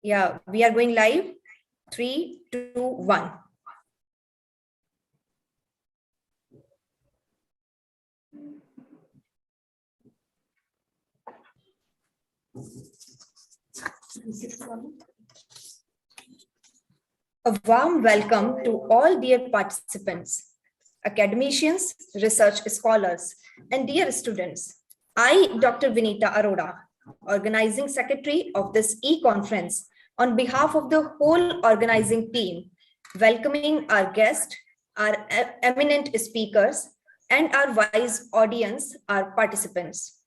Yeah, we are going live. 3, 2, 1. A warm welcome to all dear participants, academicians, research scholars, and dear students. I, Dr. Vineeta Arora, organizing secretary of this e-conference, on behalf of the whole organizing team, welcoming our guests, our eminent speakers, and our wise audience, our participants.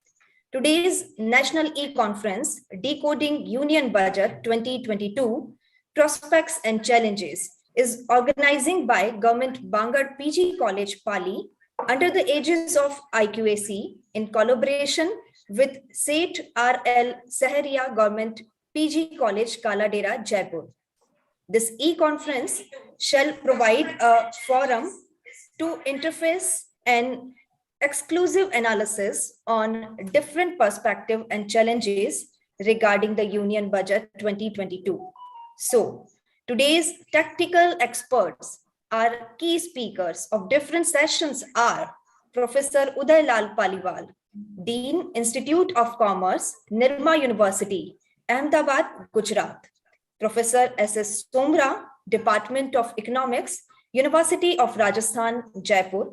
Today's National E-Conference, Decoding Union Budget 2022, Prospects and Challenges, is organizing by Govt Bangur PG College, Pali, under the aegis of IQAC in collaboration with Seth R.L. Saharia Govt PG College, Kaladera, Jaipur. This e-conference shall provide a forum to interface and exclusive analysis on different perspectives and challenges regarding the Union Budget 2022. So, today's tactical experts, our key speakers of different sessions are Professor Uday Lal Paliwal, Dean, Institute of Commerce, Nirma University, Ahmedabad, Gujarat. Professor S.S. Somra, Department of Economics, University of Rajasthan, Jaipur.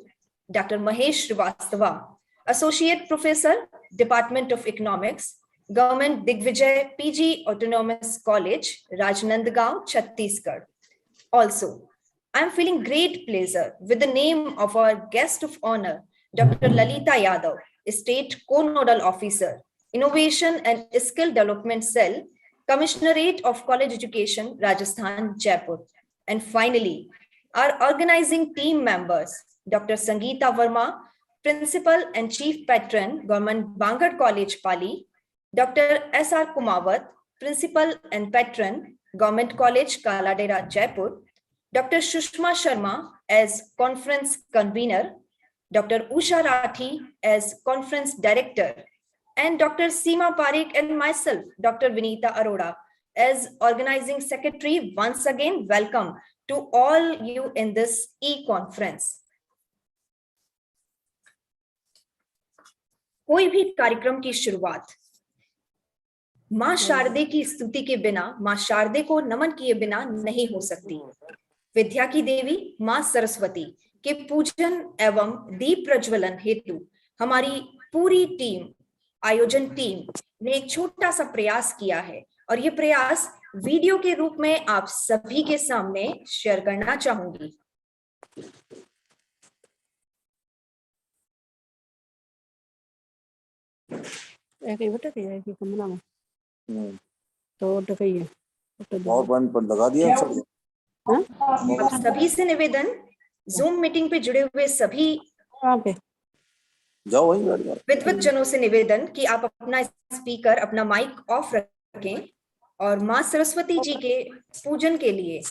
Dr. Mahesh Srivastava, Associate Professor, Department of Economics, Govt Digvijay PG Autonomous College, Rajnandgaon, Chhattisgarh. Also, I am feeling great pleasure with the name of our guest of honor, Dr. Lalita Yadav, State Co-Nodal Officer, Innovation and Skill Development Cell, Commissionerate of College Education, Rajasthan, Jaipur. And finally, our organizing team members, Dr. Sangeeta Verma, Principal and Chief Patron, Govt Bangur College, Pali, Dr. S.R. Kumawat, Principal and Patron, Govt College, Kaladera, Jaipur, Dr. Sushma Sharma as Conference Convener, Dr. Usha Rathi as Conference Director, and Dr. Seema Parekh and myself, Dr. Vineeta Arora, as Organizing Secretary. Once again, welcome to all you in this e-conference. कोई भी कार्यक्रम की शुरुआत मां शारदे की स्तुति के बिना, मां शारदे को नमन किए बिना नहीं हो सकती। विद्या की देवी मां सरस्वती के पूजन एवं दीप प्रज्वलन हेतु हमारी पूरी टीम, आयोजन टीम ने एक छोटा सा प्रयास किया है और ये प्रयास वीडियो के रूप में आप सभी के सामने शेयर करना चाहूंगी। लगा दिया आप सभी से निवेदन, जूम मीटिंग पे जुड़े हुए सभी विद्वत जनों से निवेदन कि आप अपना स्पीकर, अपना माइक ऑफ रखें और मां सरस्वती जी के पूजन के लिए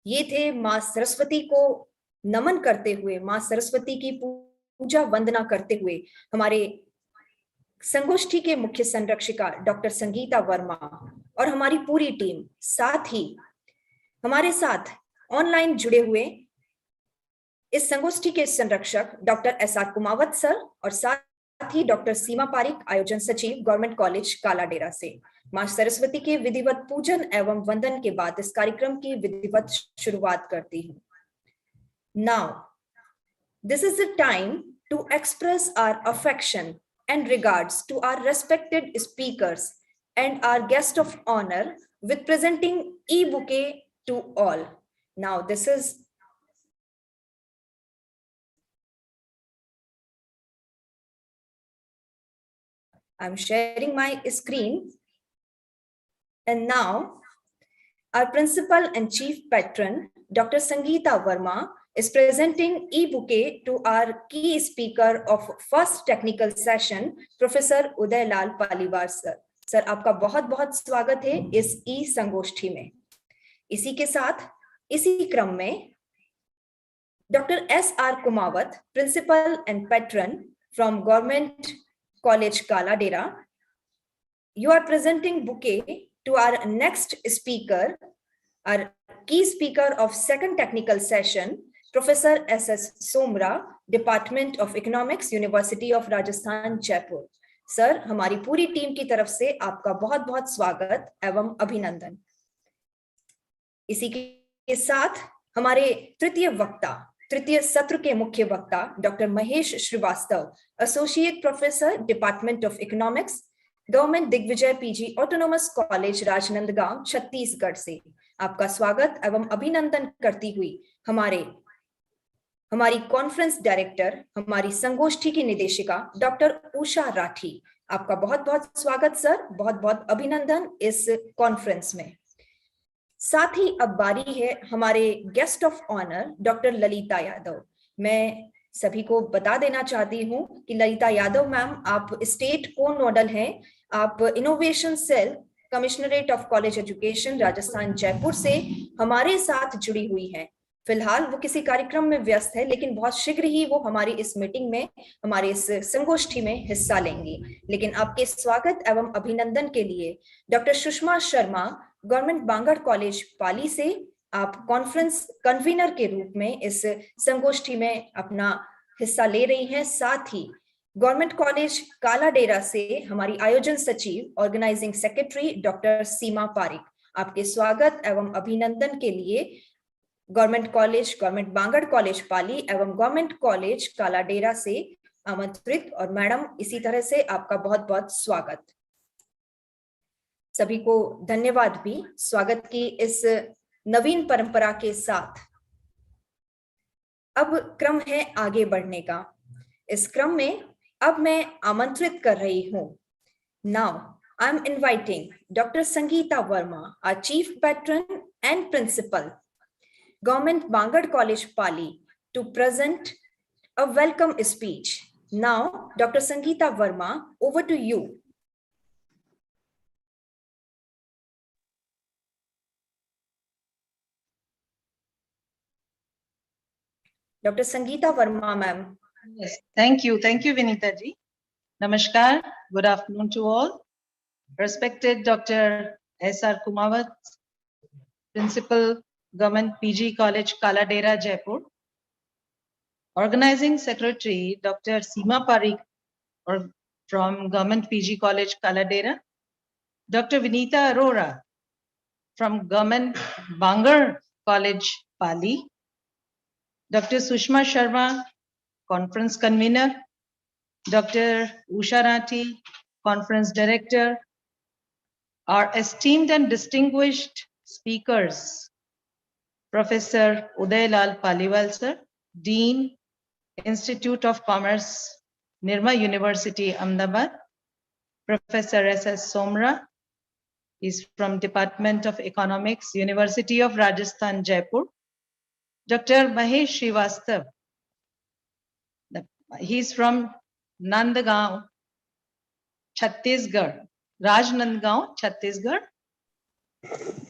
ये थे मां सरस्वती को नमन करते हुए, मां सरस्वती की पूजा वंदना करते हुए हमारे संगोष्ठी के मुख्य संरक्षिका डॉक्टर संगीता वर्मा और हमारी पूरी टीम, साथ ही हमारे साथ ऑनलाइन जुड़े हुए इस संगोष्ठी के संरक्षक डॉक्टर एस.आर. कुमावत सर और साथ ही डॉक्टर सीमा पारिक, आयोजन सचिव, गवर्नमेंट कॉलेज कालाडेरा से। मां सरस्वती के विधिवत पूजन एवं वंदन के बाद इस कार्यक्रम की विधिवत शुरुआत करती हूँ। Now, this is the time to express our affection and regards to our respected speakers and our guest of honor with presenting e-bouquet to all. Now, I'm sharing my screen. And now, our principal and chief patron, Dr. Sangeeta Verma, is presenting e-bouquet to our key speaker of first technical session, Professor Uday Lal Paliwar sir. Sir आपका बहुत बहुत स्वागत है इस ई संगोष्ठी में। इसी के साथ इसी क्रम में doctor S.R. Kumawat, principal and patron from government college Kaladera, you are presenting bouquet to our next speaker, our key speaker of second technical session, Professor S.S. Somra, Department of Economics, University of Rajasthan, Jaipur. Sir, हमारी पूरी team की तरफ से आपका बहुत बहुत स्वागत एवं अभिनंदन। इसी के साथ हमारे तृतीय सत्र के मुख्य वक्ता doctor Mahesh Shrivastava, associate professor, department of economics, government Digvijay PG autonomous college Rajnandgaon, Chhattisgarh से आपका स्वागत एवं अभिनंदन करती हुई हमारी कॉन्फ्रेंस डायरेक्टर, हमारी संगोष्ठी की निदेशिका डॉक्टर उषा राठी, आपका बहुत बहुत स्वागत सर, बहुत बहुत अभिनंदन इस कॉन्फ्रेंस में। साथ ही अब बारी है हमारे guest of honour doctor Lalita Yadav. मैं सभी को बता देना चाहती हूं कि ललिता यादव मैम आप स्टेट को नोडल हैं, आप innovation cell, commissionerate of college education, Rajasthan, Jaipur से हमारे साथ जुड़ी हुई हैं। फिलहाल वो किसी कार्यक्रम में व्यस्त है, लेकिन बहुत शीघ्र ही वो हमारी इस मीटिंग में, हमारे इस संगोष्ठी में हिस्सा लेंगी। लेकिन आपके स्वागत एवं अभिनंदन के लिए doctor Sushma Sharma, government Bangur college Pali से आप कॉन्फ्रेंस कन्वीनर के रूप में इस संगोष्ठी में अपना हिस्सा ले रही हैं। साथ ही गवर्नमेंट कॉलेज कालाडेरा से हमारी आयोजन सचिव, organising secretary doctor Seema Pareek, आपके स्वागत एवं अभिनंदन के लिए गवर्नमेंट बांगड़ कॉलेज पाली एवं गवर्नमेंट कॉलेज कालाडेरा से आमंत्रित। और मैडम इसी तरह से आपका बहुत बहुत स्वागत। सभी को धन्यवाद भी स्वागत की इस नवीन परंपरा के साथ। अब क्रम है आगे बढ़ने का। इस क्रम में अब मैं आमंत्रित कर रही हूं, now I am inviting doctor Sangeeta Verma, our chief patron and principal, Government Bangur College Pali, to present a welcome speech. Now, Dr. Sangeeta Verma, over to you. Dr. Sangeeta Verma, ma'am. Yes, thank you, Vineeta ji. Namaskar, good afternoon to all. Respected Dr. S.R. Kumawat, Principal, Govt PG College, Kaladera, Jaipur. Organizing Secretary, Dr. Seema Parik, from Govt PG College, Kaladera. Dr. Vineeta Arora, from Govt Bangur College, Pali. Dr. Sushma Sharma, Conference Convener. Dr. Usha Rathi, Conference Director. Our esteemed and distinguished speakers, Professor Uday Lal Paliwal sir, Dean, Institute of Commerce, Nirma University, Ahmedabad. Professor S.S. Somra, he's from Department of Economics, University of Rajasthan, Jaipur. Dr. Mahesh Srivastav, he's from Nandgaon, Chhattisgarh, Rajnandgaon, Chhattisgarh.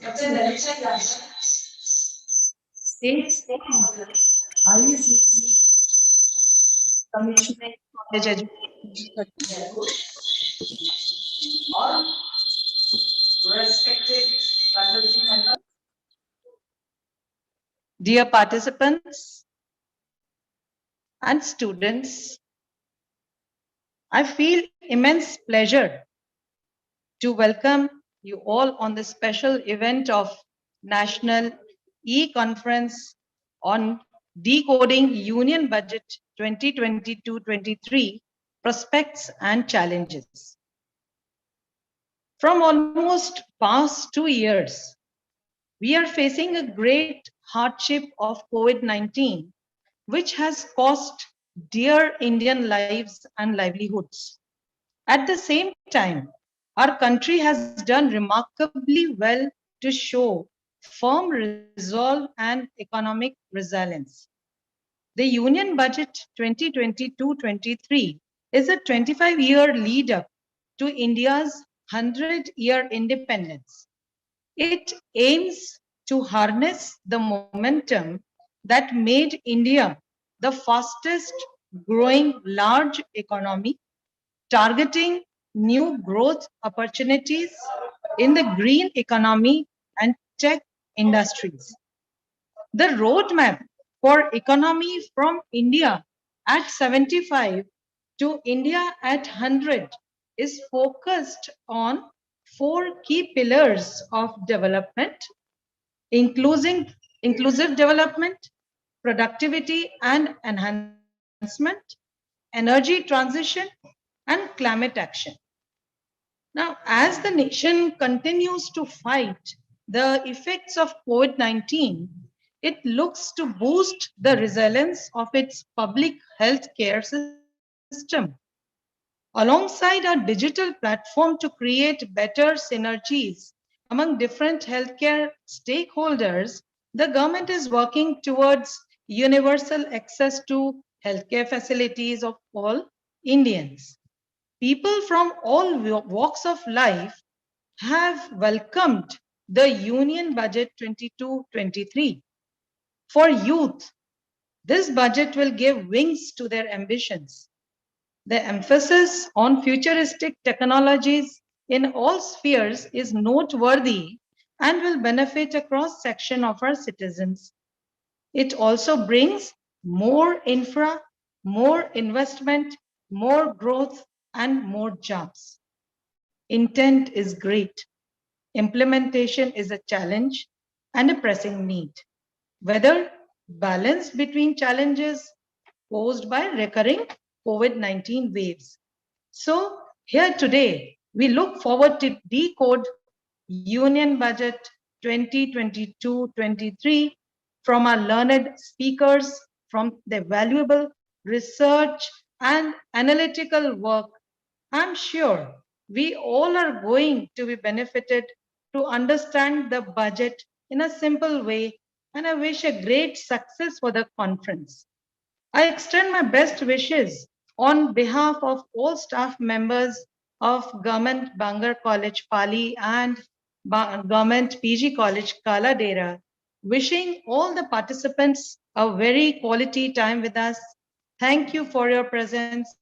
Dr. Lalita Yadav, State IUCC Commissioner College Education, all respected faculty members, dear participants and students, I feel immense pleasure to welcome you all on this special event of National E-Conference on Decoding Union Budget 2022-23 Prospects and Challenges. From almost past 2 years, we are facing a great hardship of COVID-19, which has cost dear Indian lives and livelihoods. At the same time, our country has done remarkably well to show firm resolve and economic resilience. The Union Budget 2022-23 is a 25-year lead up to India's 100-year independence. It aims to harness the momentum that made India the fastest growing large economy, targeting new growth opportunities in the green economy and tech industries. The roadmap for economy from India at 75 to India at 100 is focused on 4 key pillars of development, inclusive development, productivity and enhancement, energy transition, and climate action. Now, as the nation continues to fight the effects of COVID-19, it looks to boost the resilience of its public health care system. Alongside our digital platform to create better synergies among different healthcare stakeholders, the government is working towards universal access to healthcare facilities of all Indians. People from all walks of life have welcomed the Union Budget 22-23. For youth, this budget will give wings to their ambitions. The emphasis on futuristic technologies in all spheres is noteworthy and will benefit a cross-section of our citizens. It also brings more infra, more investment, more growth, and more jobs. Intent is great. Implementation is a challenge and a pressing need. Whether balance between challenges posed by recurring COVID-19 waves. So here today, we look forward to decode Union Budget 2022-23 from our learned speakers, from their valuable research and analytical work. I'm sure we all are going to be benefited to understand the budget in a simple way, and I wish a great success for the conference. I extend my best wishes on behalf of all staff members of Govt Bangur College, Pali and Govt PG College, Kaladera, wishing all the participants a very quality time with us. Thank you for your presence.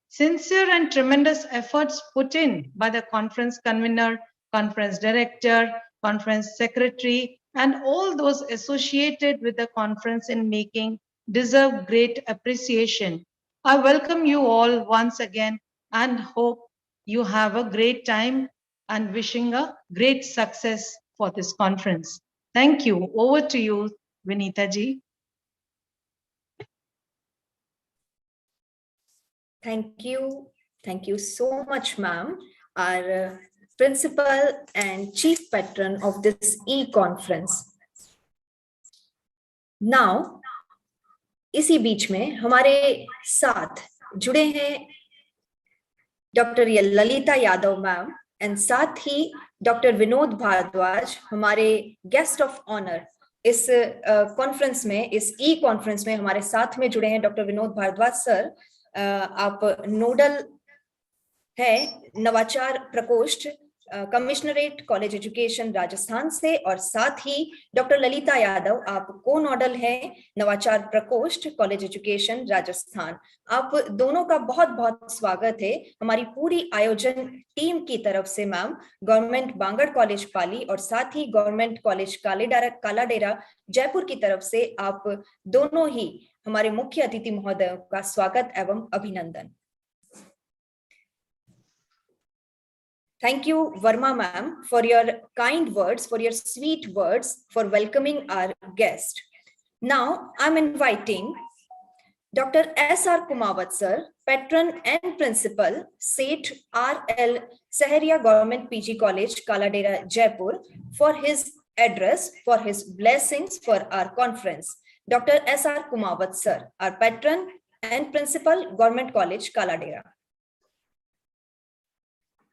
Sincere and tremendous efforts put in by the conference convener, conference director, conference secretary, and all those associated with the conference in making deserve great appreciation. I welcome you all once again and hope you have a great time and wishing a great success for this conference. Thank you. Over to you, Vineeta ji. Thank you. Thank you so much, ma'am, our principal and chief patron of this e-conference. Now, इसी बीच में हमारे साथ जुड़े हैं doctor Lalita Yadav ma'am and साथ ही doctor Vinod Bhardwaj, हमारे guest of honour इस conference में, इस ई कॉन्फ्रेंस में हमारे साथ में जुड़े हैं डॉक्टर विनोद भारद्वाज सर। आप नोडल है नवाचार प्रकोष्ठ कमिश्नरेट कॉलेज एजुकेशन राजस्थान से, और साथ ही डॉक्टर ललिता यादव आप को नोडल है नवाचार प्रकोष्ठ कॉलेज एजुकेशन राजस्थान। आप दोनों का बहुत बहुत स्वागत है हमारी पूरी आयोजन टीम की तरफ से मैम, गवर्नमेंट बांगड़ कॉलेज पाली और साथ ही गवर्नमेंट कॉलेज कालाडेरा जयपुर की तरफ से आप दोनों ही हमारे मुख्य अतिथि महोदयों का स्वागत एवं अभिनंदन। Thank you, Verma ma'am, for your kind words, for your sweet words, for welcoming our guest. Now, I'm inviting Dr. S.R. Kumawat sir, Patron and Principal, Seth R.L. Saharia Govt PG College, Kaladera, Jaipur, for his address, for his blessings for our conference. Dr. S.R. Kumawat sir, our Patron and Principal, Govt College, Kaladera.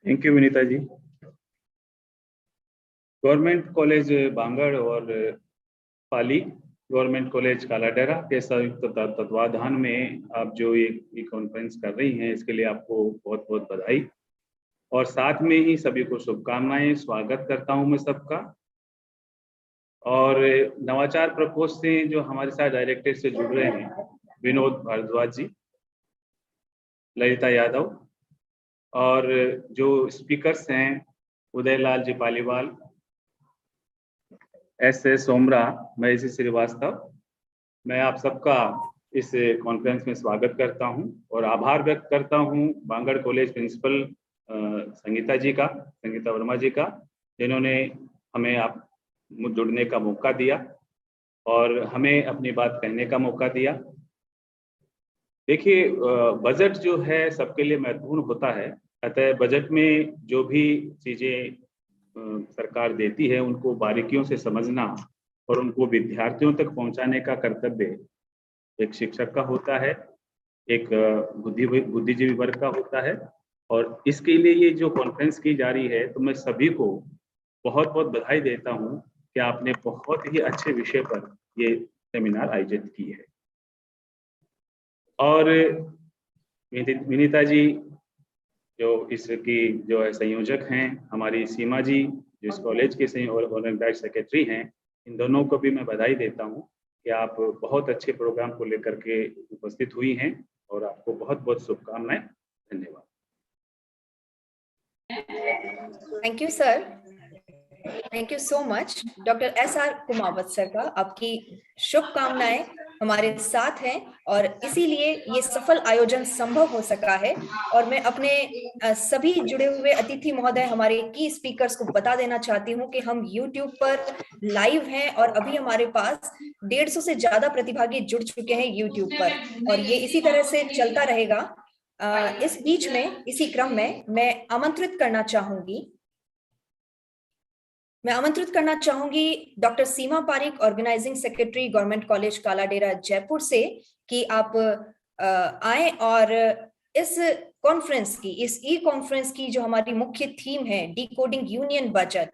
Thank you Vinita ji. Government college Bangur और Pali government college Kaladera के संयुक्त तत्वाधान में आप जो ये conference कर रही हैं, इसके लिए आपको बहुत बहुत बधाई और साथ में ही सभी को शुभकामनाएं। स्वागत करता हूं मैं सबका। और नवाचार प्रकोष्ठ से जो हमारे साथ डायरेक्टर से जुड़ रहे हैं, विनोद भारद्वाज जी, ललिता यादव, और जो स्पीकर्स हैं उदयलाल जी पालीवाल, एस सोमरा, महेश श्रीवास्तव, मैं आप सबका इस कॉन्फ्रेंस में स्वागत करता हूं और आभार व्यक्त करता हूं बांगड़ कॉलेज प्रिंसिपल संगीता जी का, संगीता वर्मा जी का, जिन्होंने हमें आप जुड़ने का मौका दिया और हमें अपनी बात कहने का मौका दिया। देखिए, बजट जो है सबके लिए महत्वपूर्ण होता है, अतः बजट में जो भी चीजें सरकार देती है उनको बारीकियों से समझना और उनको विद्यार्थियों तक पहुंचाने का कर्तव्य एक शिक्षक का होता है, एक बुद्धिजीवी वर्ग का होता है। और इसके लिए ये जो कॉन्फ्रेंस की जा रही है, तो मैं सभी को बहुत बहुत बधाई देता हूं कि आपने बहुत ही अच्छे विषय पर ये सेमिनार आयोजित की है। और विनीता जी जो इसकी जो है संयोजक हैं, हमारी सीमा जी जो इस कॉलेज के ऑर्गेनाइजिंग सेक्रेटरी हैं, इन दोनों को भी मैं बधाई देता हूं कि आप बहुत अच्छे प्रोग्राम को लेकर के उपस्थित हुई हैं और आपको बहुत बहुत शुभकामनाएं। धन्यवाद। Thank you sir, thank you so much. Doctor S.R. Kumawat sir का आपकी शुभकामनाएं हमारे साथ हैं और इसीलिए ये सफल आयोजन संभव हो सका है। और मैं अपने सभी जुड़े हुए अतिथि महोदय, हमारे की स्पीकर्स को बता देना चाहती हूँ कि हम YouTube पर लाइव हैं और अभी हमारे पास 150 से ज्यादा प्रतिभागी जुड़ चुके हैं YouTube पर, और ये इसी तरह से चलता रहेगा। इस बीच में, इसी क्रम में मैं आमंत्रित करना चाहूंगी doctor Seema Parik, organising secretary government college Kaladera Jaipur से, कि आप आए और इस कॉन्फ्रेंस की, इस ई कॉन्फ्रेंस की जो हमारी मुख्य थीम है, decoding union budget,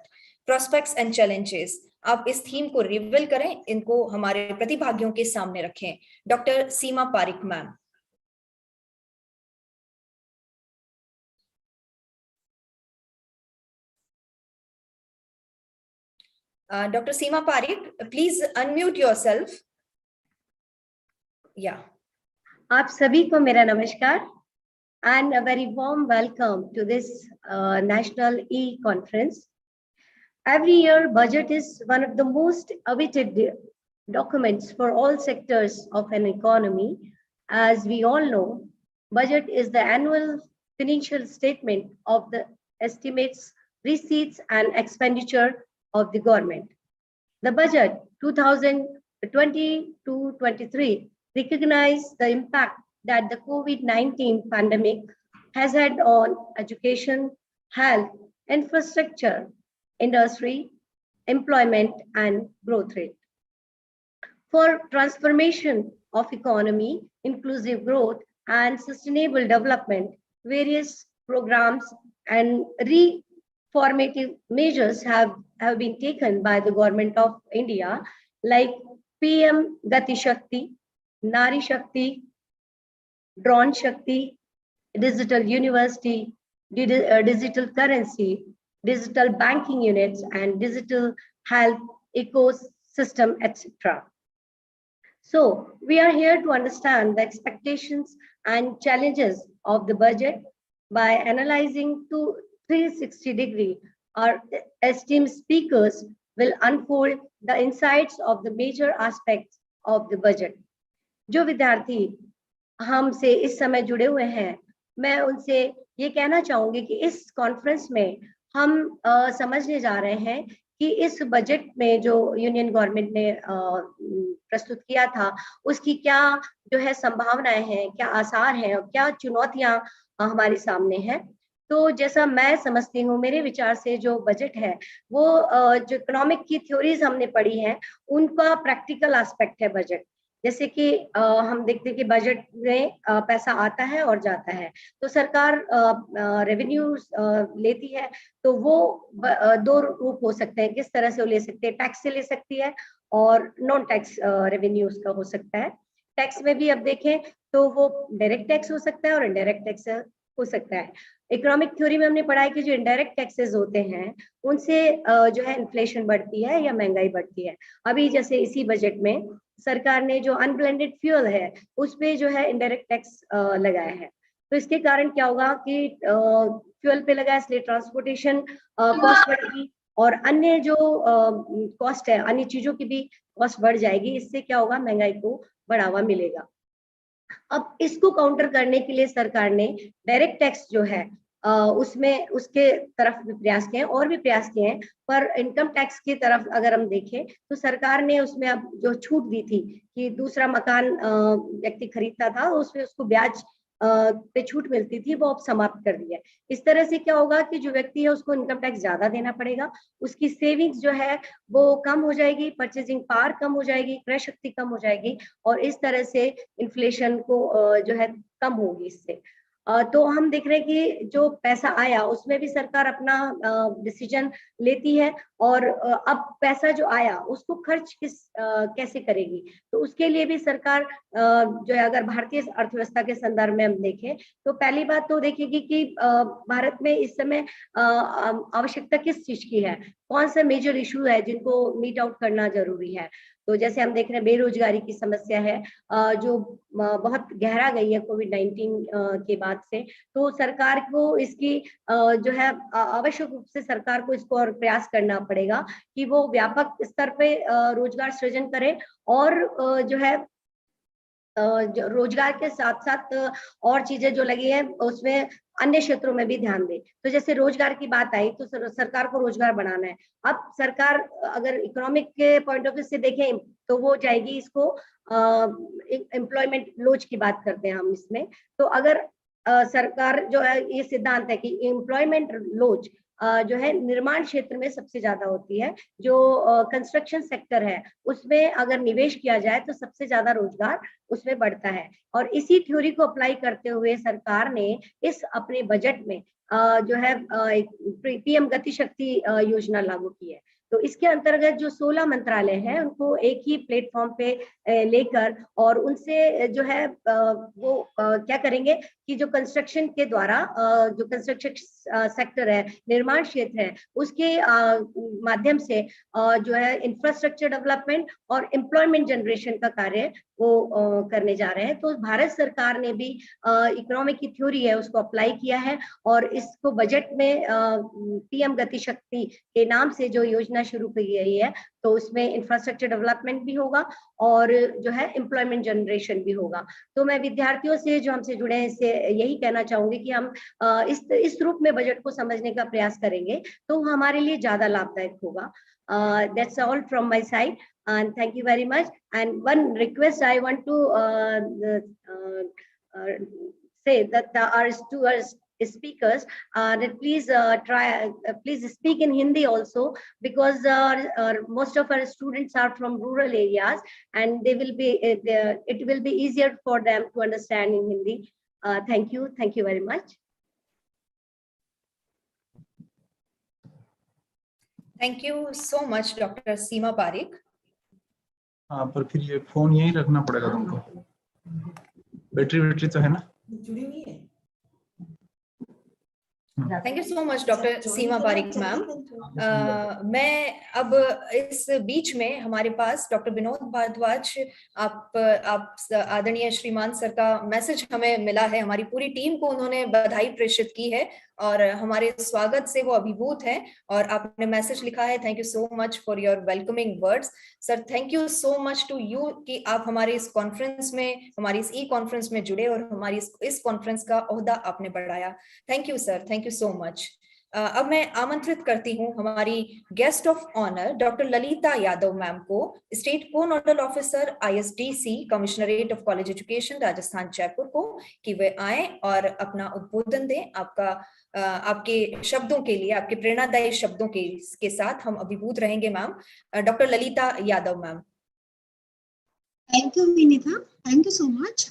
prospects and challenges, आप इस थीम को रिवील करें, इनको हमारे प्रतिभागियों के सामने रखें। Doctor Seema Pareek ma'am. Dr. Seema Parik, please unmute yourself. Yeah. आप सभी को मेरा नमस्कार and a very warm welcome to this National E-Conference. Every year, budget is one of the most awaited documents for all sectors of an economy. As we all know, budget is the annual financial statement of the estimates, receipts, and expenditure of the government. The budget 2020-23 recognizes the impact that the COVID-19 pandemic has had on education, health, infrastructure, industry, employment, and growth rate. For transformation of economy, inclusive growth, and sustainable development, various programs and reformative measures have been taken by the government of India, like PM Gati Shakti, Nari Shakti, Drone Shakti, Digital University, Digital Currency, Digital Banking Units, and Digital Health Ecosystem, etc. So we are here to understand the expectations and challenges of the budget by analyzing 360-degree. Our esteemed speakers will unfold the insights of the major aspects of the budget. जो विद्यार्थी हमसे इस समय जुड़े हुए हैं, मैं उनसे ये कहना चाहूंगी कि इस कॉन्फ्रेंस में हम समझने जा रहे हैं कि इस बजट में जो यूनियन गवर्नमेंट ने प्रस्तुत किया था उसकी क्या जो है संभावनाएं हैं, क्या आसार हैं और क्या चुनौतियां हमारे सामने हैं। तो जैसा मैं समझती हूँ, मेरे विचार से जो बजट है वो जो इकोनॉमिक की थ्योरीज हमने पढ़ी हैं उनका प्रैक्टिकल एस्पेक्ट है बजट। जैसे कि हम देखते हैं कि बजट में पैसा आता है और जाता है, तो सरकार रेवेन्यू लेती है, तो वो दो रूप हो सकते हैं, किस तरह से वो ले सकते हैं, टैक्स से ले सकती है और नॉन टैक्स रेवेन्यू उसका हो सकता है। टैक्स में भी अब देखें तो वो डायरेक्ट टैक्स हो सकता है और इनडायरेक्ट टैक्स हो सकता है। इकोनॉमिक थ्योरी में हमने पढ़ा है कि जो इनडायरेक्ट टैक्सेस होते हैं उनसे जो है इन्फ्लेशन बढ़ती है या महंगाई बढ़ती है। अभी जैसे इसी बजट में सरकार ने जो अनब्लेंडेड फ्यूल है उस पे जो है इनडायरेक्ट टैक्स लगाया है, तो इसके कारण क्या होगा कि फ्यूल पे लगा इसलिए ट्रांसपोर्टेशन कॉस्ट बढ़ेगी और अन्य जो कॉस्ट है, अन्य चीजों की भी कॉस्ट बढ़ जाएगी। इससे क्या होगा, महंगाई को बढ़ावा मिलेगा। अब इसको काउंटर करने के लिए सरकार ने डायरेक्ट टैक्स जो है उसमें उसके तरफ भी प्रयास किए हैं और भी प्रयास किए हैं, पर इनकम टैक्स की तरफ अगर हम देखें तो सरकार ने उसमें अब जो छूट दी थी कि दूसरा मकान व्यक्ति खरीदता था उसमें उसको ब्याज पे छूट मिलती थी, वो अब समाप्त कर दी है। इस तरह से क्या होगा कि जो व्यक्ति है उसको इनकम टैक्स ज्यादा देना पड़ेगा, उसकी सेविंग्स जो है वो कम हो जाएगी, परचेजिंग पावर कम हो जाएगी, क्रय शक्ति कम हो जाएगी और इस तरह से इन्फ्लेशन को जो है कम होगी इससे। तो हम देख रहे हैं कि जो पैसा आया उसमें भी सरकार अपना डिसीजन लेती है और अब पैसा जो आया उसको खर्च कैसे करेगी, तो उसके लिए भी सरकार जो है, अगर भारतीय अर्थव्यवस्था के संदर्भ में हम देखें तो पहली बात तो देखेगी कि भारत में इस समय आवश्यकता किस चीज की है, कौन सा मेजर इशू है जिनको मीट आउट करना जरूरी है। तो जैसे हम देख रहे हैं बेरोजगारी की समस्या है जो बहुत गहरा गई है कोविड-19 के बाद से, तो सरकार को इसकी जो है आवश्यक रूप से सरकार को इसको और प्रयास करना पड़ेगा कि वो व्यापक स्तर पे रोजगार सृजन करे और जो है रोजगार के साथ साथ और चीजें जो लगी है उसमें अन्य क्षेत्रों में भी ध्यान दे। तो जैसे रोजगार की बात आई तो सरकार को रोजगार बढ़ाना है। अब सरकार अगर इकोनॉमिक के पॉइंट ऑफ व्यू से देखें तो वो जाएगी इसको एम्प्लॉयमेंट लोच की बात करते हैं हम इसमें। तो अगर सरकार जो है ये सिद्धांत है कि एम्प्लॉयमेंट लोच जो है निर्माण क्षेत्र में सबसे ज्यादा होती है, जो कंस्ट्रक्शन सेक्टर है उसमें अगर निवेश किया जाए तो सबसे ज्यादा रोजगार उसमें बढ़ता है। और इसी थ्योरी को अप्लाई करते हुए सरकार ने इस अपने बजट में जो है पीएम गति शक्ति योजना लागू की है। तो इसके अंतर्गत जो 16 मंत्रालय हैं उनको एक ही प्लेटफॉर्म पे लेकर और उनसे जो है वो क्या करेंगे कि जो कंस्ट्रक्शन के द्वारा जो कंस्ट्रक्शन सेक्टर है, निर्माण क्षेत्र है, उसके माध्यम से जो है इंफ्रास्ट्रक्चर डेवलपमेंट और एम्प्लॉयमेंट जनरेशन का कार्य वो करने जा रहे हैं। तो भारत सरकार ने भी इकोनॉमिक की थ्योरी है उसको अप्लाई किया है और इसको बजट में पीएम गति शक्ति के नाम से जो योजना शुरू की गई है तो उसमें इंफ्रास्ट्रक्चर डेवलपमेंट भी होगा और जो है एम्प्लॉयमेंट जनरेशन भी होगा। तो मैं विद्यार्थियों से जो हमसे जुड़े हैं इससे यही कहना चाहूंगी कि हम इस रूप में बजट को समझने का प्रयास करेंगे तो हमारे लिए ज्यादा लाभदायक होगा। That's all from my side and thank you very much. And one request I want to say that our speakers that please please speak in Hindi also, because most of our students are from rural areas and they will be it will be easier for them to understand in Hindi. Thank you very much. Thank you so much, Dr. Seema Parikh. हाँ, पर फिर ये phone यहीं रखना पड़ेगा तुमको। Battery तो है ना? Thank you so much doctor Seema Pareek ma'am. मैं अब इस बीच में हमारे पास डॉक्टर विनोद भारद्वाज, आप आदरणीय श्रीमान सर का मैसेज हमें मिला है, हमारी पूरी टीम को उन्होंने बधाई प्रेषित की है और हमारे स्वागत से वो अभिभूत हैं। और आपने मैसेज लिखा है, thank you so much for your welcoming words. Sir thank you so much to you कि आप हमारे इस कॉन्फ्रेंस में, हमारी इस ई कॉन्फ्रेंस में जुड़े और हमारी इस कॉन्फ्रेंस का ओहदा आपने बढ़ाया। Thank you sir, thank you so much. अब मैं आमंत्रित करती हूँ हमारी guest of honour doctor Lalita Yadav ma'am को, स्टेट को nodal officer ISDC commissionerate of college education Rajasthan Jaipur को, कि वे आए और अपना उद्बोधन दें। आपके शब्दों के लिए, आपके प्रेरणादायी शब्दों के साथ हम अभिभूत रहेंगे ma'am. Doctor Lalita Yadav ma'am. Thank you Vineeta, thank you so much.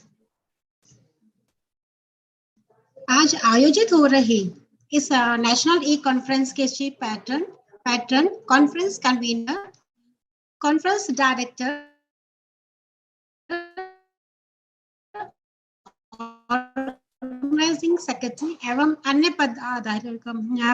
आज आयोजित हो रही इस नेशनल ई कॉन्फ्रेंस के chief patron, conference convener, conference director, organising secretary एवं अन्य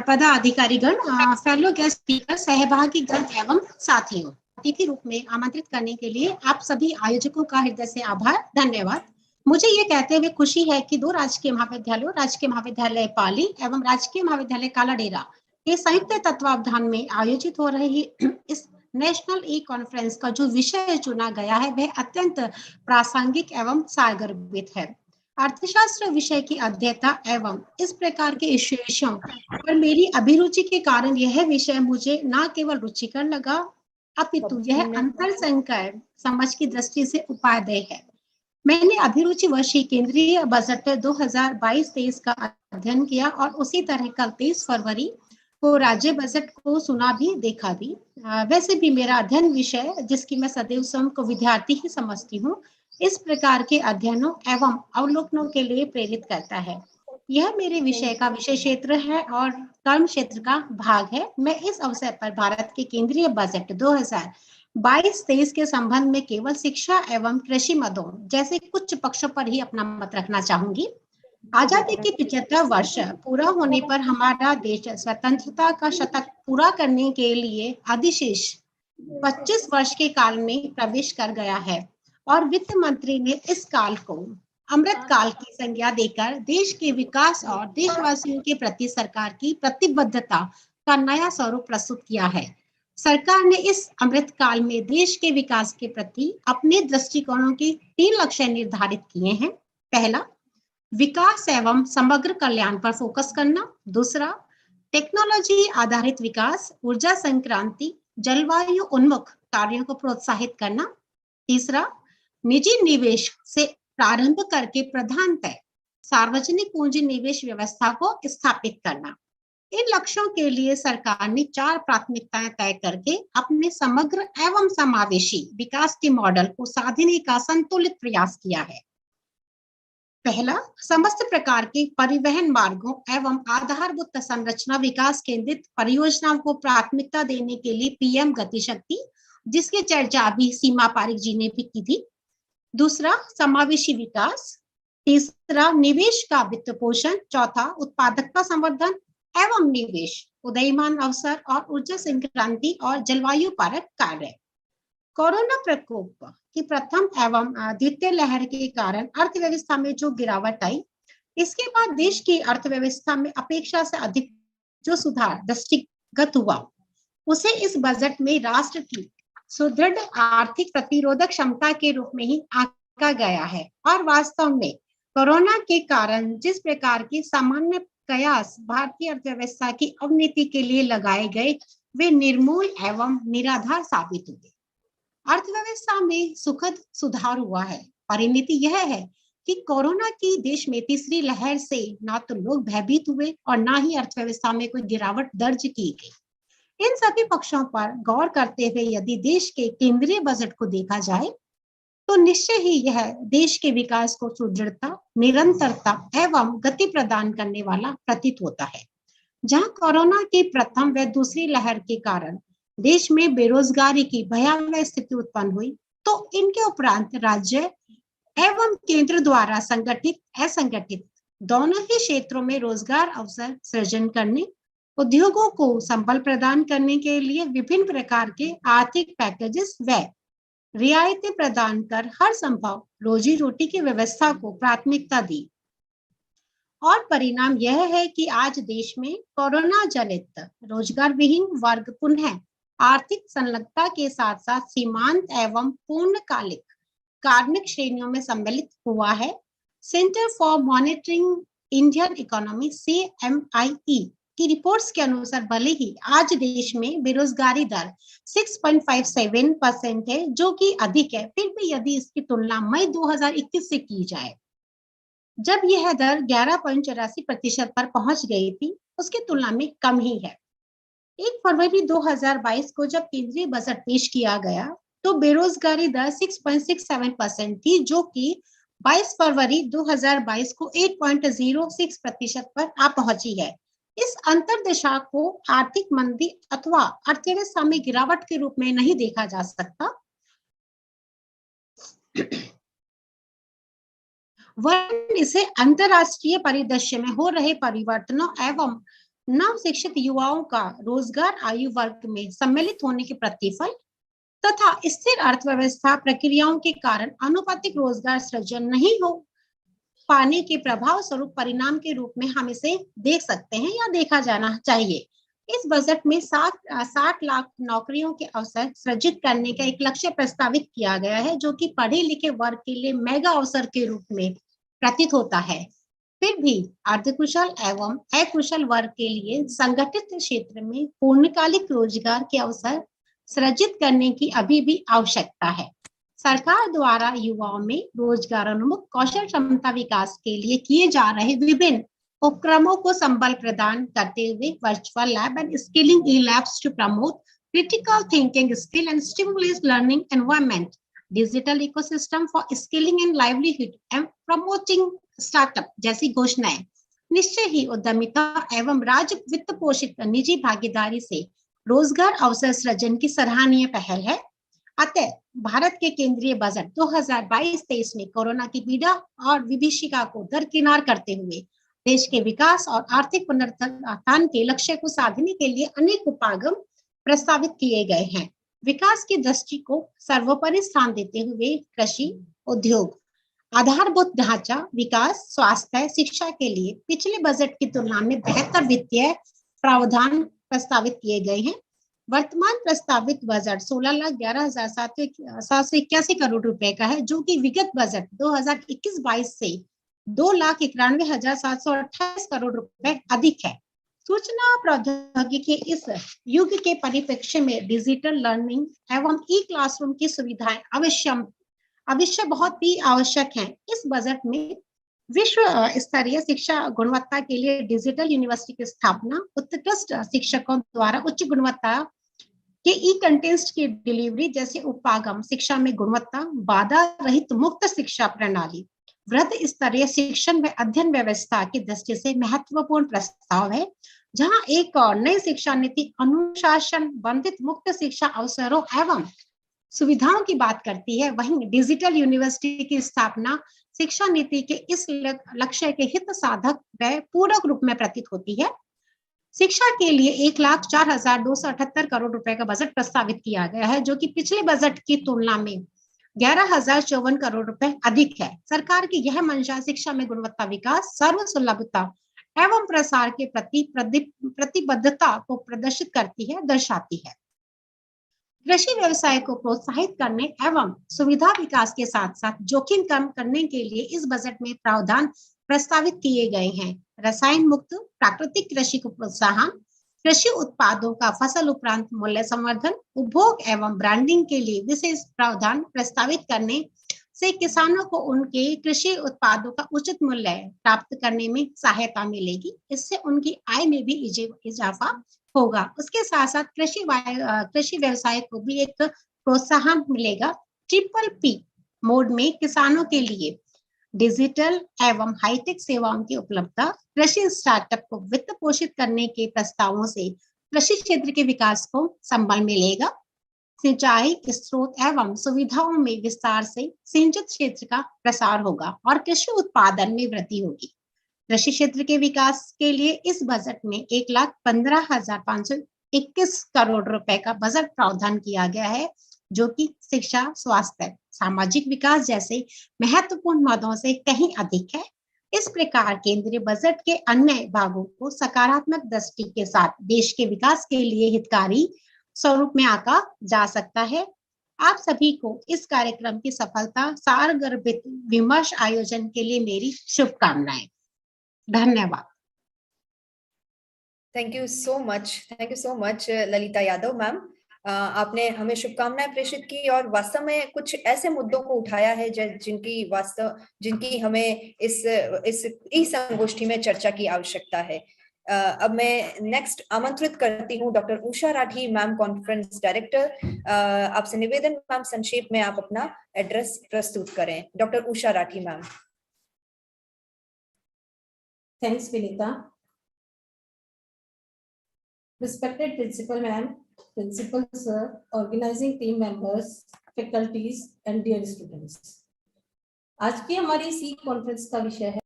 पदाधिकारीगण, फेलो गेस्ट स्पीकर, सहभागीगण एवं साथियों, अतिथि रूप में आमंत्रित करने के लिए आप सभी आयोजकों का हृदय से आभार, धन्यवाद। मुझे ये कहते हुए खुशी है कि 2 राजकीय महाविद्यालयों, राजकीय महाविद्यालय पाली एवं राजकीय महाविद्यालय कालाडेरा के संयुक्त तत्वावधान में आयोजित हो रही इस नेशनल ई कॉन्फ्रेंस का जो विषय चुना गया है वह अत्यंत प्रासंगिक एवं सारगर्भित है। अर्थशास्त्र विषय की अध्येता एवं इस प्रकार के विषयों पर मेरी अभिरुचि के कारण यह विषय मुझे न केवल रुचिकर लगा, अपितु यह अंतरसंकर समझ की दृष्टि से उपादेय है। मैंने अभिरुचि वश ही केंद्रीय बजट 2022-23 का अध्ययन किया और उसी तरह कल 23 फरवरी को राज्य बजट को सुना भी, देखा भी। वैसे भी मेरा अध्ययन विषय, जिसकी मैं सदैव स्वयं को विद्यार्थी ही समझती हूँ, इस प्रकार के अध्ययनों एवं अवलोकनों के लिए प्रेरित करता है। यह मेरे विषय का विषय क्षेत्र है और कर्म क्षेत्र का भाग है। मैं इस अवसर पर भारत के केंद्रीय बजट 2022-23 के संबंध में केवल शिक्षा एवं कृषि मदों जैसे कुछ पक्षों पर ही अपना मत रखना चाहूंगी। आजादी के 75 वर्ष पूरा होने पर हमारा देश स्वतंत्रता का शतक पूरा करने के लिए अधिशेष 25 वर्ष के काल में प्रवेश कर गया है और वित्त मंत्री ने इस काल को अमृत काल की संज्ञा देकर देश के विकास और देशवासियों के प्रति सरकार की प्रतिबद्धता का नया स्वरूप प्रस्तुत किया है। सरकार ने इस अमृत काल में देश के विकास के प्रति अपने दृष्टिकोणों के 3 लक्ष्य निर्धारित किए हैं। पहला, विकास एवं समग्र कल्याण पर फोकस करना। दूसरा, टेक्नोलॉजी आधारित विकास, ऊर्जा संक्रांति, जलवायु उन्मुख कार्यों को प्रोत्साहित करना। तीसरा, निजी निवेश से प्रारंभ करके प्रधानतः सार्वजनिक पूंजी निवेश व्यवस्था को स्थापित करना। इन लक्ष्यों के लिए सरकार ने 4 प्राथमिकताएं तय करके अपने समग्र एवं समावेशी विकास के मॉडल को साधने का संतुलित प्रयास किया है। पहला, समस्त प्रकार के परिवहन मार्गों एवं आधारभूत संरचना विकास केंद्रित परियोजनाओं को प्राथमिकता देने के लिए पीएम गति शक्ति, जिसकी चर्चा अभी सीमा पारिक जी ने भी की थी। दूसरा, समावेशी विकास। तीसरा, निवेश का वित्त पोषण। चौथा, उत्पादकता संवर्धन एवं निवेश, उदयमान अवसर और ऊर्जा संक्रांति और जलवायु परक कार्य। कोरोना प्रकोप की प्रथम एवं द्वितीय लहर के कारण अर्थव्यवस्था में जो गिरावट आई, इसके बाद देश की अर्थव्यवस्था में अपेक्षा से अधिक जो सुधार दृष्टिगत हुआ, उसे इस बजट में राष्ट्र की सुदृढ़ आर्थिक प्रतिरोधक क्षमता के रूप में ही आंका गया है। और वास्तव में कोरोना के कारण जिस प्रकार की सामान्य प्रयास भारतीय अर्थव्यवस्था की अवनति के लिए लगाए गए, वे निर्मूल एवं निराधार साबित हुए। अर्थव्यवस्था में सुखद सुधार हुआ है। परिणति यह है कि कोरोना की देश में तीसरी लहर से ना तो लोग भयभीत हुए और ना ही अर्थव्यवस्था में कोई गिरावट दर्ज की गई। इन सभी पक्षों पर गौर करते हुए यदि देश के केंद्रीय बजट को देखा जाए तो निश्चय ही यह देश के विकास को सुदृढ़ता, निरंतरता एवं गति प्रदान करने वाला प्रतीत होता है। जहां कोरोना की प्रथम व दूसरी लहर के कारण देश में बेरोजगारी की भयावह स्थिति उत्पन्न हुई, तो इनके उपरांत राज्य एवं केंद्र द्वारा संगठित असंगठित दोनों ही क्षेत्रों में रोजगार अवसर सृजन करने, उद्योगों को संबल प्रदान करने के लिए विभिन्न प्रकार के आर्थिक पैकेजेस व रियायतें प्रदान कर हर संभव रोजी रोटी की व्यवस्था को प्राथमिकता दी। और परिणाम यह है कि आज देश में कोरोना जनित रोजगार विहीन वर्ग पुनः आर्थिक संलग्नता के साथ साथ सीमांत एवं पूर्णकालिक कार्मिक श्रेणियों में सम्मिलित हुआ है। Centre for monitoring Indian economy CMIE की रिपोर्ट्स के अनुसार भले ही आज देश में बेरोजगारी दर 6.57% है, जो कि अधिक है, फिर भी यदि इसकी तुलना मई 2021 से की जाए, जब यह दर 11.84% पर पहुंच गई थी, उसकी तुलना में कम ही है। 1 फरवरी 2022 को जब केंद्रीय बजट पेश किया गया तो बेरोजगारी दर 6.67% थी, जो कि 22 फरवरी 2022 को 8.06% पर आ पहुंची है। इस अंतर दिशा को आर्थिक मंदी अथवा अर्थव्यवस्था में गिरावट के रूप में नहीं देखा जा सकता। वरन इसे अंतरराष्ट्रीय परिदृश्य में हो रहे परिवर्तनों एवं नव शिक्षित युवाओं का रोजगार आयु वर्ग में सम्मिलित होने के प्रतिफल तथा स्थिर अर्थव्यवस्था प्रक्रियाओं के कारण अनुपातिक रोजगार सृजन नहीं हो पाने के प्रभाव स्वरूप परिणाम के रूप में हम इसे देख सकते हैं या देखा जाना चाहिए। इस बजट में 60 लाख नौकरियों के अवसर सृजित करने का एक लक्ष्य प्रस्तावित किया गया है, जो कि पढ़े लिखे वर्ग के लिए मेगा अवसर के रूप में प्रतीत होता है। फिर भी अर्धकुशल एवं अकुशल वर्ग के लिए संगठित क्षेत्र में पूर्णकालिक रोजगार के अवसर सृजित करने की अभी भी आवश्यकता है। सरकार द्वारा युवाओं में रोजगारोन्मुख कौशल क्षमता विकास के लिए किए जा रहे विभिन्न उपक्रमों को संबल प्रदान करते हुए virtual lab and skilling e labs to promote critical thinking skill and stimulate learning environment, digital ecosystem for skilling and livelihood and promoting startup जैसी घोषणाएं निश्चय ही उद्यमिता एवं राज्य वित्त पोषित निजी भागीदारी से रोजगार अवसर सृजन की सराहनीय पहल है। अतः भारत के केंद्रीय बजट 2022-23 में कोरोना की पीड़ा और विभीषिका को दरकिनार करते हुए देश के विकास और आर्थिक पुनरुत्थान के लक्ष्य को साधने के लिए अनेक उपागम प्रस्तावित किए गए हैं। विकास की दृष्टि को सर्वोपरि स्थान देते हुए कृषि, उद्योग, आधारभूत ढांचा विकास, स्वास्थ्य, शिक्षा के लिए पिछले बजट की तुलना में बेहतर वित्तीय प्रावधान प्रस्तावित किए गए हैं। वर्तमान प्रस्तावित बजट 16,11,781 करोड़ रुपए का है, जो कि विगत बजट 2021-22 से 2,91,728 करोड़ रुपए अधिक है। सूचना प्रौद्योगिकी के इस युग के परिप्रेक्ष्य में डिजिटल लर्निंग एवं ई क्लासरूम की सुविधाएं अवश्य बहुत ही आवश्यक हैं। इस बजट में विश्व स्तरीय शिक्षा गुणवत्ता के लिए डिजिटल यूनिवर्सिटी की स्थापना, उत्कृष्ट शिक्षकों द्वारा उच्च गुणवत्ता के ई कंटेंट्स की डिलीवरी जैसे उपागम, शिक्षा में गुणवत्ता, बाधा रहित मुक्त शिक्षा प्रणाली, वृहद स्तरीय शिक्षण व अध्ययन व्यवस्था की दृष्टि से महत्वपूर्ण प्रस्ताव है, जहां एक और नई शिक्षा नीति अनुशासन बंधित मुक्त शिक्षा अवसरों एवं सुविधाओं की बात करती है। वहीं डिजिटल यूनिवर्सिटी की स्थापना शिक्षा नीति के इस लक्ष्य के हित साधक व पूरक रूप में प्रतीत होती है। शिक्षा के लिए 1,04,278 करोड़ रुपए का बजट प्रस्तावित किया गया है, जो कि पिछले बजट की तुलना में 11,054 करोड़ रुपए अधिक है। सरकार की यह मंशा शिक्षा में गुणवत्ता विकास, सर्वसुलभता एवं प्रसार के प्रति प्रतिबद्धता को प्रदर्शित करती है, दर्शाती है। कृषि व्यवसाय को प्रोत्साहित करने एवं सुविधा विकास के साथ साथ जोखिम कम करने के लिए इस बजट में प्रावधान प्रस्तावित किए गए हैं। रसायन मुक्त प्राकृतिक कृषि को प्रोत्साहन, कृषि उत्पादों का फसल उपरांत मूल्य संवर्धन, उपभोग एवं ब्रांडिंग के लिए विशेष प्रावधान प्रस्तावित करने से किसानों को उनके कृषि उत्पादों का उचित मूल्य प्राप्त करने में सहायता मिलेगी। इससे उनकी आय में भी इजाफा होगा। उसके साथ साथ कृषि व्यवसाय को भी एक प्रोत्साहन मिलेगा। PPP मोड में किसानों के लिए डिजिटल एवं हाईटेक सेवाओं की उपलब्धता, कृषि स्टार्टअप को वित्त पोषित करने के प्रस्तावों से कृषि क्षेत्र के विकास को संबल मिलेगा। सिंचाई स्रोत एवं सुविधाओं में विस्तार से सिंचित क्षेत्र का प्रसार होगा और कृषि उत्पादन में वृद्धि होगी। कृषि क्षेत्र के विकास के लिए इस बजट में 1,15,521 करोड़ रुपए का बजट प्रावधान किया गया है, जो कि शिक्षा, स्वास्थ्य, सामाजिक विकास जैसे महत्वपूर्ण मदों से कहीं अधिक है। इस प्रकार केंद्रीय बजट के अन्य भागों को सकारात्मक दृष्टि के साथ देश के विकास के लिए हितकारी स्वरूप में आंका जा सकता है। आप सभी को इस कार्यक्रम की सफलता सारगर्भित विमर्श आयोजन के लिए मेरी शुभकामनाएं। धन्यवाद। Thank you so much Lalita Yadav ma'am. आपने हमें शुभकामनाएं प्रेषित की और वास्तव में कुछ ऐसे मुद्दों को उठाया है जिनकी हमें इस संगोष्ठी में चर्चा की आवश्यकता है। अब मैं नेक्स्ट आमंत्रित करती हूँ doctor Usha Rathi ma'am, conference director. आपसे निवेदन मैम, संक्षेप में आप अपना एड्रेस प्रस्तुत करें। Doctor Usha Rathi ma'am. Thanks Vinita. Respected Principal Ma'am, Principal Sir, organizing team members, faculties and dear students. आज की हमारी इसी कॉन्फ्रेंस का विषय है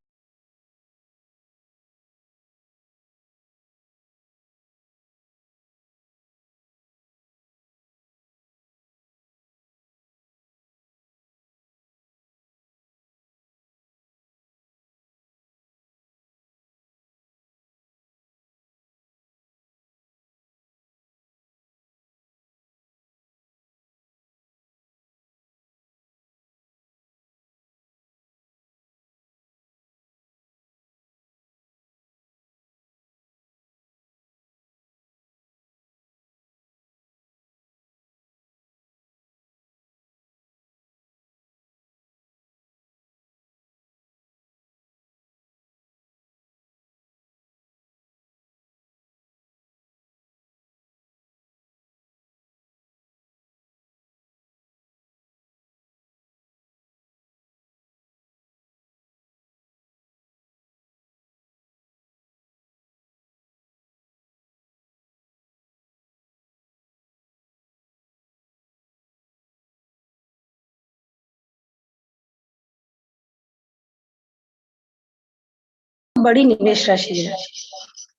बड़ी निवेश राशि है।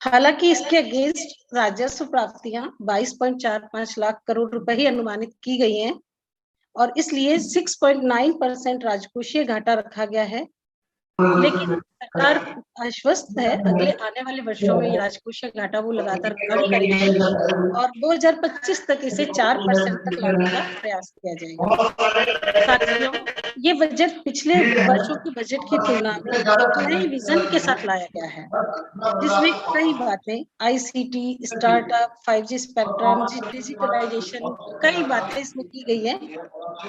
हालांकि इसके अगेंस्ट राजस्व प्राप्तियां 22.45 लाख करोड़ रुपए ही अनुमानित की गई हैं और इसलिए 6.9% राजकोषीय घाटा रखा गया है। लेकिन सरकार आश्वस्त है अगले आने वाले वर्षों में ये राजकोषीय घाटा वो लगातार कम करेगी और 2025 तक इसे 4% तक लाने का प्रयास किया जाएगा। साथियों, ये बजट पिछले वर्षों के बजट की तुलना में एक नए विजन के साथ लाया गया है, जिसमें कई बातें ICT, startup, 5G spectrum, digitalisation, कई बातें इसमें की गई है।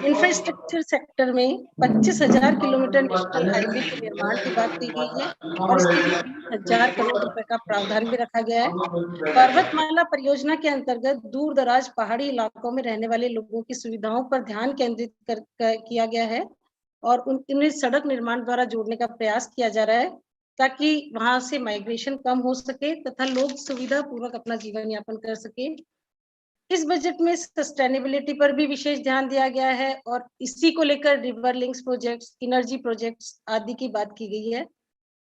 इंफ्रास्ट्रक्चर सेक्टर में 25,000 किलोमीटर नेशनल हाईवे के निर्माण की बात की गई है और इसके लिए 20,000 करोड़ रुपए का प्रावधान भी रखा गया है। पर्वतमाला परियोजना के अंतर्गत दूर दराज पहाड़ी इलाकों में रहने वाले लोगों की सुविधाओं पर ध्यान केंद्रित किया गया है और उन्हें सड़क निर्माण द्वारा जोड़ने का प्रयास किया जा रहा है ताकि वहां से माइग्रेशन कम हो सके तथा लोग सुविधा पूर्वक अपना जीवन यापन कर सके। इस बजट में सस्टेनेबिलिटी पर भी विशेष ध्यान दिया गया है और इसी को लेकर river links projects, energy projects आदि की बात की गई है।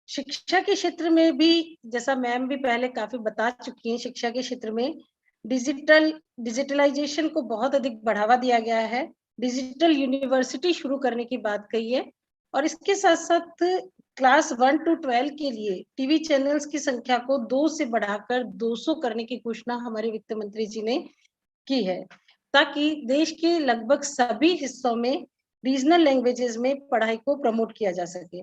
शिक्षा के क्षेत्र में भी, जैसा मैम भी पहले काफी बता चुकी हैं, शिक्षा के क्षेत्र में डिजिटलाइजेशन को बहुत अधिक बढ़ावा दिया गया है। डिजिटल यूनिवर्सिटी शुरू करने की बात कही है और इसके साथ साथ क्लास 1 to 12 के लिए टीवी चैनल्स की संख्या को 2 से बढ़ाकर 200 करने की घोषणा हमारे वित्त मंत्री जी ने की है ताकि देश के लगभग सभी हिस्सों में रीजनल लैंग्वेजेस में पढ़ाई को प्रमोट किया जा सके।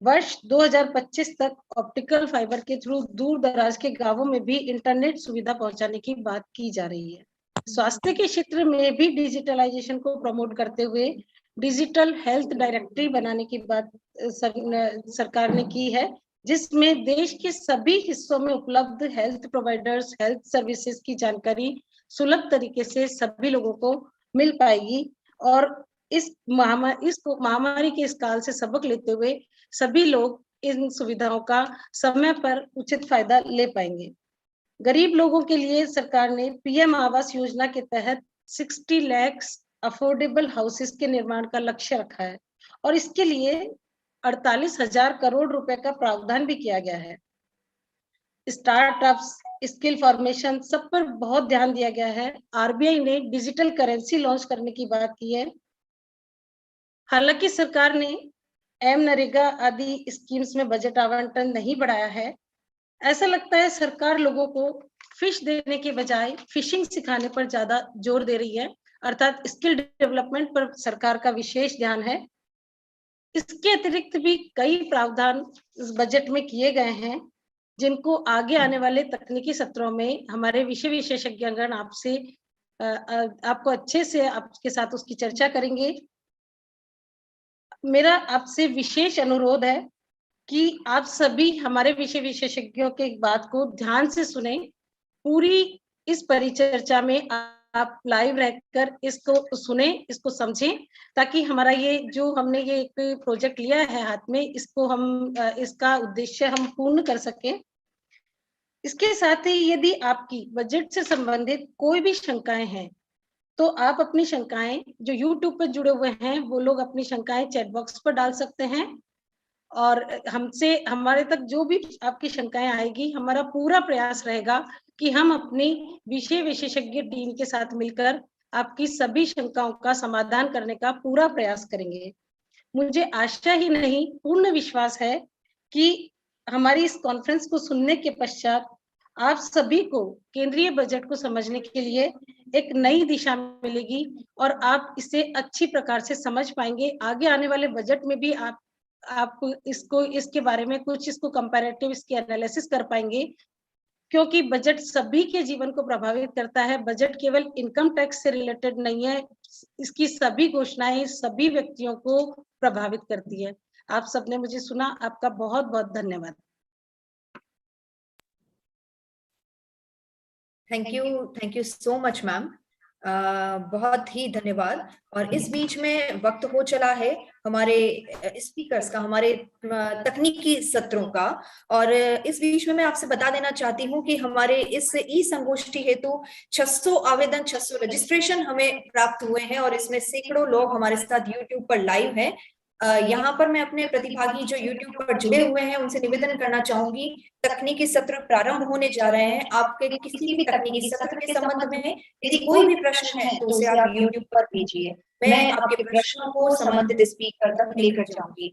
वर्ष 2025 तक ऑप्टिकल फाइबर के थ्रू दूर दराज के गांवों में भी इंटरनेट सुविधा पहुंचाने की बात की जा रही है। स्वास्थ्य के क्षेत्र में भी डिजिटलाइजेशन को प्रमोट करते हुए डिजिटल हेल्थ डायरेक्टरी बनाने की बात सरकार ने की है, जिसमें देश के सभी हिस्सों में उपलब्ध हेल्थ प्रोवाइडर्स, हेल्थ सर्विसेज की जानकारी सुलभ तरीके से सभी लोगों को मिल पाएगी और इस महामारी के इस काल से सबक लेते हुए सभी लोग इन सुविधाओं का समय पर उचित फायदा ले पाएंगे। गरीब लोगों के लिए सरकार ने PM आवास योजना के तहत 60 लाख अफोर्डेबल हाउसेस के निर्माण का लक्ष्य रखा है और इसके लिए 48,000 करोड़ रुपए का प्रावधान भी किया गया है। स्टार्टअप्स, स्किल फॉर्मेशन, सब पर बहुत ध्यान दिया गया है। RBI ने डिजिटल करेंसी लॉन्च करने की बात की है। हालांकि सरकार ने नरेगा आदि स्कीम्स में बजट आवंटन नहीं बढ़ाया है। ऐसा लगता है सरकार लोगों को फिश देने के बजाय फिशिंग सिखाने पर ज्यादा जोर दे रही है, अर्थात स्किल डेवलपमेंट पर सरकार का विशेष ध्यान है। इसके अतिरिक्त भी कई प्रावधान इस बजट में किए गए हैं, जिनको आगे आने वाले तकनीकी सत्रों में हमारे विषय विशेषज्ञगण आपसे आपको अच्छे से आपके साथ उसकी चर्चा करेंगे। मेरा आपसे विशेष अनुरोध है कि आप सभी हमारे विषय विशेषज्ञों के बात को ध्यान से सुने। पूरी इस परिचर्चा में आप लाइव रहकर इसको सुने, इसको समझें, ताकि हमारा ये जो हमने ये एक प्रोजेक्ट लिया है हाथ में, इसको हम इसका उद्देश्य हम पूर्ण कर सकें। इसके साथ ही यदि आपकी बजट से संबंधित कोई भी शंकाएं हैं, तो आप अपनी शंकाएं जो YouTube पर जुड़े हुए हैं वो लोग अपनी शंकाएं चैट बॉक्स पर डाल सकते हैं, और हमसे हमारे तक जो भी आपकी शंकाएं आएगी, हमारा पूरा प्रयास रहेगा कि हम अपनी विषय विशेषज्ञ टीम के साथ मिलकर आपकी सभी शंकाओं का समाधान करने का पूरा प्रयास करेंगे। मुझे आशा ही नहीं, पूर्ण विश्वास है कि हमारी इस कॉन्फ्रेंस को सुनने के पश्चात आप सभी को केंद्रीय बजट को समझने के लिए एक नई दिशा मिलेगी और आप इसे अच्छी प्रकार से समझ पाएंगे। आगे आने वाले बजट में भी आप इसके बारे में कुछ इसको कंपैरेटिव इसकी एनालिसिस कर पाएंगे, क्योंकि बजट सभी के जीवन को प्रभावित करता है। बजट केवल इनकम टैक्स से रिलेटेड नहीं है, इसकी सभी घोषणाएं सभी व्यक्तियों को प्रभावित करती है। आप सबने मुझे सुना, आपका बहुत बहुत धन्यवाद। Thank you so much ma'am, बहुत ही धन्यवाद। और इस बीच में वक्त हो चला है हमारे स्पीकर्स का, हमारे तकनीकी सत्रों का, और इस बीच में मैं आपसे बता देना चाहती हूँ कि हमारे इस ई संगोष्ठी हेतु 600 आवेदन, 600 रजिस्ट्रेशन हमें प्राप्त हुए हैं, और इसमें सैकड़ों लोग हमारे साथ यूट्यूब पर लाइव हैं। यहाँ पर मैं अपने प्रतिभागी जो यूट्यूब पर जुड़े हुए हैं उनसे निवेदन करना चाहूंगी, तकनीकी सत्र प्रारंभ होने जा रहे हैं। आपके किसी भी तकनीकी सत्र के संबंध में यदि कोई भी प्रश्न है तो उसे आप यूट्यूब पर भेजिए, मैं आपके प्रश्नों को संबंधित स्पीकर तक लेकर जाऊंगी।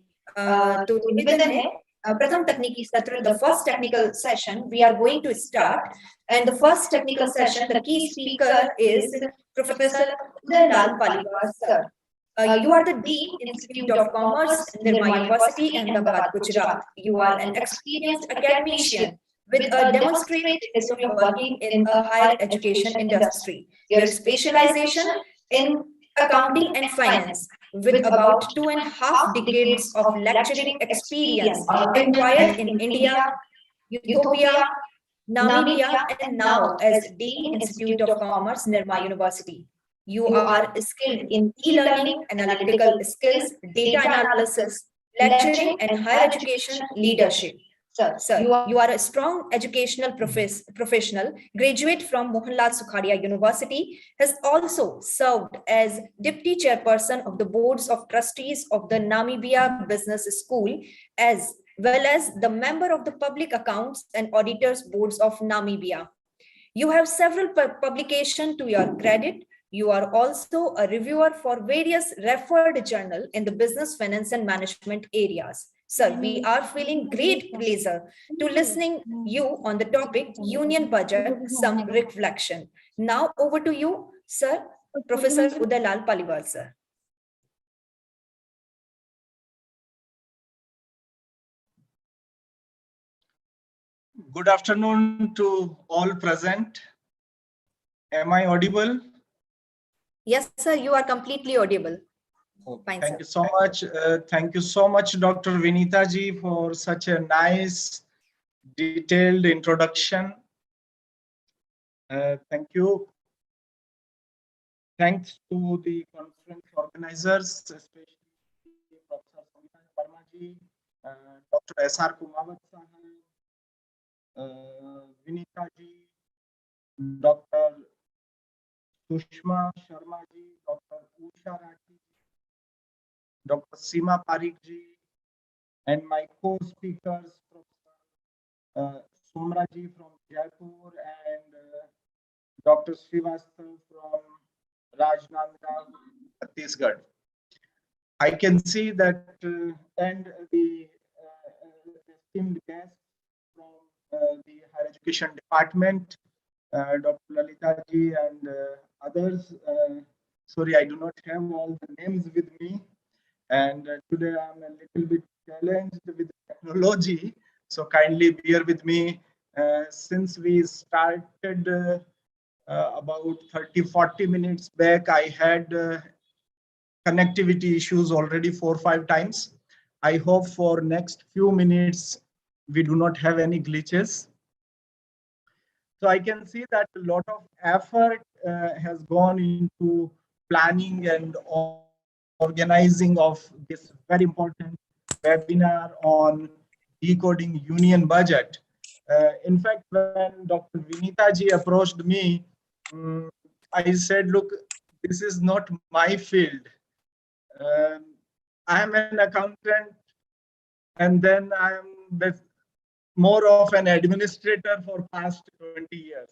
तो निवेदन है, प्रथम तकनीकी सत्र, the first technical session we are going to start, and the first technical session the key speaker is professor Udaylal Paliwal sir. You are the Dean, Institute of Commerce, Verma University, Ahmedabad, Gujarat. You are an experienced academician with a demonstrated history of working in a higher education industry. Your specialization in accounting and finance, with about 2.5 decades of lecturing experience acquired in India, Ethiopia, Namibia, and now as Dean, Institute of Commerce, Verma University. You are skilled in e-learning, analytical skills, data analysis, lecturing, and higher education leadership. Sir, you are a strong educational professional, graduate from Mohanlal Sukhadia University, has also served as Deputy Chairperson of the Boards of Trustees of the Namibia Business School, as well as the member of the Public Accounts and Auditors Boards of Namibia. You have several publications to your credit. You are also a reviewer for various referred journals in the business, finance, and management areas. Sir, we are feeling great pleasure to listening you on the topic Union Budget, some reflection. Now over to you, sir, Professor Udaylal Paliwal, sir. Good afternoon to all present. Am I audible? Yes, sir, you are completely audible. Fine, thank you so much. Thank you so much, Dr. Vineeta ji, for such a nice, detailed introduction. Thank you. Thanks to the conference organizers, especially Professor Sangeeta Verma ji, Dr. S.R. Kumawat sahab, Vineeta ji, Dr. Sushma Sharma ji, Dr. Usha Rathi, Dr. Seema Parikh ji, and my co-speakers, Professor Somra ji from Jaipur and Dr. Srivastav from Rajnandgaon, Chhattisgarh. I can see that, and the esteemed guest from the higher education department, Dr. Lalita ji and others. Sorry, I do not have all the names with me. And today I'm a little bit challenged with technology. So kindly bear with me. Since we started about 30-40 minutes back, I had connectivity issues already 4 or 5 times. I hope for next few minutes we do not have any glitches. So I can see that a lot of effort has gone into planning and organizing of this very important webinar on decoding union budget. In fact, when Dr. Vineeta ji approached me, I said, look, this is not my field. I am an accountant, and then I am more of an administrator for past 20 years.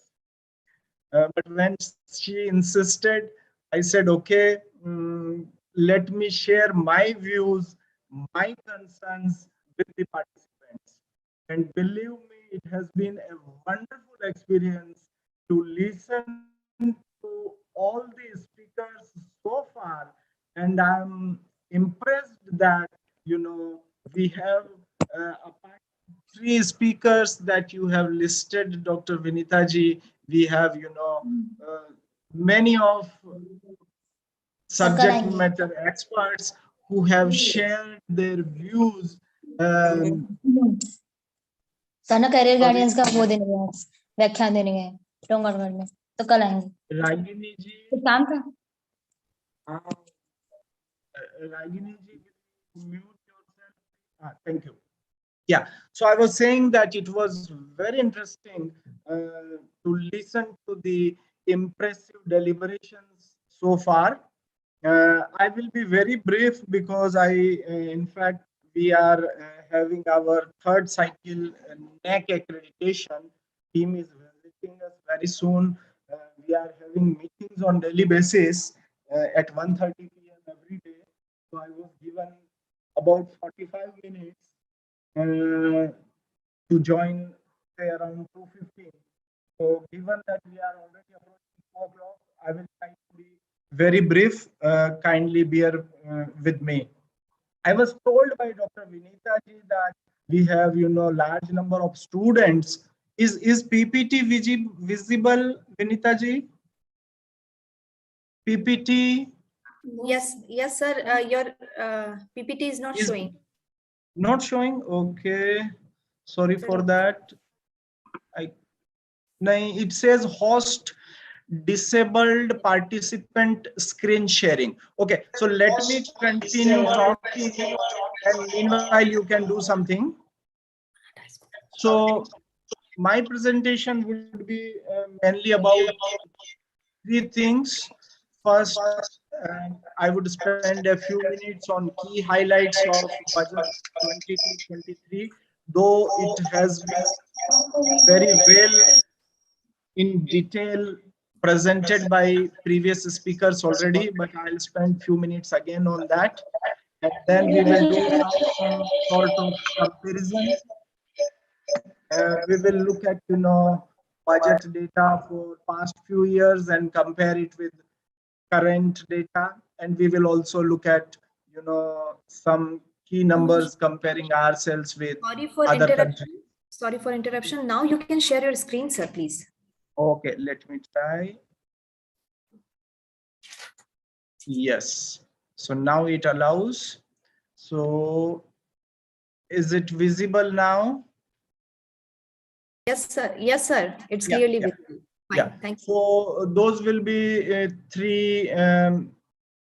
But when she insisted, I said, okay, let me share my views, my concerns with the participants. And believe me, it has been a wonderful experience to listen to all the speakers so far. And I'm impressed that, we have apart 3 speakers that you have listed, Dr. Vineeta ji. We have, many of subject matter experts who have shared their views. Career guidance का वो देने गए व्याख्यान देने गए डोंगरगढ़ में तो कल आएंगे रागिनी जी तो काम का रागिनी जी mute yourself. Thank you. Yeah, so I was saying that it was very interesting to listen to the impressive deliberations so far. I will be very brief because in fact, we are having our 3rd cycle NAC accreditation. Team is visiting us very soon. We are having meetings on daily basis at 1:30 p.m. every day. So I was given about 45 minutes to join, say, around 2:15. So given that we are already approaching 4 o'clock, I will try to be very brief. Kindly bear with me. I was told by Dr. Vineeta ji that we have, large number of students. Is PPT visible, Vineeta ji? PPT? Yes, sir. Your PPT is not showing. Not showing? Okay. Sorry for that. It says host disabled participant screen sharing. Okay, so let me continue talking, and meanwhile you can do something. So my presentation would be mainly about 3 things. First, I would spend a few minutes on key highlights of budget 2022-23, though it has been very well in detail presented by previous speakers already, but I'll spend few minutes again on that. And then we will do some sort of comparison. We will look at, budget data for past few years and compare it with current data. And we will also look at, some key numbers comparing ourselves with other countries. Sorry for interruption. Now you can share your screen, sir, please. Okay, let me try. Yes. So now it allows. So is it visible now? Yes, sir. Yes, sir. It's clearly visible. Fine. Thank you. So those will be 3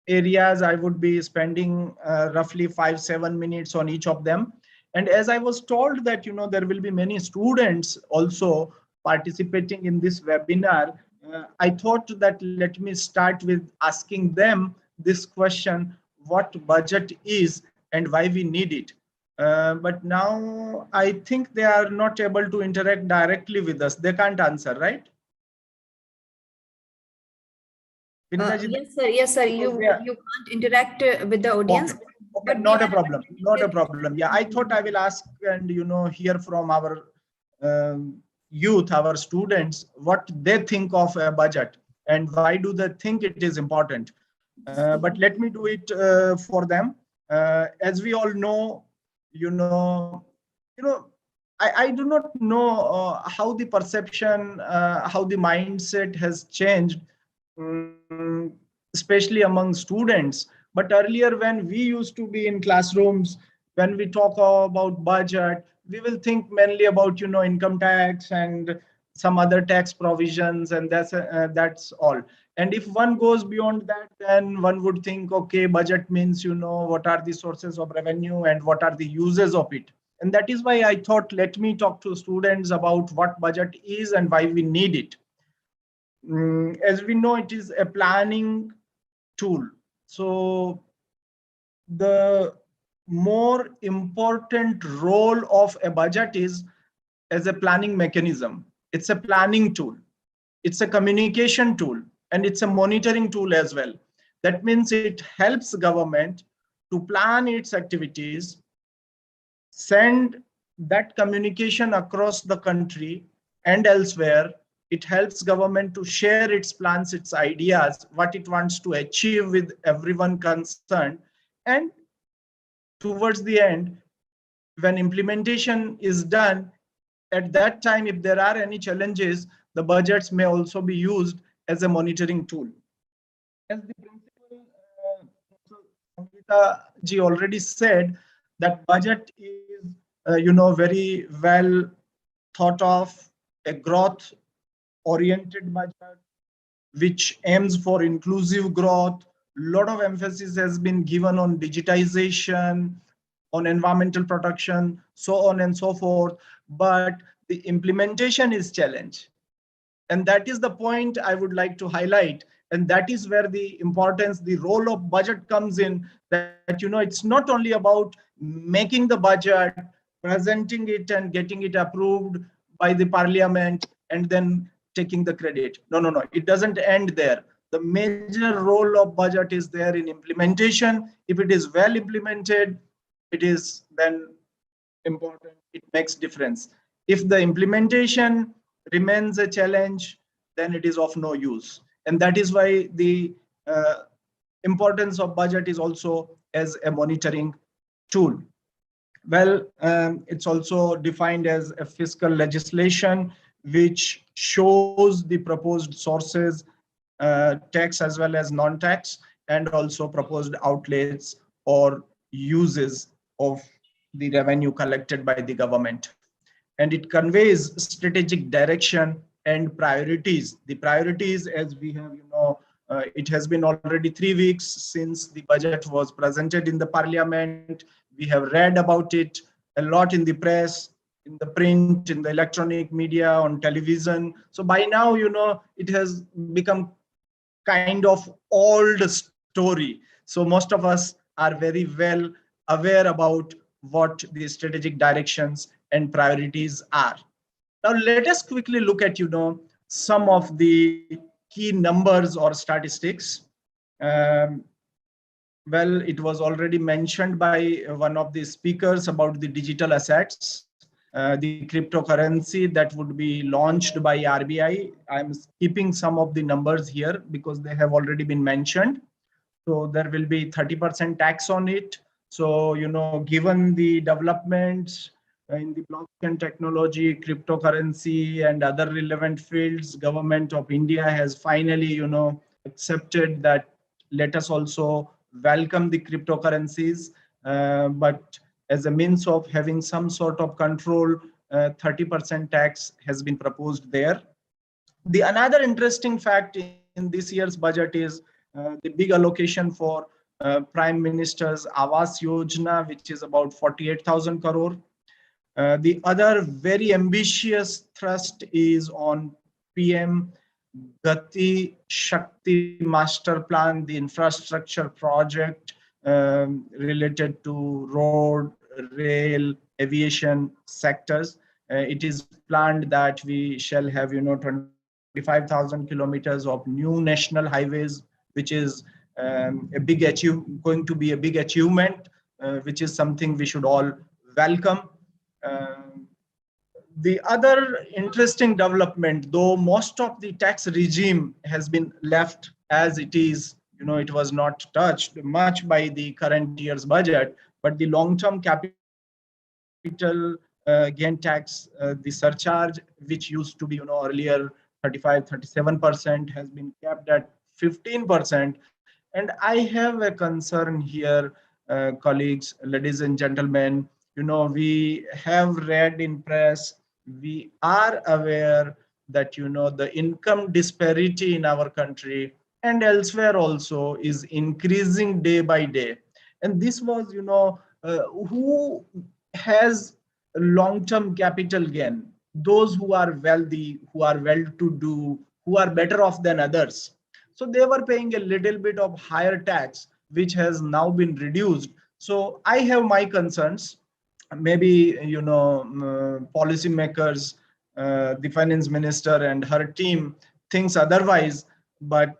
areas. I would be spending roughly 5-7 minutes on each of them. And as I was told that, there will be many students also participating in this webinar, I thought that let me start with asking them this question: what budget is and why we need it? But now I think they are not able to interact directly with us. They can't answer, right? Yes, sir. Yes, sir. You can't interact with the audience. Okay. Okay, not a problem. Not a problem. Yeah, I thought I will ask and hear from our youth, our students, what they think of a budget and why do they think it is important. But let me do it for them. As we all know, I do not know how the perception, how the mindset has changed, especially among students. But earlier, when we used to be in classrooms, when we talk about budget, we will think mainly about income tax and some other tax provisions, and that's all. And if one goes beyond that, then one would think, okay, budget means what are the sources of revenue and what are the uses of it. And that is why I thought, let me talk to students about what budget is and why we need it. As we know, it is a planning tool. So the more important role of a budget is as a planning mechanism. It's a planning tool. It's a communication tool, and it's a monitoring tool as well. That means it helps government to plan its activities, send that communication across the country and elsewhere. It helps government to share its plans, its ideas, what it wants to achieve with everyone concerned. And towards the end, when implementation is done, at that time, if there are any challenges, the budgets may also be used as a monitoring tool. As the principal Sangeeta ji already said, that budget is very well thought of, a growth oriented budget which aims for inclusive growth. A lot of emphasis has been given on digitization, on environmental protection, so on and so forth. But the implementation is challenge. And that is the point I would like to highlight. And that is where the importance, the role of budget comes in, that it's not only about making the budget, presenting it and getting it approved by the parliament and then taking the credit. No, it doesn't end there. The major role of budget is there in implementation. If it is well implemented, it is then important. It makes difference. If the implementation remains a challenge, then it is of no use. And that is why the importance of budget is also as a monitoring tool. Well, it's also defined as a fiscal legislation which shows the proposed sources, tax as well as non-tax, and also proposed outlays or uses of the revenue collected by the government. And it conveys strategic direction and priorities. The priorities, as we have, it has been already 3 weeks since the budget was presented in the parliament. We have read about it a lot in the press, in the print, in the electronic media, on television. So by now, it has become kind of old story. So most of us are very well aware about what the strategic directions and priorities are. Now let us quickly look at some of the key numbers or statistics. Well, it was already mentioned by one of the speakers about the digital assets, the cryptocurrency that would be launched by RBI. I'm skipping some of the numbers here because they have already been mentioned. So there will be 30% tax on it. So, given the developments in the blockchain technology, cryptocurrency, and other relevant fields, Government of India has finally, accepted that let us also welcome the cryptocurrencies, but as a means of having some sort of control, 30% tax has been proposed there. The another interesting fact in this year's budget is the big allocation for Prime Minister's Awas Yojana, which is about 48,000 crore. The other very ambitious thrust is on PM Gati Shakti Master Plan, the infrastructure project related to road, rail, aviation sectors. It is planned that we shall have 25,000 kilometers of new national highways, which is going to be a big achievement. which is something we should all welcome. The other interesting development, though most of the tax regime has been left as it is, it was not touched much by the current year's budget, but the long-term capital gain tax, the surcharge, which used to be, earlier 35-37%, has been kept at 15%. And I have a concern here, colleagues, ladies and gentlemen. We have read in press, we are aware that the income disparity in our country and elsewhere also is increasing day by day. And this was, who has long-term capital gain? Those who are wealthy, who are well-to-do, who are better off than others. So they were paying a little bit of higher tax, which has now been reduced. So I have my concerns. Maybe, policymakers, the finance minister and her team thinks otherwise, but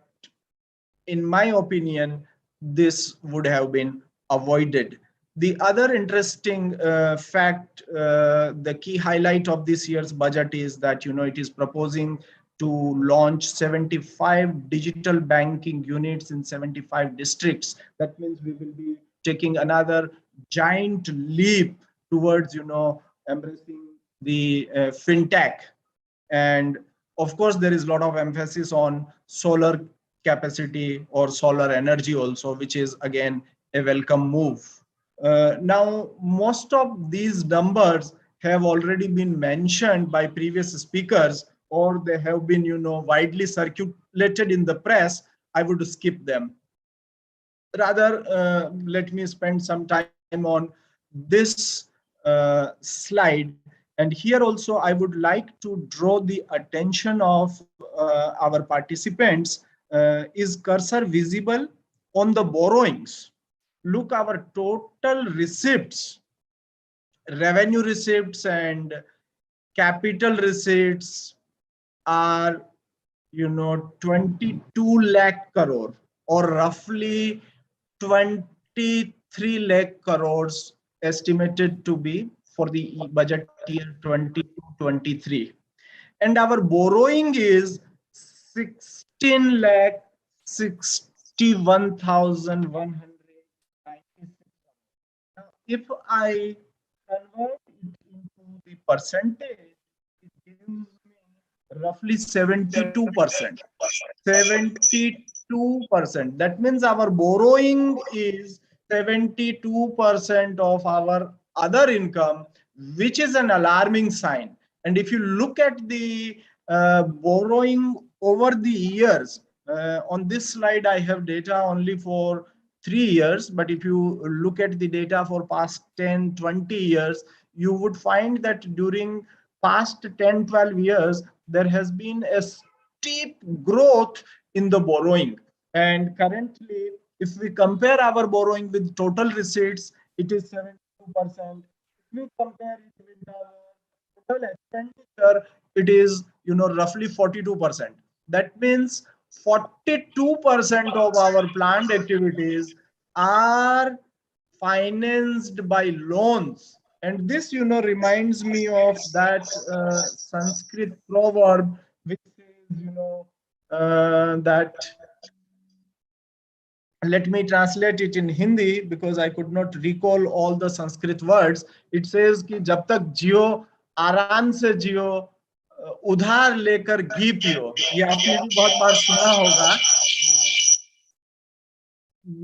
in my opinion, this would have been avoided. The other interesting fact, the key highlight of this year's budget is that, it is proposing to launch 75 digital banking units in 75 districts. That means we will be taking another giant leap towards, embracing the fintech. And of course, there is a lot of emphasis on solar capacity or solar energy also, which is again a welcome move. Now, most of these numbers have already been mentioned by previous speakers, or they have been, widely circulated in the press. I would skip them. Rather, let me spend some time on this slide. And here also, I would like to draw the attention of our participants. Is cursor visible on the borrowings? Look, our total receipts, revenue receipts and capital receipts are, 22 lakh crore, or roughly 23 lakh crores estimated to be for the budget year 2023. And our borrowing is 16 lakh 61,196. Now, if I convert it into the percentage, it gives me roughly 72%. 72%. That means our borrowing is 72% of our other income, which is an alarming sign. And if you look at the borrowing over the years, on this slide, I have data only for 3 years, but if you look at the data for past 10, 20 years, you would find that during past 10, 12 years, there has been a steep growth in the borrowing. And currently, if we compare our borrowing with total receipts, it is 72%. If we compare it with our total expenditure, it is, roughly 42%. That means 42% of our planned activities are financed by loans. And this, reminds me of that Sanskrit proverb, which says, that, let me translate it in Hindi because I could not recall all the Sanskrit words. It says कि जब तक जियो आराम से जियो उधार लेकर घी पियो. ये आपने भी बहुत बार सुना होगा.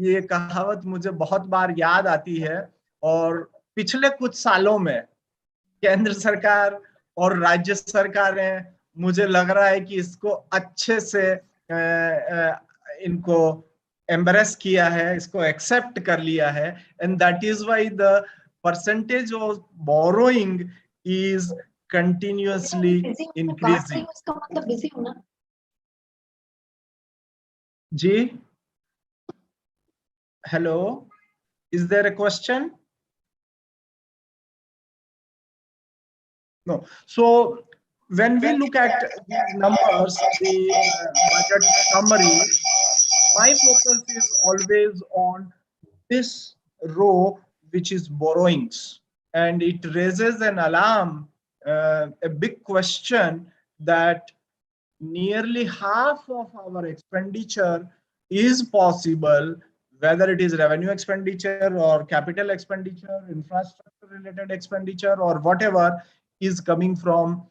ये कहावत मुझे बहुत बार याद आती है, और पिछले कुछ सालों में केंद्र सरकार और राज्य सरकारें, मुझे लग रहा है कि इसको अच्छे से इनको embrace किया है, इसको एक्सेप्ट कर लिया है, and that is why the percentage of borrowing is continuously increasing. Ji, hello, is there a question? No. So when we look at these numbers, the budget summary, my focus is always on this row, which is borrowings. And it raises an alarm, a big question, that nearly half of our expenditure is possible, whether it is revenue expenditure or capital expenditure, infrastructure related expenditure, or whatever, is coming from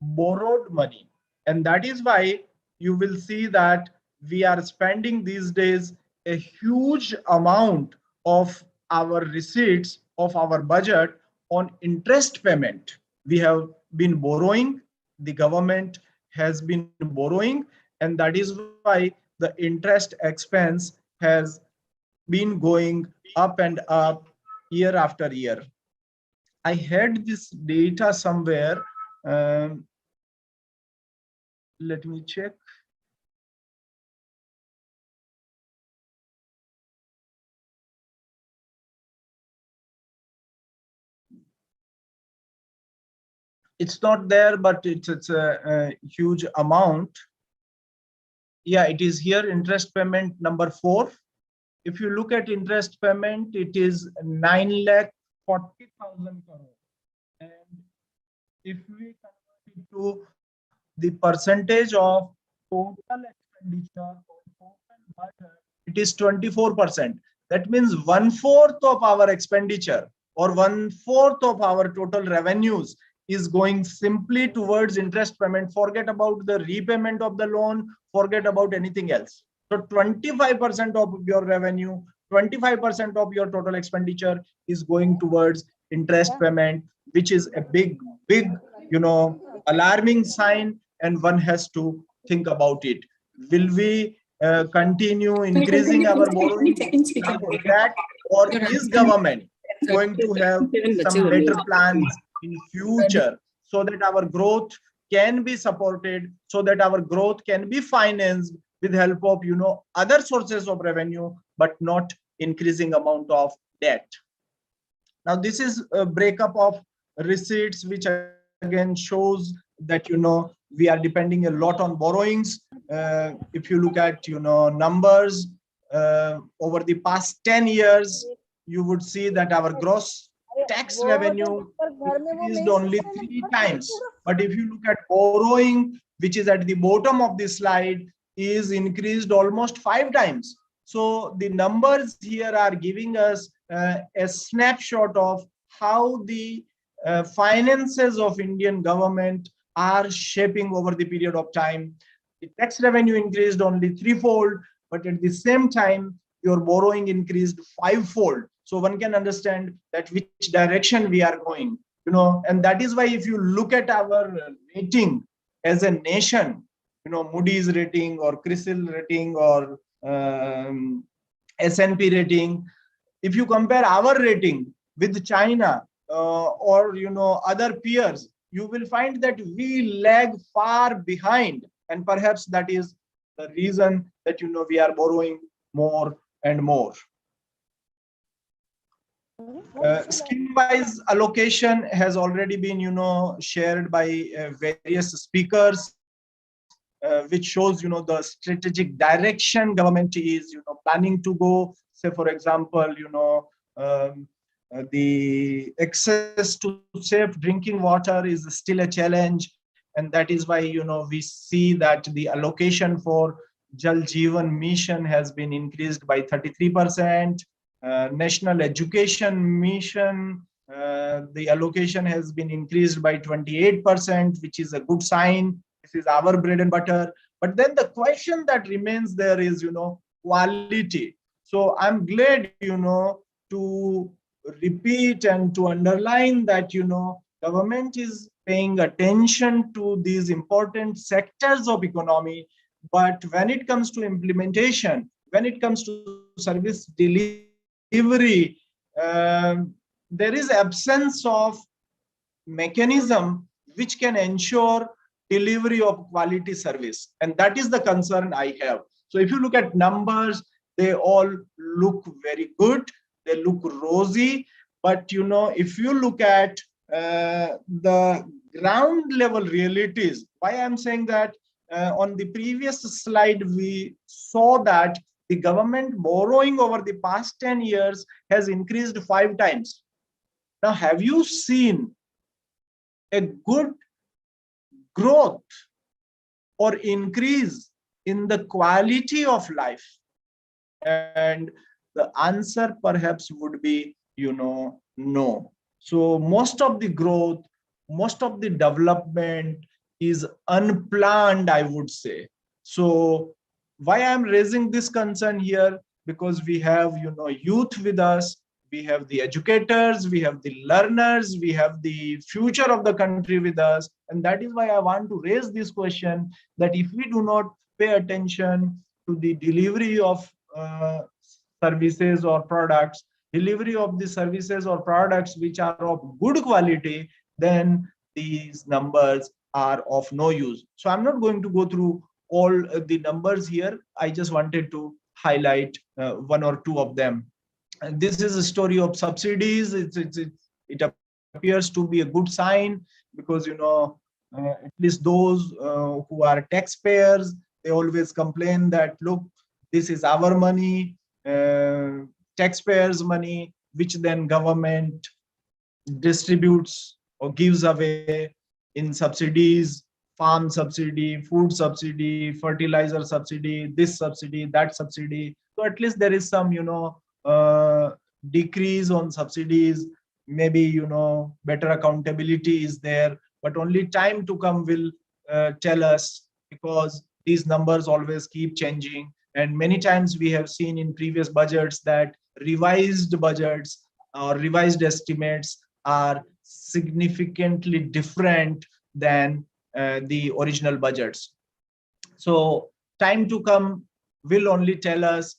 borrowed money. And that is why you will see that we are spending these days a huge amount of our receipts, of our budget, on interest payment. We have been borrowing, the government has been borrowing, and that is why the interest expense has been going up and up year after year. I had this data somewhere. Let me check. It's not there, but it's a huge amount. Yeah, it is here, interest payment number 4. If you look at interest payment, it is 9,40,000 crore. And if we convert it to the percentage of total expenditure or total budget, it is 24%. That means 1/4 of our expenditure or 1/4 of our total revenues is going simply towards interest payment. Forget about the repayment of the loan, forget about anything else. So 25% of your revenue, 25% of your total expenditure is going towards interest payment, which is a big, alarming sign, and one has to think about it. Will we continue increasing our borrowing like that, or is government going to have some better plans in future so that our growth can be supported, so that our growth can be financed with help of other sources of revenue, but not increasing amount of debt? Now this is a breakup of receipts, which again shows that we are depending a lot on borrowings. If you look at numbers over the past 10 years, you would see that our gross tax revenue increased only 3 times. But if you look at borrowing, which is at the bottom of this slide, is increased almost 5 times. So the numbers here are giving us a snapshot of how the finances of Indian government are shaping over the period of time. The tax revenue increased only 3-fold, but at the same time, your borrowing increased 5-fold. So one can understand that which direction we are going, and that is why if you look at our rating as a nation, Moody's rating or CRISIL rating or S&P rating, if you compare our rating with China or other peers, you will find that we lag far behind, and perhaps that is the reason that we are borrowing more and more. Scheme-wise allocation has already been shared by various speakers, which shows the strategic direction government is planning to go. Say for example, the access to safe drinking water is still a challenge, and that is why we see that the allocation for Jal Jeevan Mission has been increased by 33%. National Education Mission, the allocation has been increased by 28%, which is a good sign. This is our bread and butter. But then the question that remains there is quality. So I'm glad to repeat and to underline that government is paying attention to these important sectors of economy, but when it comes to implementation, when it comes to service delivery, there is absence of mechanism which can ensure delivery of quality service, and that is the concern I have. So if you look at numbers, they all look very good, they look rosy, but if you look at the ground level realities, why I'm saying that, on the previous slide we saw that the government borrowing over the past 10 years has increased 5 times. Now, have you seen a good growth or increase in the quality of life? And the answer perhaps would be, no. So most of the growth, most of the development is unplanned, I would say. So why I'm raising this concern here? Because we have, youth with us, we have the educators, we have the learners, we have the future of the country with us. And that is why I want to raise this question, that if we do not pay attention to the delivery of services or products, delivery of the services or products which are of good quality, then these numbers are of no use. So I'm not going to go through all the numbers here. I just wanted to highlight one or two of them. And this is a story of subsidies. It appears to be a good sign, because at least those who are taxpayers, they always complain that, look, this is our money, taxpayers' money, which then government distributes or gives away in subsidies, farm subsidy, food subsidy, fertilizer subsidy, this subsidy, that subsidy. So at least there is some, decrease on subsidies. Maybe, better accountability is there, but only time to come will tell us, because these numbers always keep changing. And many times we have seen in previous budgets that revised budgets or revised estimates are significantly different than the original budgets. So time to come will only tell us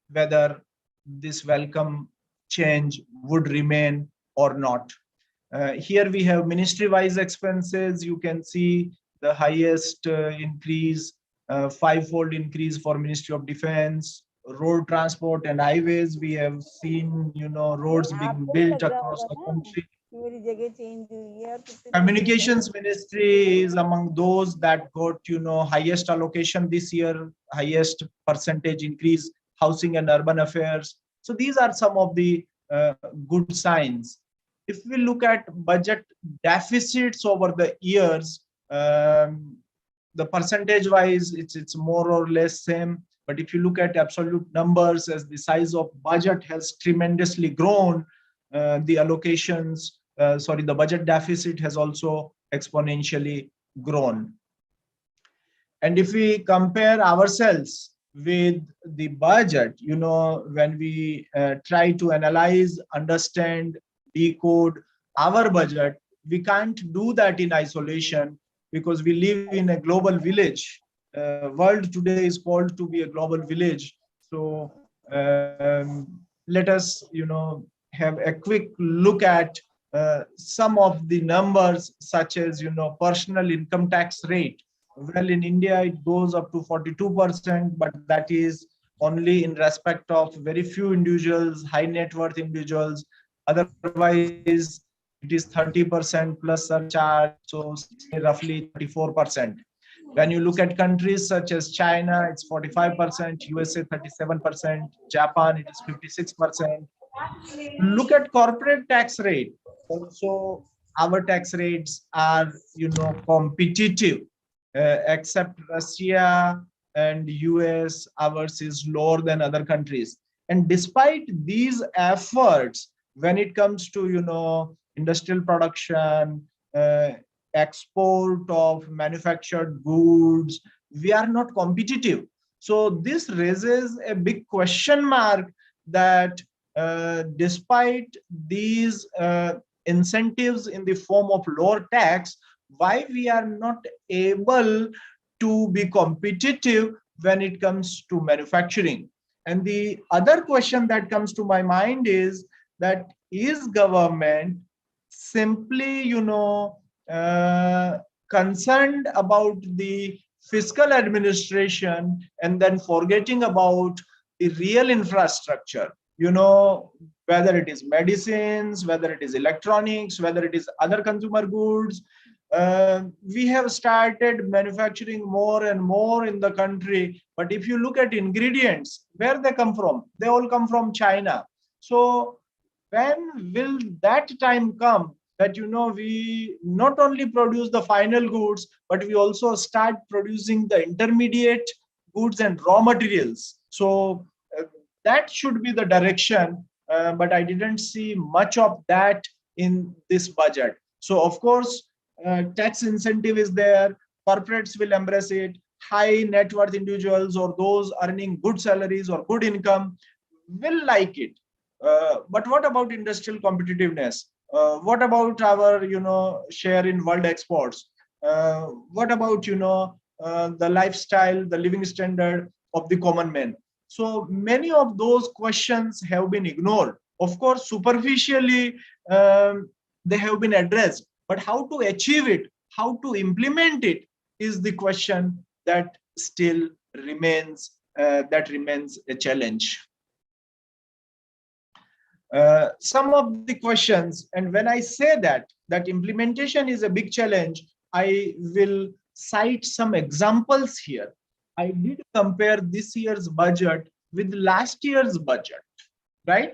whether this welcome change would remain or not. Here we have ministry-wise expenses. You can see the highest increase, five-fold increase for Ministry of Defense. Road transport and highways, we have seen, roads being built across the country. Communications Ministry is among those that got, highest allocation this year, highest percentage increase. Housing and Urban Affairs. So these are some of the good signs. If we look at budget deficits over the years, the percentage wise, it's more or less same. But if you look at absolute numbers, as the size of budget has tremendously grown, the allocations, the budget deficit has also exponentially grown. And if we compare ourselves with the budget, when we try to analyze, understand, decode our budget, we can't do that in isolation, because we live in a global village. World today is called to be a global village. So let us, have a quick look at some of the numbers, such as, personal income tax rate. Well, in India, it goes up to 42%, but that is only in respect of very few individuals, high net worth individuals. Otherwise, it is 30% plus surcharge, so roughly 34%. When you look at countries such as China, it's 45%, USA 37%, Japan, it is 56%. Look at corporate tax rate. Also, our tax rates are, competitive. Except Russia and US, ours is lower than other countries. And despite these efforts, when it comes to, industrial production, export of manufactured goods, we are not competitive. So this raises a big question mark that despite these incentives in the form of lower tax, why we are not able to be competitive when it comes to manufacturing. And the other question that comes to my mind is that, is government simply, concerned about the fiscal administration and then forgetting about the real infrastructure? Whether it is medicines, whether it is electronics, whether it is other consumer goods, We have started manufacturing more and more in the country, but if you look at ingredients, where they come from? They all come from China. So when will that time come that we not only produce the final goods, but we also start producing the intermediate goods and raw materials? So that should be the direction, but I didn't see much of that in this budget. So of course, tax incentive is there, corporates will embrace it, high net worth individuals or those earning good salaries or good income will like it. But what about industrial competitiveness? What about our share in world exports? What about the lifestyle, the living standard of the common man? So many of those questions have been ignored. Of course, superficially they have been addressed, but how to achieve it, how to implement it is the question that still remains a challenge. Some of the questions, and when I say that implementation is a big challenge, I will cite some examples here. I did compare this year's budget with last year's budget, right?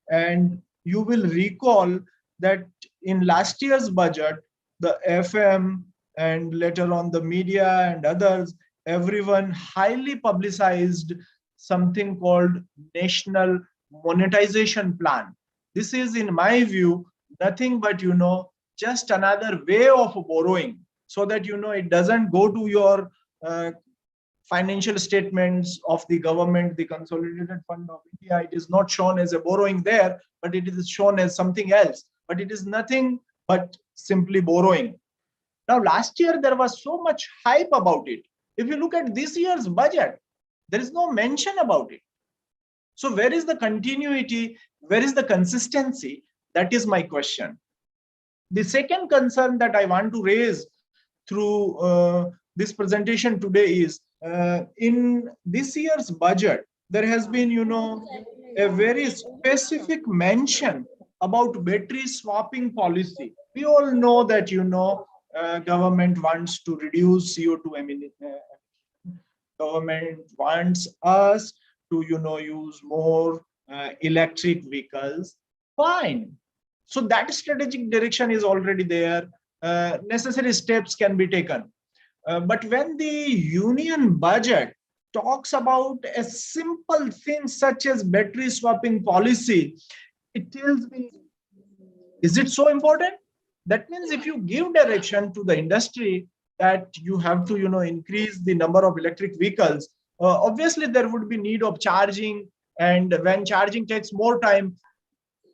And you will recall that in last year's budget, the FM and later on the media and others, everyone highly publicized something called National Monetization Plan. This is, in my view, nothing but just another way of borrowing, so that it doesn't go to your financial statements of the government, the Consolidated Fund of India. It is not shown as a borrowing there, but it is shown as something else. But it is nothing but simply borrowing. Now, last year there was so much hype about it. If you look at this year's budget, there is no mention about it. So where is the continuity? Where is the consistency? That is my question. The second concern that I want to raise through this presentation today is, in this year's budget, there has been, a very specific mention about battery swapping policy. We all know that, government wants to reduce CO2 emission. Government wants us to, use more electric vehicles. Fine. So that strategic direction is already there. Necessary steps can be taken. But when the union budget talks about a simple thing such as battery swapping policy, it tells me, is it so important? That means if you give direction to the industry that you have to, increase the number of electric vehicles, obviously there would be need of charging, and when charging takes more time,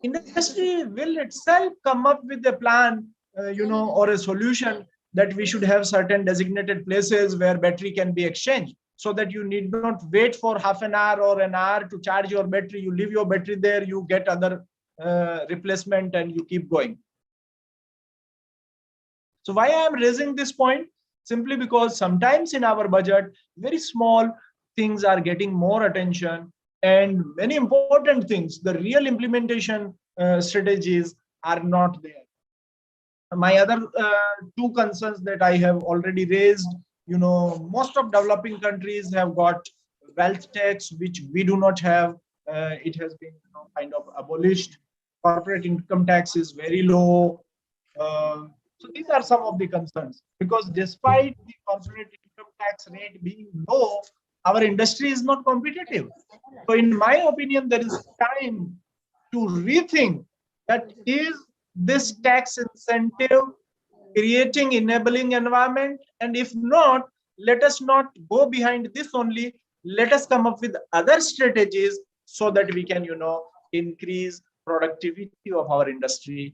industry will itself come up with a plan, or a solution that we should have certain designated places where battery can be exchanged, so that you need not wait for half an hour or an hour to charge your battery. You leave your battery there, you get other replacement, and you keep going. So why I am raising this point? Simply because sometimes in our budget, very small things are getting more attention, and many important things, the real implementation strategies are not there. My other two concerns that I have already raised, most of developing countries have got wealth tax, which we do not have. It has been kind of abolished. Corporate income tax is very low. So these are some of the concerns, because despite the corporate income tax rate being low, our industry is not competitive. So in my opinion, there is time to rethink that, is this tax incentive creating enabling environment? And if not, let us not go behind this only. Let us come up with other strategies so that we can, increase productivity of our industry,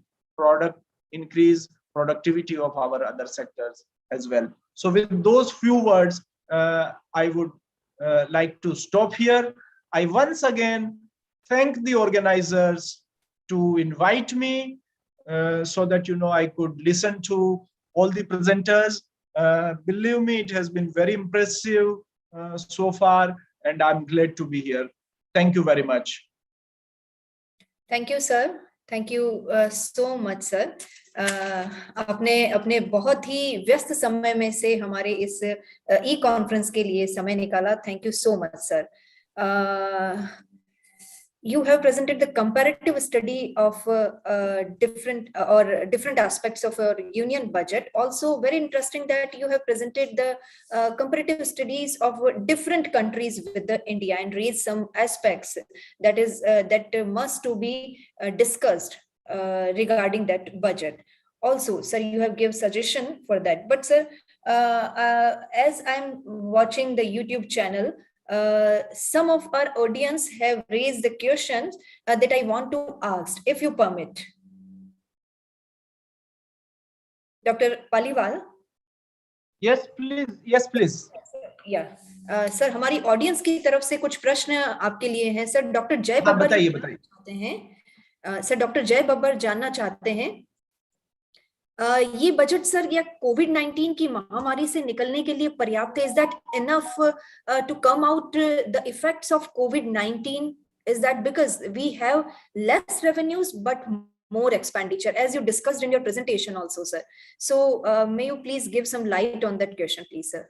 increase productivity of our other sectors as well. So with those few words, I would like to stop here. I once again thank the organizers to invite me, so that I could listen to all the presenters. Believe me, it has been very impressive so far, and I'm glad to be here. Thank you very much. Thank you, sir. Thank you so much, sir. आपने अपने बहुत ही व्यस्त समय में से हमारे इस ई conference के लिए समय निकाला. Thank you so much sir. You have presented the comparative study of different aspects of our union budget. Also very interesting that you have presented the comparative studies of different countries with the India and raised some aspects that must to be discussed regarding that budget. Also, sir, you have given suggestion for that. But sir, as I'm watching the YouTube channel, some of our audience have raised the questions that I want to ask, if you permit. Dr. Paliwal? Yes, please. Yes, please. Yeah. Sir हमारी audience की तरफ से कुछ प्रश्न आपके लिए हैं. Sir doctor जय बब्बर बताइए. चाहते हैं. सर डॉक्टर जय बब्बर जानना चाहते हैं ये बजट सर या कोविड-19 की महामारी से निकलने के लिए पर्याप्त है? Is that enough to come out the effects of कोविड-19? Is that because we have less revenues but more expenditure, as you discussed in your presentation also, sir. So may you please give some light on that question, please, sir?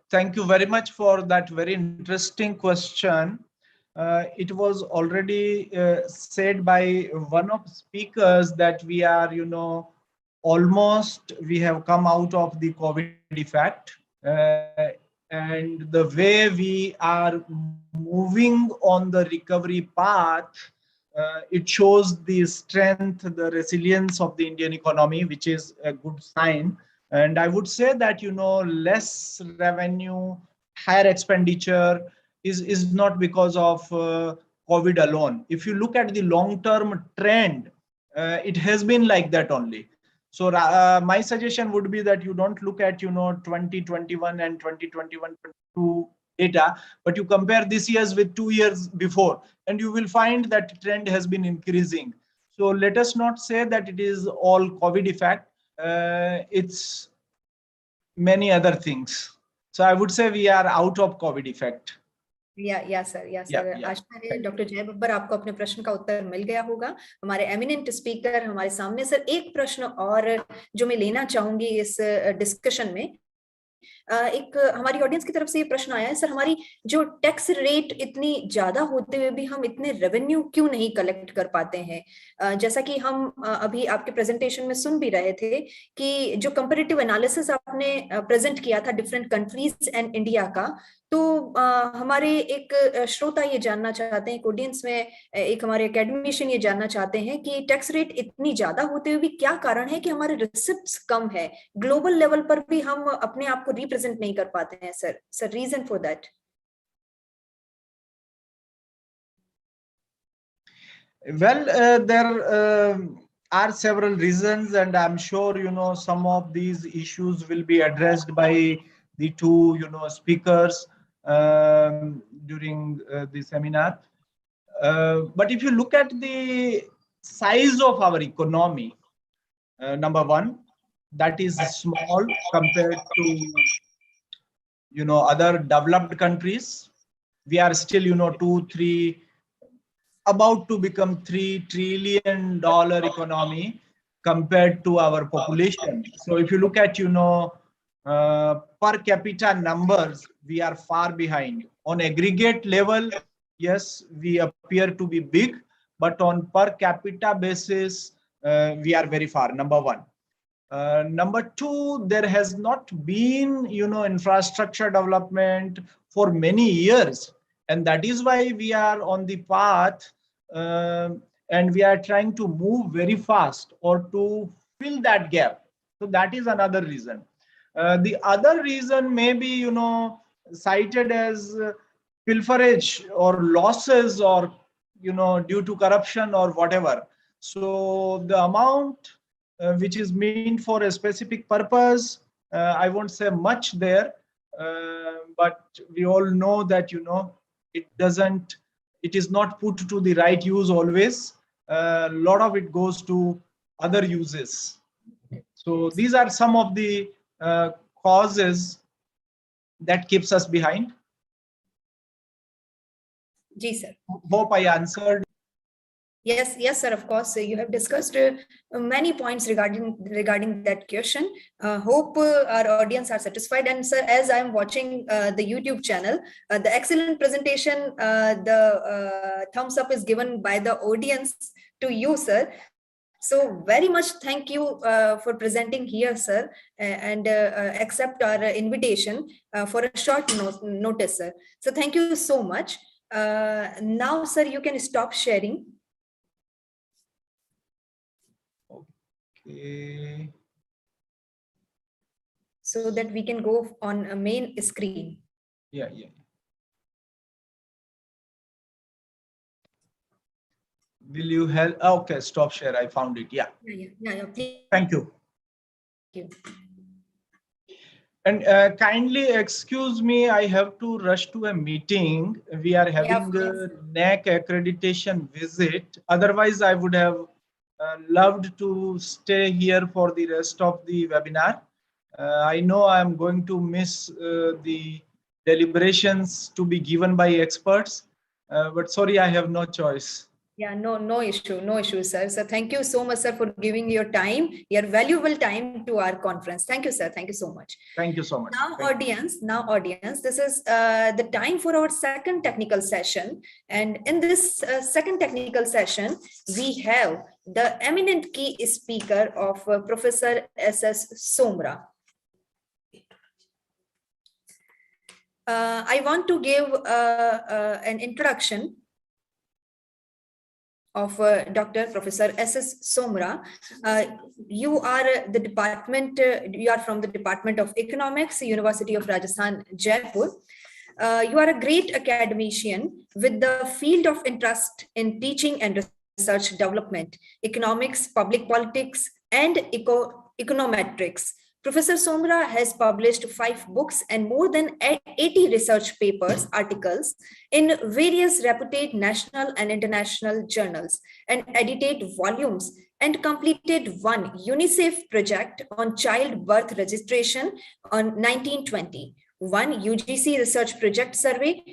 Thank you very much for that very interesting question. It was already said by one of the speakers that we are, almost we have come out of the COVID effect. And the way we are moving on the recovery path, it shows the strength, the resilience of the Indian economy, which is a good sign. And I would say that, less revenue, higher expenditure is not because of COVID alone. If you look at the long-term trend, it has been like that only. So my suggestion would be that you don't look at 2021 and 2021-22 data, but you compare this year's with 2 years before, and you will find that trend has been increasing. So let us not say that it is all COVID effect. It's many other things. So I would say we are out of COVID effect. या sir आशा है doctor जय बब्बर आपको अपने प्रश्न का उत्तर मिल गया होगा. हमारे एमिनेंट स्पीकर हमारे सामने. सर एक प्रश्न और जो मैं लेना चाहूंगी इस डिस्कशन में, एक हमारी ऑडियंस की तरफ से ये प्रश्न आया है. सर हमारी जो टैक्स रेट इतनी ज्यादा होते हुए भी हम इतने रेवेन्यू क्यों नहीं कलेक्ट कर पाते हैं? जैसा कि हम अभी आपके प्रेजेंटेशन में सुन भी रहे थे कि जो कंपैरेटिव एनालिसिस आपने प्रेजेंट किया था डिफरेंट कंट्रीज एंड इंडिया का, तो हमारे एक श्रोता ये जानना चाहते हैं, एक ऑडियंस में एक हमारे एकेडमिशियन ये जानना चाहते हैं कि टैक्स रेट इतनी ज्यादा होते हुए भी क्या कारण है कि हमारे रिसिप्ट्स कम है? ग्लोबल लेवल पर भी हम अपने आप को रिप्रेजेंट नहीं कर पाते हैं sir reason for that? Well, there are several reasons, and I'm sure some of these issues will be addressed by the two speakers during the seminar. But if you look at the size of our economy, number one, that is small compared to other developed countries. We are still 2-3 about to become $3 trillion economy compared to our population. So if you look at per capita numbers, we are far behind. On aggregate level, yes, we appear to be big, but on per capita basis, we are very far, number one. Number two, there has not been infrastructure development for many years, and that is why we are on the path and we are trying to move very fast or to fill that gap. So that is another reason. The other reason may be cited as pilferage or losses or due to corruption or whatever. So the amount which is meant for a specific purpose, I won't say much there, but we all know that it is not put to the right use always. A lot of it goes to other uses. So these are some of the causes that keeps us behind. Ji, sir. Hope I answered. Yes, yes, sir. Of course, you have discussed many points regarding that question. Hope our audience are satisfied. And sir, as I am watching the YouTube channel, the excellent presentation, the thumbs up is given by the audience to you, sir. So very much thank you for presenting here, sir, and accept our invitation for a short notice, sir. So thank you so much. Now, sir, you can stop sharing. Okay. So that we can go on a main screen. Yeah. Will you help? Okay, stop share. I found it. Yeah. Yeah. Please. Thank you. Thank you. And kindly excuse me, I have to rush to a meeting. We are having a NAC accreditation visit. Otherwise, I would have loved to stay here for the rest of the webinar. I know I am going to miss the deliberations to be given by experts, but sorry, I have no choice. Yeah, no issue, sir. So thank you so much, sir, for giving your time, your valuable time to our conference. Thank you, sir. Thank you so much. Thank you so much. Now, audience, this is the time for our second technical session. And in this second technical session, we have the eminent key speaker of Professor S.S. Somra. I want to give an introduction of Dr. Professor S.S. Somra. You are the department, you are from the Department of Economics, University of Rajasthan, Jaipur. You are a great academician with the field of interest in teaching and research development, economics, public politics, and econometrics. Professor Somra has published 5 books and more than 80 research papers, articles in various reputed national and international journals, and edited volumes and completed one UNICEF project on childbirth registration on 1920, one UGC research project survey,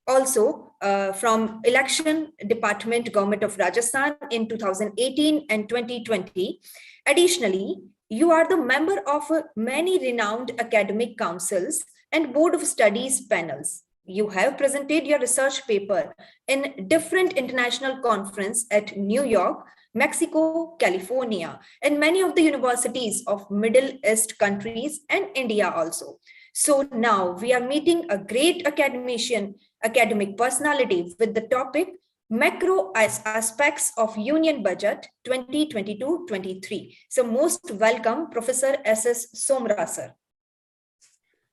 also from Election Department, Government of Rajasthan in 2018 and 2020. Additionally, you are the member of many renowned academic councils and Board of Studies panels. You have presented your research paper in different international conferences at New York, Mexico, California, and many of the universities of Middle East countries and India also. So now we are meeting a great academic personality with the topic Macro Aspects of Union Budget 2022-23. So most welcome, Professor S.S. Somra, sir.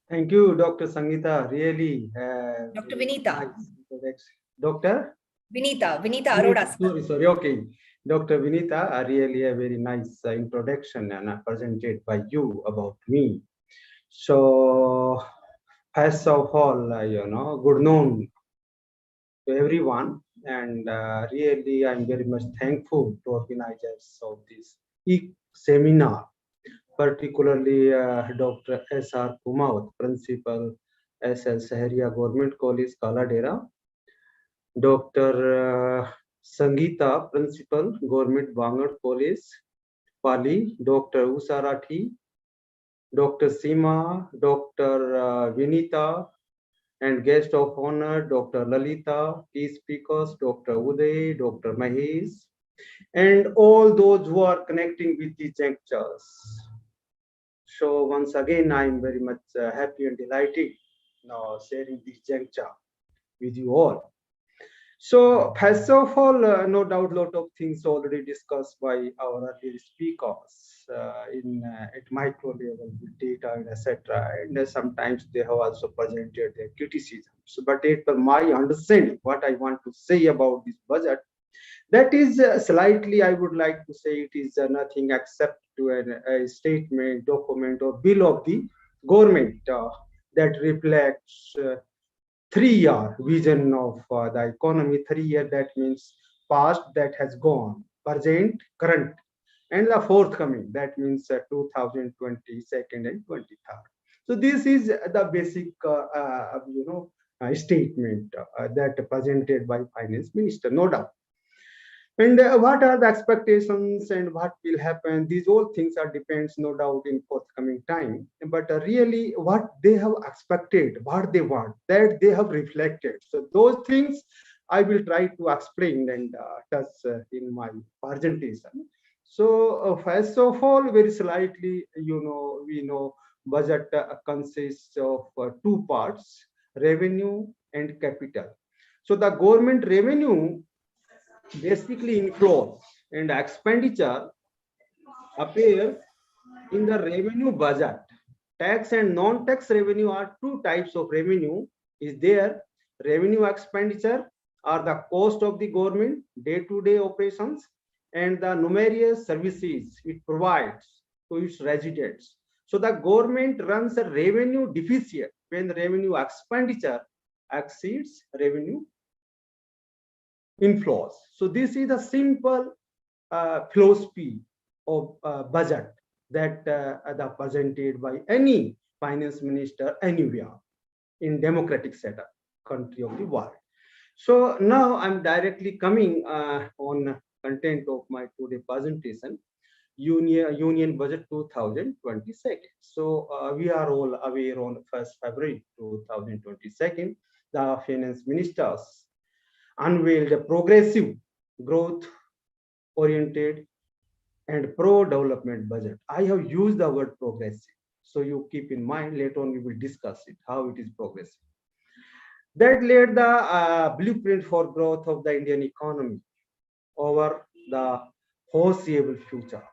Thank you, Dr. Sangeeta. Really. Dr. Vineeta. Nice. Dr. Vineeta Arora. Sorry. Okay. Dr. Vineeta, really a very nice introduction and presented by you about me. So, first of all, good noon to everyone. And really, I'm very much thankful to organizers of this seminar, particularly Dr. S.R. Kumawat, Principal, S.L. Saharia Government College, Kaladera, Dr. Sangeeta, Principal, Government Bangur College, Pali, Dr. Usha Rathi, Dr. Seema, Dr. Vineeta, and guest of honor, Dr. Lalita, key speakers, Dr. Uday, Dr. Mahesh, and all those who are connecting with these lectures. So once again, I'm very much happy and delighted now sharing this lecture with you all. So first of all, no doubt, a lot of things already discussed by our earlier speakers at micro level with data and etc. And sometimes they have also presented their criticisms. But as per my understanding, what I want to say about this budget, that is slightly, I would like to say, it is nothing except to a statement, document, or bill of the government that reflects 3-year vision of the economy. 3 years, that means past, that has gone, present, current, and the forthcoming, that means 2022 and 23rd. So this is the basic statement that presented by Finance Minister, no doubt. And what are the expectations and what will happen? These all things are depends, no doubt, in forthcoming time. But really, what they have expected, what they want, that they have reflected. So those things I will try to explain and touch in my presentation. So first of all, very slightly, we know budget consists of two parts: revenue and capital. So the government revenue basically inflows and expenditure appear in the revenue budget. Tax and non-tax revenue are two types of revenue. Is there revenue expenditure are the cost of the government day-to-day operations and the numerous services it provides to its residents. So the government runs a revenue deficit when the revenue expenditure exceeds revenue inflows. So this is a simple philosophy of budget that presented by any finance minister anywhere in democratic setup country of the world. So now I'm directly coming on content of my today presentation, Union Budget 2022. So we are all aware on 1st February 2022, the finance ministers unveiled a progressive, growth-oriented, and pro-development budget. I have used the word progressive, so you keep in mind. Later on, we will discuss it how it is progressive. That laid the blueprint for growth of the Indian economy over the foreseeable future.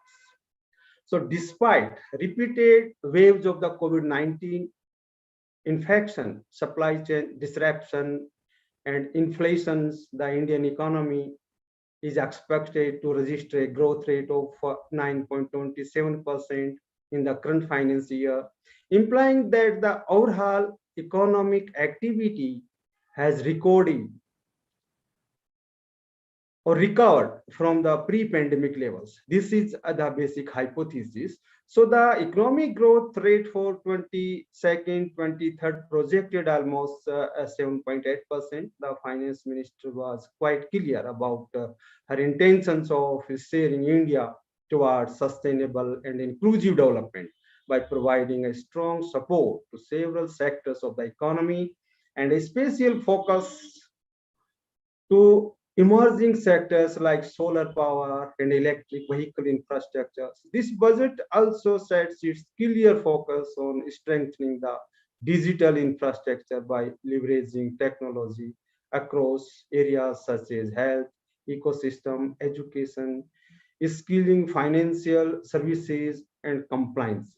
So, despite repeated waves of the COVID-19 infection, supply chain disruption, and inflations, the Indian economy is expected to register a growth rate of 9.27% in the current financial year, implying that the overall economic activity has recorded or recovered from the pre-pandemic levels. This is the basic hypothesis. So the economic growth rate for 22nd-23rd projected almost 7.8%. The finance minister was quite clear about her intentions of steering India towards sustainable and inclusive development by providing a strong support to several sectors of the economy and a special focus to emerging sectors like solar power and electric vehicle infrastructure. This budget also sets its clear focus on strengthening the digital infrastructure by leveraging technology across areas such as health, ecosystem, education, skilling, financial services, and compliance.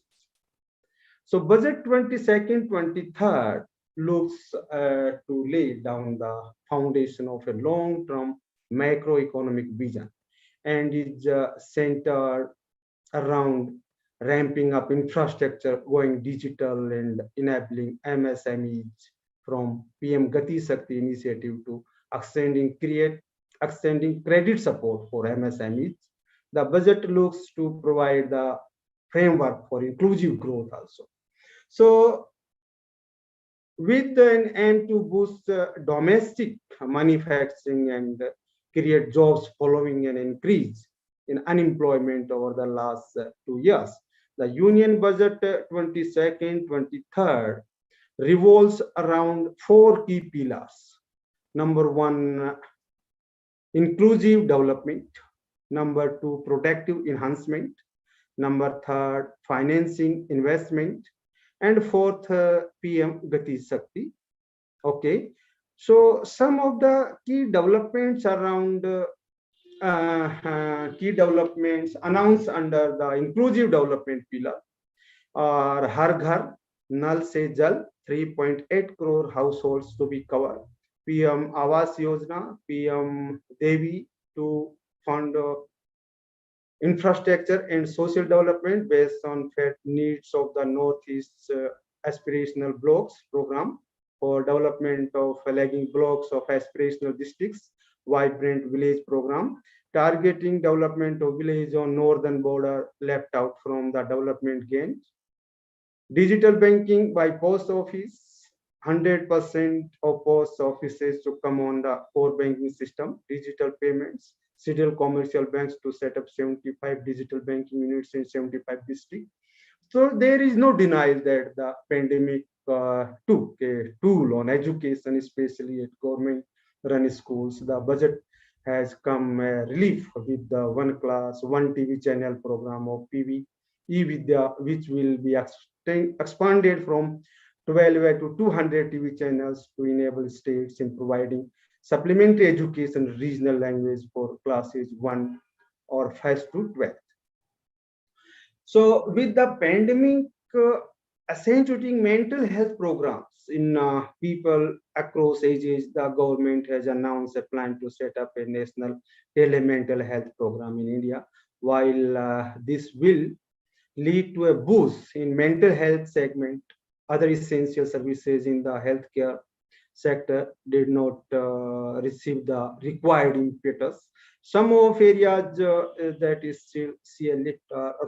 So budget 22nd-23rd looks to lay down the foundation of a long-term macroeconomic vision and is centered around ramping up infrastructure, going digital, and enabling MSMEs from PM Gati Shakti initiative to extending credit support for MSMEs. The budget looks to provide the framework for inclusive growth also. So with an aim to boost domestic manufacturing and create jobs following an increase in unemployment over the last 2 years. The Union Budget 22nd-23rd revolves around 4 key pillars. Number 1, inclusive development. Number 2, productive enhancement. Number 3, financing investment. And 4th, PM Gati Shakti. Okay, so some of the key developments around key developments announced under the inclusive development pillar are Har Ghar, Nal Se Jal, 3.8 crore households to be covered. PM Awas Yojana, PM Devi to fund infrastructure and social development based on fed needs of the Northeast aspirational blocks program for development of lagging blocks of aspirational districts, vibrant village program, targeting development of village on northern border left out from the development gains, digital banking by post office, 100% of post offices to come on the core banking system, digital payments, scheduled commercial banks to set up 75 digital banking units in 75 districts. So there is no denial that the pandemic took a toll on education, especially at government-run schools. The budget has come relief with the one class, one TV channel program of PV e-Vidya, which will be expanded from 12 to 200 TV channels to enable states in providing supplementary education regional language for classes 1 or 1st to 12th. So with the pandemic accentuating mental health programs in people across ages, the government has announced a plan to set up a national tele-mental health program in India. While this will lead to a boost in mental health segment, other essential services in the healthcare sector did not receive the required impetus. Some of areas that is still see a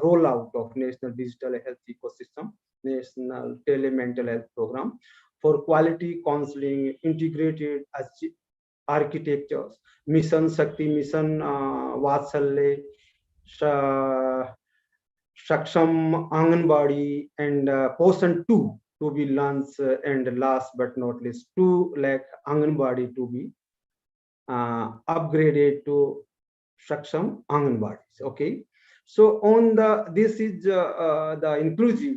rollout of national digital health ecosystem, national tele-mental health program for quality counseling, integrated architectures, Mission Shakti, Mission Vatsalya, Saksham Anganwadi, and Posan 2 to be launched, and last but not least, 2 lakh Anganwadi to be upgraded to Saksham Anganwadis. Okay, so on the this is the inclusive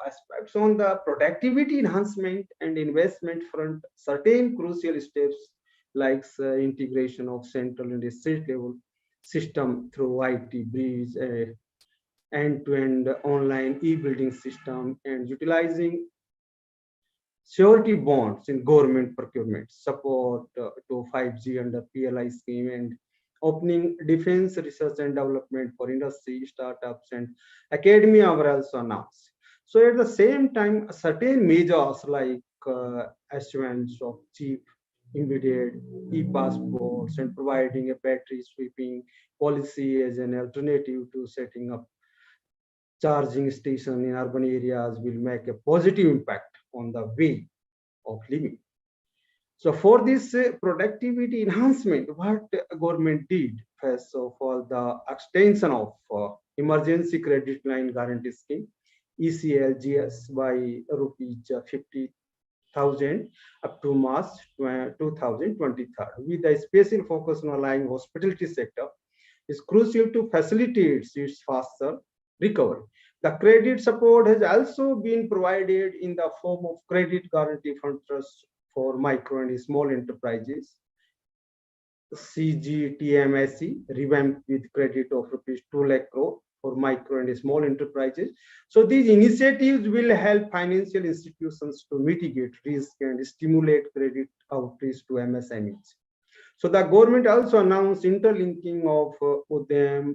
aspects. On the productivity enhancement and investment front, certain crucial steps like integration of central and state level system through IT bridge, end-to-end online e-building system, and utilizing surety bonds in government procurement, support to 5G under PLI scheme, and opening defense research and development for industry, startups, and academia were also announced. So at the same time, certain measures like issuance of cheap immediate e-passports and providing a battery sweeping policy as an alternative to setting up charging station in urban areas will make a positive impact on the way of living. So for this productivity enhancement, what government did, first of all, the extension of emergency credit line guarantee scheme, ECLGS, by rupees 50,000 up to March 2023, with a special focus on allowing hospitality sector is crucial to facilitate its faster recovery. The credit support has also been provided in the form of credit guarantee fund trust for micro and small enterprises, CGTMSE, revamped with credit of rupees 2 lakh crore for micro and small enterprises. So these initiatives will help financial institutions to mitigate risk and stimulate credit outreach to MSMEs. So the government also announced interlinking of UDEM,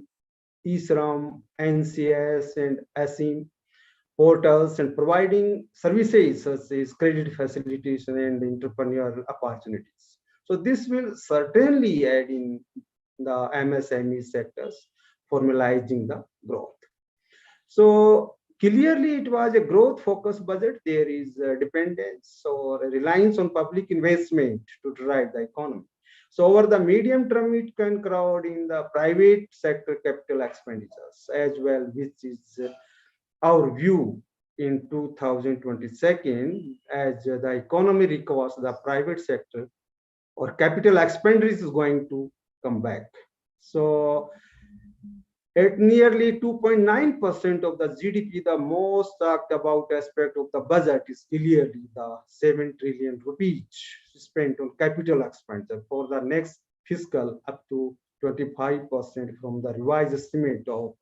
eSram, NCS, and ASIM portals and providing services such as credit facilitation and entrepreneurial opportunities. So this will certainly add in the MSME sectors, formalizing the growth. So clearly it was a growth focused budget. There is a dependence or a reliance on public investment to drive the economy. So over the medium term, it can crowd in the private sector capital expenditures as well, which is our view in 2022. As the economy recovers, the private sector or capital expenditure is going to come back. So at nearly 2.9% of the GDP, the most talked about aspect of the budget is clearly the 7 trillion rupees spent on capital expenditure for the next fiscal, up to 25% from the revised estimate of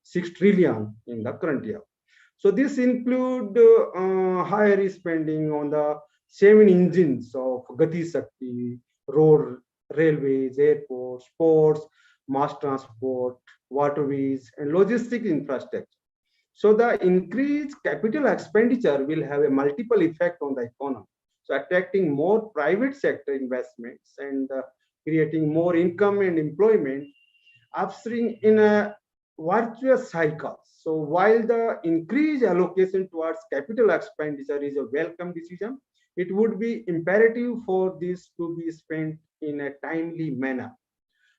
6 trillion in the current year. So this include higher spending on the 7 engines of Gati Shakti, road, railways, airports, ports, mass transport, waterways, and logistic infrastructure. So the increased capital expenditure will have a multiple effect on the economy. So attracting more private sector investments and creating more income and employment, upstream in a virtuous cycle. So while the increased allocation towards capital expenditure is a welcome decision, it would be imperative for this to be spent in a timely manner.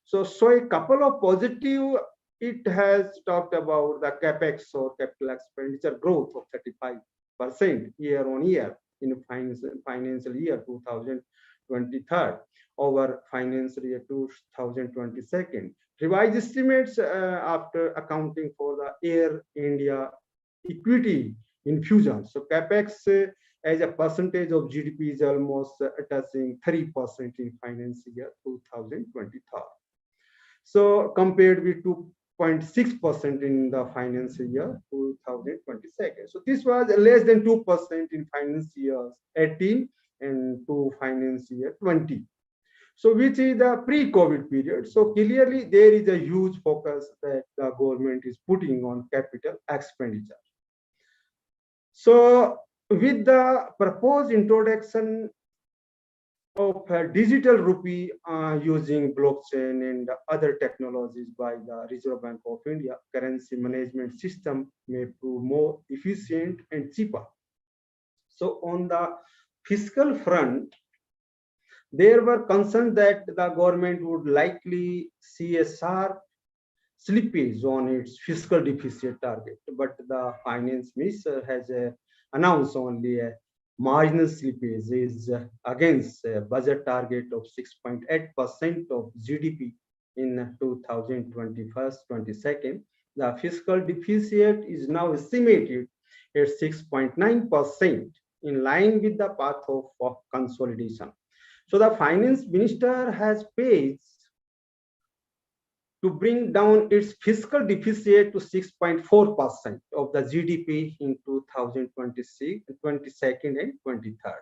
So a couple of positive, it has talked about the capex or capital expenditure growth of 35% year on year in financial year 2023 over financial year 2022. Revised estimates after accounting for the Air India equity infusion. So capex as a percentage of GDP is almost touching 3% in financial year 2023. So compared with 2.6% in the financial year 2022. So this was less than 2% in financial years 18 and to financial year 20. So which is the pre-COVID period. So clearly there is a huge focus that the government is putting on capital expenditure. So with the proposed introduction of a digital rupee using blockchain and other technologies by the Reserve Bank of India, currency management system may prove more efficient and cheaper. So on the fiscal front, there were concerns that the government would likely see a sharp slippage on its fiscal deficit target, but the finance minister has announced only a marginal slippage is against a budget target of 6.8% of GDP in 2021-22. The fiscal deficit is now estimated at 6.9%, in line with the path of consolidation. So the finance minister has pledged to bring down its fiscal deficit to 6.4% of the GDP in 2022 and 23.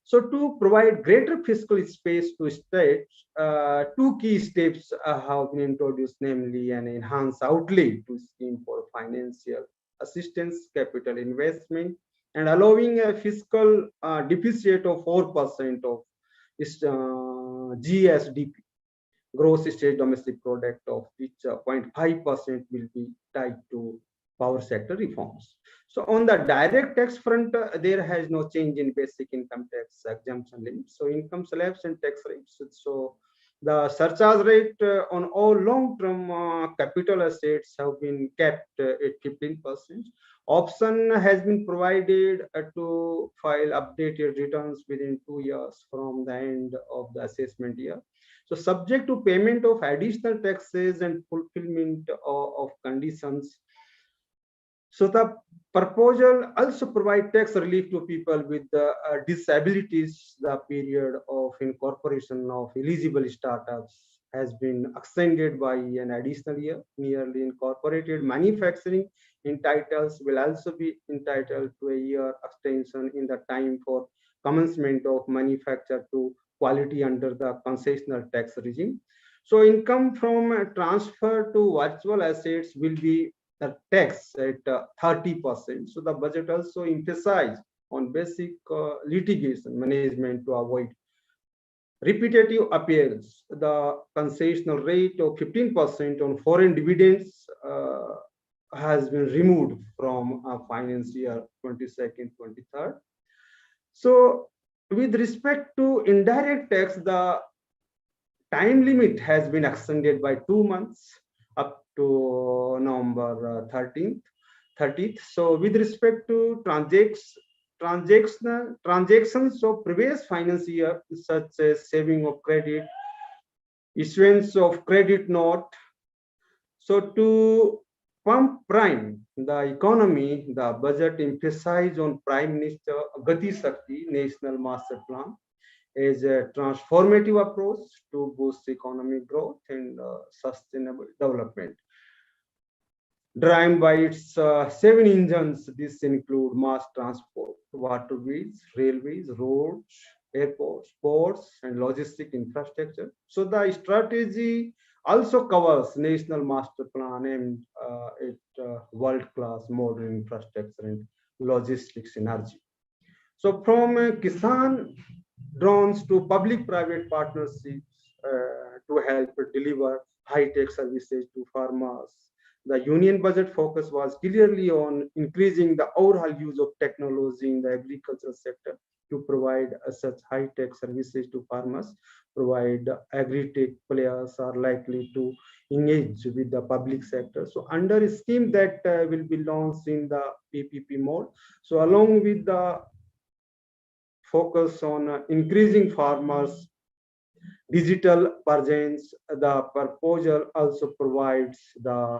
So to provide greater fiscal space to states, two key steps have been introduced, namely an enhanced outlay to scheme for financial assistance, capital investment, and allowing a fiscal deficit of 4% of GSDP, gross state domestic product, of which 0.5% will be tied to power sector reforms. So on the direct tax front, there has no change in basic income tax exemption limits. So income slabs and tax rates. So the surcharge rate on all long-term capital assets have been kept at 15%. Option has been provided to file updated returns within 2 years from the end of the assessment year. So subject to payment of additional taxes and fulfillment of conditions. So the proposal also provide tax relief to people with disabilities. The period of incorporation of eligible startups has been extended by an additional year. Nearly incorporated manufacturing entitles will also be entitled to a year extension in the time for commencement of manufacture to quality under the concessional tax regime. So income from transfer to virtual assets will be taxed at 30%. So the budget also emphasized on basic litigation management to avoid repetitive appeals. The concessional rate of 15% on foreign dividends has been removed from finance year 22-23. So with respect to indirect tax, the time limit has been extended by 2 months up to November 30th. So with respect to transactions of previous finance year, such as saving of credit, issuance of credit note, so to pump prime the economy, the budget emphasized on Prime Minister Gati Shakti National Master Plan as a transformative approach to boost economic growth and sustainable development. Driven by its 7 engines, this include mass transport, waterways, railways, roads, airports, ports, and logistic infrastructure. So the strategy also covers National Master Plan aimed at world-class modern infrastructure and logistics synergy. So from Kisan drones to public-private partnerships to help deliver high-tech services to farmers, The union budget focus was clearly on increasing the overall use of technology in the agricultural sector to provide such high-tech services to farmers. Provide agri-tech players are likely to engage with the public sector. So under a scheme that will be launched in the PPP mode. So along with the focus on increasing farmers' digital presence, the proposal also provides the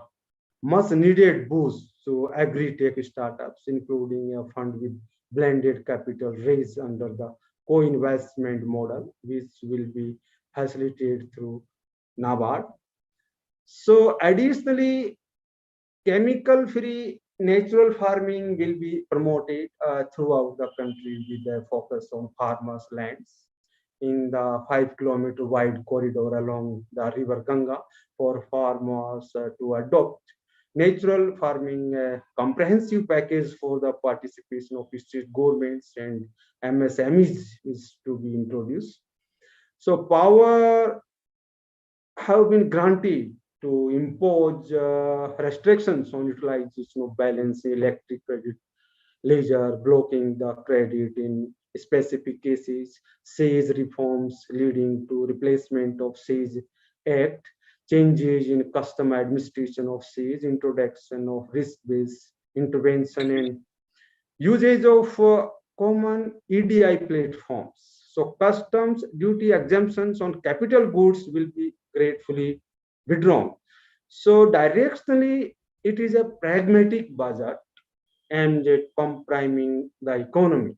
much needed boost to agri-tech startups, including a fund with blended capital raised under the co-investment model, which will be facilitated through NABARD. So additionally, chemical-free natural farming will be promoted throughout the country with a focus on farmers' lands in the 5-kilometer wide corridor along the river Ganga for farmers to adopt natural farming. Comprehensive package for the participation of state governments and MSMEs is to be introduced. So power have been granted to impose restrictions on utilization of balance electric credit ledger, blocking the credit in specific cases, SAGE reforms leading to replacement of SAGE Act, changes in custom administration of SAGE, introduction of risk-based intervention, and usage of common EDI platforms. So customs duty exemptions on capital goods will be gratefully withdrawn. So directionally, it is a pragmatic budget aimed at pump-priming the economy,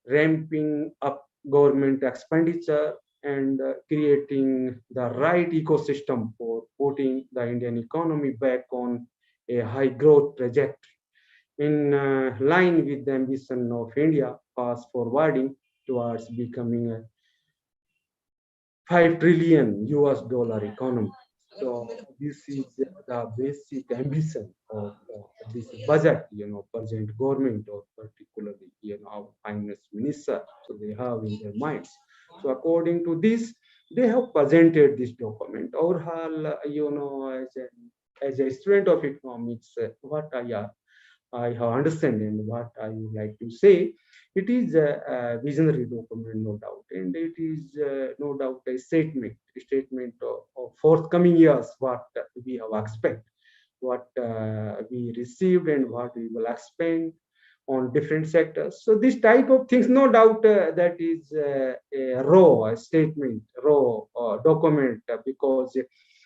ramping up government expenditure, and creating the right ecosystem for putting the Indian economy back on a high growth trajectory in line with the ambition of India fast forwarding towards becoming a $5 trillion economy. So this is the basic ambition of this budget, present government or particularly, our finance minister. So they have in their minds. So according to this, they have presented this document. Overall, as a student of economics, what I have understand and what I would like to say, it is a visionary document, no doubt, and it is no doubt a statement of forthcoming years, what we have expect, what we received and what we will expand on different sectors. So this type of things, no doubt, that is a raw statement, raw document, because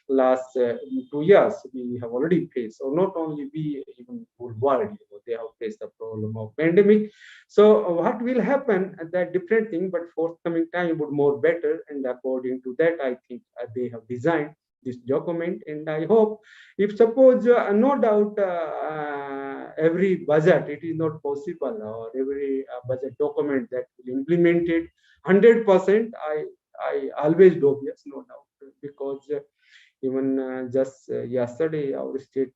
last 2 years we have already faced, or not only we, even whole world, they have faced the problem of pandemic. So what will happen, that different thing, but forthcoming time would more better, and according to that, I think they have designed this document, and I hope, if suppose no doubt every budget, it is not possible, or every budget document that will implement it 100%, I always dubious, no doubt, because even just yesterday, our state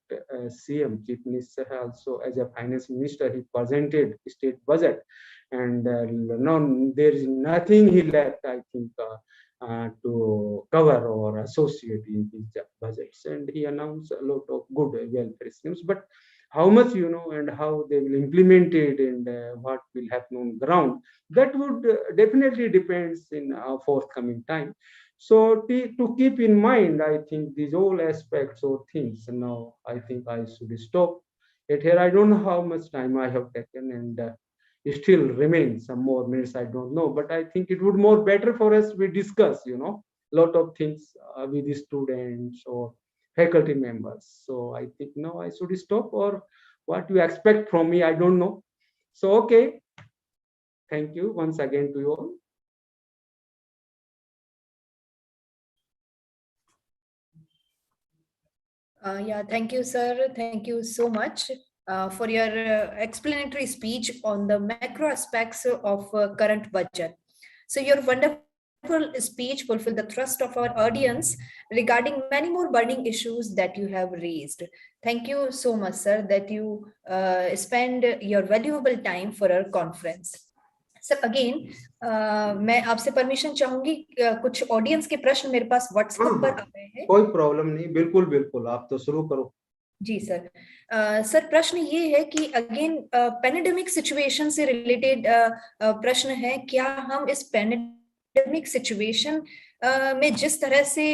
CM, Chief Minister, also as a finance minister, he presented state budget, and there is nothing he left, I think, to cover or associate in his budgets. And he announced a lot of good welfare schemes, but how much, and how they will implement it, and what will happen on ground, that would definitely depends in our forthcoming time. So to keep in mind, I think these all aspects or things, now I think I should stop it here. I don't know how much time I have taken, and it still remains some more minutes, I don't know, but I think it would more better for us, we discuss, lot of things with the students or faculty members. So I think now I should stop, or what you expect from me, I don't know. So, okay. Thank you once again to you all. Yeah, thank you, sir. Thank you so much for your explanatory speech on the macro aspects of current budget. So your wonderful speech fulfilled the thrust of our audience regarding many more burning issues that you have raised. Thank you so much, sir, that you spend your valuable time for our conference. Sir again मैं आपसे permission चाहूंगी, कुछ audience के प्रश्न मेरे पास WhatsApp पर आ रहे हैं. कोई प्रॉब्लम नहीं, बिल्कुल बिल्कुल, आप तो शुरू करो. जी सर। सर प्रश्न ये है कि अगेन पैंडेमिक सिचुएशन से रिलेटेड प्रश्न है, क्या हम इस पैंडेमिक सिचुएशन में जिस तरह से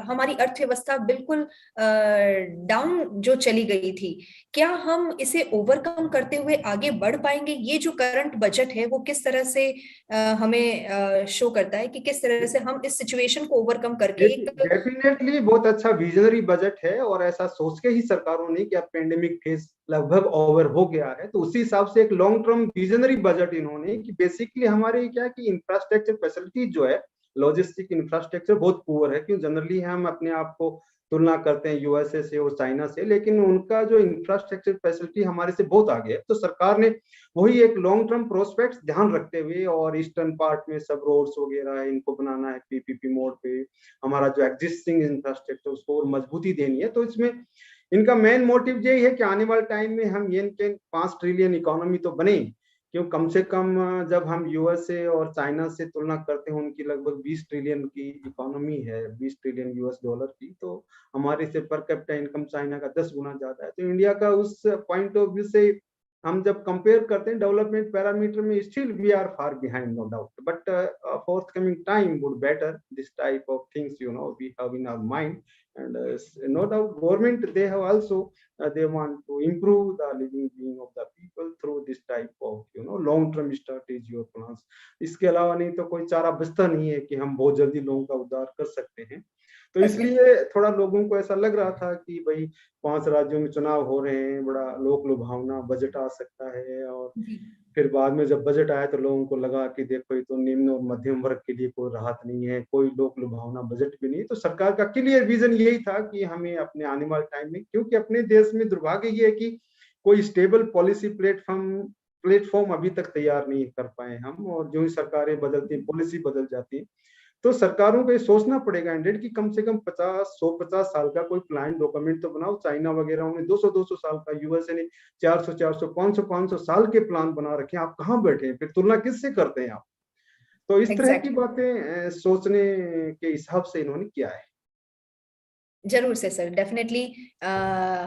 हमारी अर्थव्यवस्था बिल्कुल डाउन जो चली गई थी, क्या हम इसे ओवरकम करते हुए आगे बढ़ पाएंगे? ये जो करंट बजट है वो किस तरह से हमें शो करता है कि किस तरह से हम इस सिचुएशन को ओवरकम करके डेफिनेटली बहुत अच्छा विजनरी बजट है, और ऐसा सोच के ही सरकारों ने कि अब पेंडेमिक फेज लगभग ओवर हो गया है, तो उसी हिसाब से एक लॉन्ग टर्म विजनरी बजट इन्होंने कि बेसिकली हमारे क्या कि इंफ्रास्ट्रक्चर फैसिलिटी जो है, लॉजिस्टिक इंफ्रास्ट्रक्चर बहुत पुअर है, क्यों जनरली हम अपने आप को तुलना करते हैं यूएसए से और चाइना से, लेकिन उनका जो इंफ्रास्ट्रक्चर फैसिलिटी हमारे से बहुत आगे है। तो सरकार ने वही एक लॉन्ग टर्म प्रोस्पेक्ट्स ध्यान रखते हुए, और ईस्टर्न पार्ट में सब रोड्स वगैरह है, इनको बनाना है पीपीपी मोड पे, हमारा जो एग्जिस्टिंग इंफ्रास्ट्रक्चर उसको और मजबूती देनी है। तो इसमें इनका मेन मोटिव यही है कि आने वाले टाइम में हम येन के 5 ट्रिलियन इकोनॉमी तो बने, क्यों कम से कम जब हम यूएसए और चाइना से तुलना करते हैं, उनकी लगभग 20 ट्रिलियन की इकोनॉमी है, 20 ट्रिलियन यूएस डॉलर की, तो हमारे से पर कैपिटा इनकम चाइना का 10 गुना ज्यादा है। तो इंडिया का उस पॉइंट ऑफ व्यू से हम जब कंपेयर करते हैं डेवलपमेंट पैरामीटर में, still we are far behind, no doubt, but forthcoming time would better this type of things, we have in our mind. And no doubt government, they have also they want to improve the living being of the people through this type of long term strategy or plans. इसके अलावा नहीं तो कोई चारा बचता नहीं है कि हम बहुत जल्दी लोगों का उद्धार कर सकते हैं। तो इसलिए थोड़ा लोगों को ऐसा लग रहा था कि भाई 5 राज्यों में चुनाव हो रहे हैं, बड़ा लोक लुभावना बजट आ सकता है, और फिर बाद में जब बजट आया तो लोगों को लगा कि देखो ये तो निम्न और मध्यम वर्ग के लिए कोई राहत नहीं है, कोई लोक लुभावना बजट भी नहीं। तो सरकार का क्लियर विजन यही था कि हमें अपने आने वाले टाइम में, क्योंकि अपने देश में दुर्भाग्य ये है कि कोई स्टेबल पॉलिसी प्लेटफॉर्म अभी तक तैयार नहीं कर पाए हम, और जो ही सरकारें बदलती, पॉलिसी बदल जाती, तो सरकारों को ये सोचना पड़ेगा इंडेड कि कम से कम 150 साल का कोई प्लान डॉक्यूमेंट तो बनाओ। चाइना वगैरह उन्हें 200 साल का, यूएसए ने 400 500 साल के प्लान बना रखे हैं, आप कहाँ बैठे हैं? फिर तुलना किससे करते हैं आप? तो इस तरह की बातें सोचने के हिसाब से इन्होंने किया है। जरूर से सर, डेफिनेटली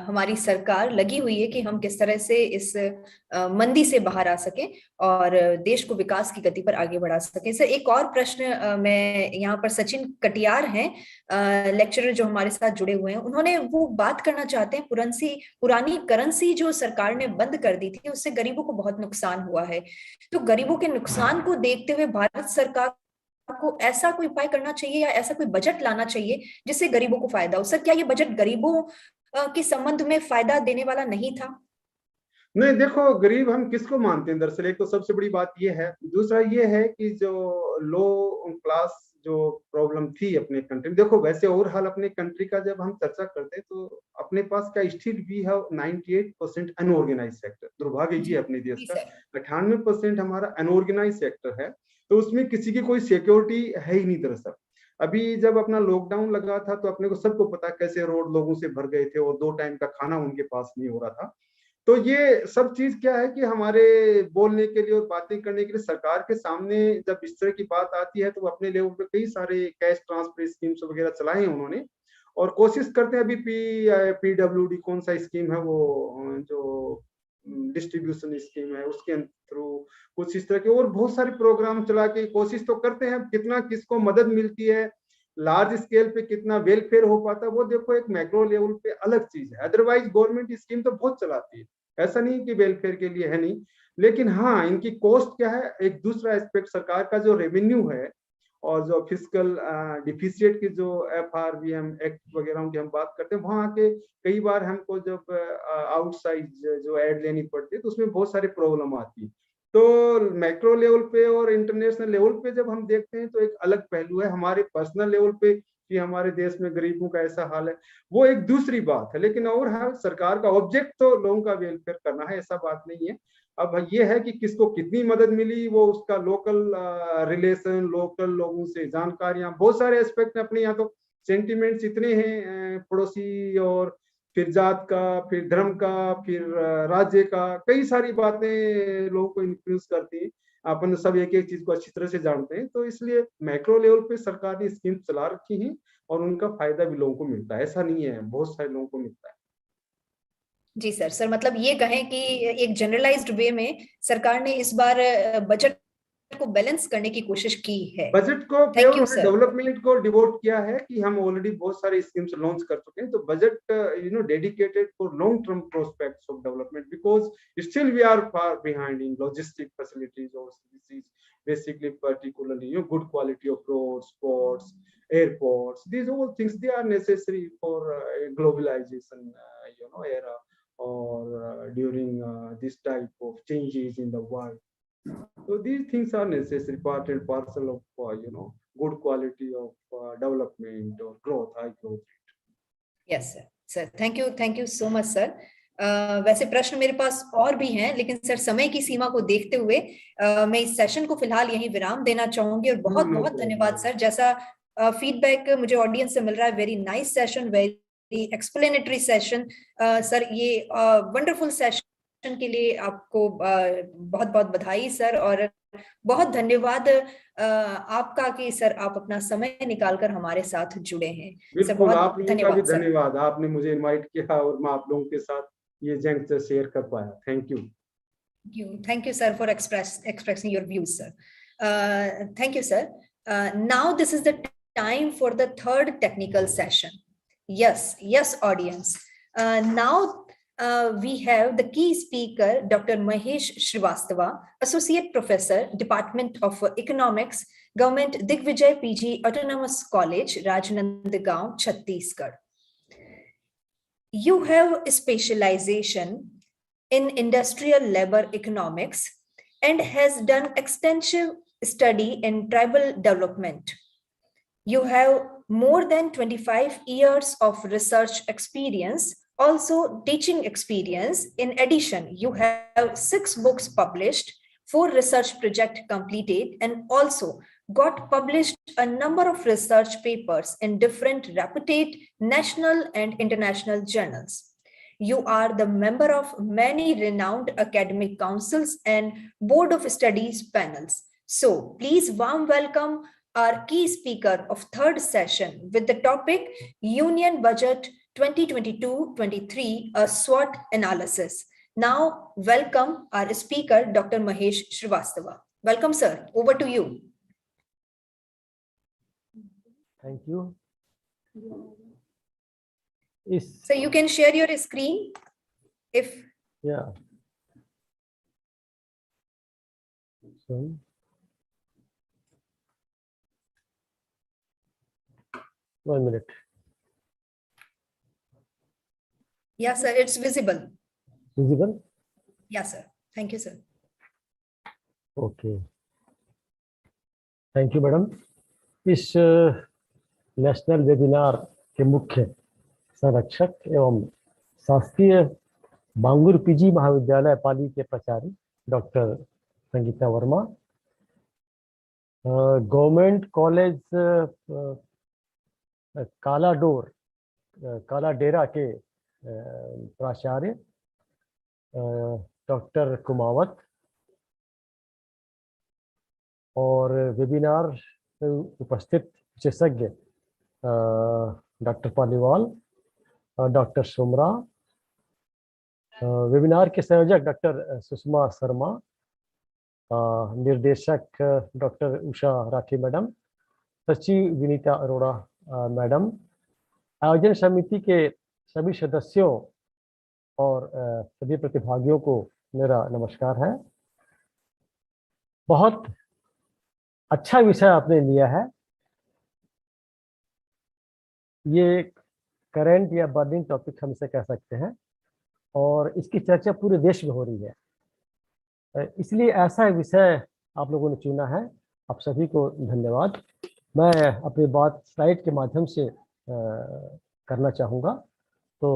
हमारी सरकार लगी हुई है कि हम किस तरह से इस मंदी से बाहर आ सके और देश को विकास की गति पर आगे बढ़ा सके। सर एक और प्रश्न मैं यहाँ पर, सचिन कटियार हैं लेक्चरर जो हमारे साथ जुड़े हुए हैं, उन्होंने वो बात करना चाहते हैं, पुरानी करेंसी जो सरकार ने बंद कर दी थी उससे गरीबों को बहुत नुकसान हुआ है, तो गरीबों के नुकसान को देखते हुए भारत सरकार को ऐसा कोई उपाय करना चाहिए या ऐसा कोई बजट लाना चाहिए जिससे गरीबों को फायदा हो। सर क्या ये बजट गरीबों के संबंध में फायदा देने वाला नहीं था? नहीं, देखो गरीब हम किसको मानते हैं दरअसल, एक तो सबसे बड़ी बात ये है, दूसरा ये है कि जो लो क्लास जो प्रॉब्लम थी अपने कंट्री में, देखो वैसे ओवरऑल अपने कंट्री का जब हम चर्चा करते हैं तो अपने पास क्या still we have 98% unorganised sector. दुर्भाग्य ये अपने देश का 98% हमारा अनऑर्गेनाइज्ड सेक्टर है, तो उसमें किसी की कोई सिक्योरिटी है ही नहीं दरअसल। अभी जब अपना लॉकडाउन लगा था तो अपने को सबको पता कैसे रोड लोगों से भर गए थे और 2 टाइम का खाना उनके पास नहीं हो रहा था। तो ये सब चीज क्या है कि हमारे बोलने के लिए और बातें करने के लिए सरकार के सामने जब इस तरह की बात आती है तो वो अपने लेवल पे कई सारे कैश ट्रांसफर स्कीम्स वगैरह चलाए हैं उन्होंने, और कोशिश करते हैं। अभी पीडब्ल्यूडी कौन सा स्कीम है वो जो डिस्ट्रीब्यूशन स्कीम है, उसके थ्रू कुछ इस तरह के और बहुत सारे प्रोग्राम चला के कोशिश तो करते हैं। कितना किसको मदद मिलती है, लार्ज स्केल पे कितना वेलफेयर हो पाता है, वो देखो एक मैक्रो लेवल पे अलग चीज है। अदरवाइज गवर्नमेंट स्कीम तो बहुत चलाती है, ऐसा नहीं कि वेलफेयर के लिए है नहीं, लेकिन हाँ इनकी कॉस्ट क्या है। एक दूसरा एस्पेक्ट सरकार का जो रेवेन्यू है और जो फिजिकल डिफिसिट की जो FRBM एक्ट वगैरह की हम बात करते हैं, वहां के कई बार हमको जब आउटसाइड जो एड लेनी पड़ती है तो उसमें बहुत सारी प्रॉब्लम आती है। तो मैक्रो लेवल पे और इंटरनेशनल लेवल पे जब हम देखते हैं तो एक अलग पहलू है। हमारे पर्सनल लेवल पे कि हमारे देश में गरीबों का ऐसा हाल है वो एक दूसरी बात है, लेकिन और हाँ सरकार का ऑब्जेक्ट तो लोगों का वेलफेयर करना है, ऐसा बात नहीं है। अब ये है कि किसको कितनी मदद मिली, वो उसका लोकल रिलेशन, लोकल लोगों से जानकारियां, बहुत सारे एस्पेक्ट हैं अपने यहाँ। तो सेंटिमेंट्स इतने हैं पड़ोसी, और फिर जात का, फिर धर्म का, फिर राज्य का, कई सारी बातें लोगों को इन्फ्लुएंस करती हैं। अपन सब एक एक चीज को अच्छी तरह से जानते हैं, तो इसलिए मैक्रो लेवल पे सरकार ने स्कीम चला रखी है और उनका फायदा भी लोगों को मिलता है, ऐसा नहीं है, बहुत सारे लोगों को मिलता है। जी सर, सर मतलब ये कहें कि एक जनरलाइज्ड वे में सरकार ने इस बार बजट को बैलेंस करने की कोशिश की है। बजट को Thank you, केवल sir. डेवलपमेंट को डिवोट किया है कि हम ऑलरेडी बहुत सारे स्कीम्स लॉन्च कर चुके हैं, तो budget dedicated for long term prospects of development, because still we are far behind in logistic facilities और services, basically particularly good quality of roads, ports, airports. These all things, they are necessary for globalization era, or during this type of changes in the world. So these things are necessary, part and parcel of good quality of development or growth, high growth rate. Yes sir, sir thank you so much sir. वैसे प्रश्न मेरे पास और भी हैं, लेकिन sir समय की सीमा को देखते हुए मैं इस सेशन को फिलहाल यहीं विराम देना चाहूंगी। और बहुत बहुत धन्यवाद सर। जैसा फीडबैक मुझे ऑडियंस से मिल रहा है, very nice session, very explanatory session sir. ये वंडरफुल सेशन के लिए आपको बहुत बहुत बधाई सर, और बहुत धन्यवाद आपका कि सर आप अपना समय निकालकर हमारे साथ जुड़े हैं। सर बहुत आप लोगों का भी धन्यवाद। धन्यवाद, आपने मुझे इनवाइट किया और मैं आप लोगों के साथ ये जंग शेयर कर पाया। Thank you. Thank you, sir, for expressing your views, sir. Thank you, sir. Now this is the time for the third technical session. Yes, audience. Now we have the key speaker, Dr. Mahesh Srivastava, Associate Professor, Department of Economics, Govt Digvijay PG Autonomous College, Rajnandgaon, Chhattisgarh. You have a specialization in industrial labor economics and has done extensive study in tribal development. You have more than 25 years of research experience, also teaching experience. In addition, you have 6 books published, 4 research projects completed, and also got published a number of research papers in different reputed national and international journals. You are the member of many renowned academic councils and board of studies panels. So please warm welcome our key speaker of third session with the topic Union Budget 2022-23, a SWOT analysis. Now welcome our speaker, Dr. Mahesh Srivastava. Welcome, sir. Over to you. Thank you. So you can share your screen if. Yeah. So, 1 minute. Yeah, sir, it's visible. Visible? Yeah, sir. Thank you, sir. Okay. Thank you, madam. इस national webinar के मुख्य संरक्षक एवं शासकीय बांगुर PG महाविद्यालय पाली के प्राचार्य doctor Sangeeta Verma, government college Kaladera के प्राचार्य डॉक्टर कुमावत, और वेबिनार में उपस्थित विशेषज्ञ डॉक्टर पालीवाल, डॉक्टर सुमरा, वेबिनार के संयोजक डॉक्टर सुषमा शर्मा, निर्देशक डॉक्टर उषा राठी मैडम, सचिव विनीता अरोड़ा मैडम, आयोजन समिति के सभी सदस्यों और सभी प्रतिभागियों को मेरा नमस्कार है। बहुत अच्छा विषय आपने लिया है। ये करंट या बर्निंग टॉपिक हम इसे कह सकते हैं, और इसकी चर्चा पूरे देश में हो रही है, इसलिए ऐसा विषय आप लोगों ने चुना है। आप सभी को धन्यवाद। मैं अपनी बात स्लाइड के माध्यम से करना चाहूँगा। तो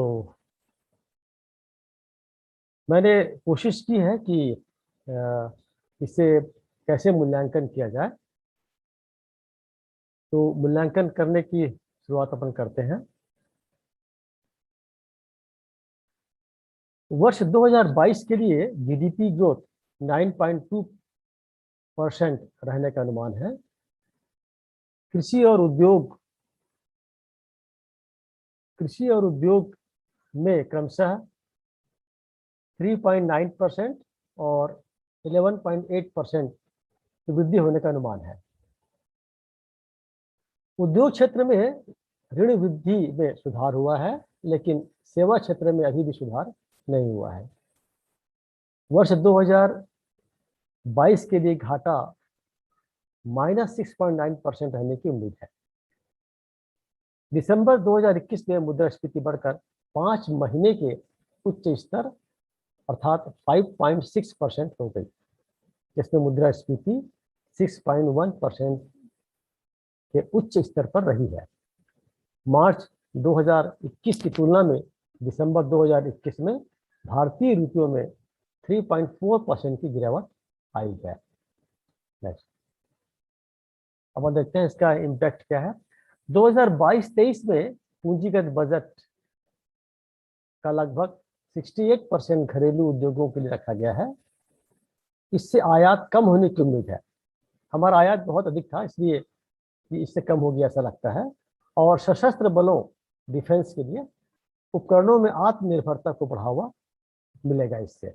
मैंने कोशिश की है कि इसे कैसे मूल्यांकन किया जाए। तो मूल्यांकन करने की शुरुआत अपन करते हैं। वर्ष 2022 के लिए जीडीपी ग्रोथ 9.2% रहने का अनुमान है। कृषि और उद्योग में क्रमशः 3.9% और 11.8% की वृद्धि होने का अनुमान है। उद्योग क्षेत्र में ऋण वृद्धि में सुधार हुआ है, लेकिन सेवा क्षेत्र में अभी भी सुधार नहीं हुआ है। वर्ष 2022 के लिए घाटा -6.9% रहने की उम्मीद है। दिसंबर 2021 में मुद्रास्फीति बढ़कर 5 महीने के उच्च स्तर अर्थात 5.6% हो गई, जिसमें मुद्रास्फीति 6.1% के उच्च स्तर पर रही है। मार्च 2021 की तुलना में दिसंबर 2021 में भारतीय रुपयों में 3.4% की गिरावट आई है। नेक्स्ट, अब हम देखते हैं इसका इम्पैक्ट क्या है। 2022-23 में पूंजीगत बजट का लगभग 68% घरेलू उद्योगों के लिए रखा गया है। इससे आयात कम होने की उम्मीद है। हमारा आयात बहुत अधिक था, इसलिए इससे कम हो गया ऐसा लगता है। और सशस्त्र बलों डिफेंस के लिए उपकरणों में आत्मनिर्भरता को बढ़ावा मिलेगा इससे।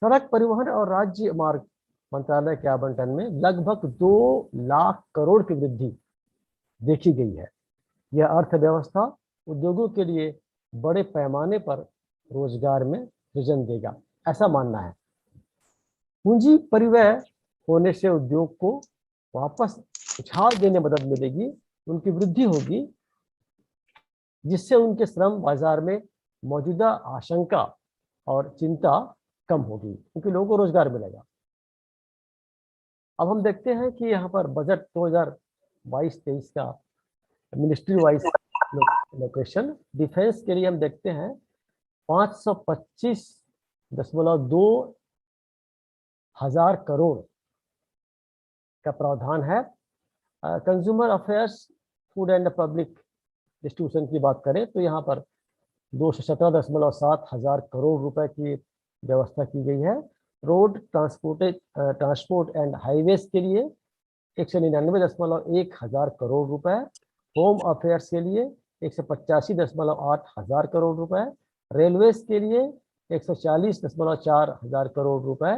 सड़क परिवहन और राज्य मार्ग मंत्रालय के आवंटन में लगभग 2 लाख करोड़ की वृद्धि देखी गई है। यह अर्थव्यवस्था उद्योगों के लिए बड़े पैमाने पर रोजगार में सृजन देगा, ऐसा मानना है। पूंजी परिव्यय होने से उद्योग को वापस उछाल देने मदद मिलेगी, उनकी वृद्धि होगी, जिससे उनके श्रम बाजार में मौजूदा आशंका और चिंता कम होगी, क्योंकि लोगों को रोजगार मिलेगा। अब हम देखते हैं कि यहाँ पर बजट 2022-23 का मिनिस्ट्री वाइज लोकेशन डिफेंस के लिए हम देखते हैं 525.2 हजार करोड़ का प्रावधान है। Consumer affairs, food and public distribution की बात करें तो यहाँ पर 217.7 हजार करोड़ रुपए की व्यवस्था की गई है। रोड ट्रांसपोर्ट एंड हाईवेज के लिए 199.1 हजार करोड़ रुपए, होम अफेयर्स के लिए 185.8 हजार करोड़ रुपए, रेलवेज के लिए 140.4 हजार करोड़ रुपए,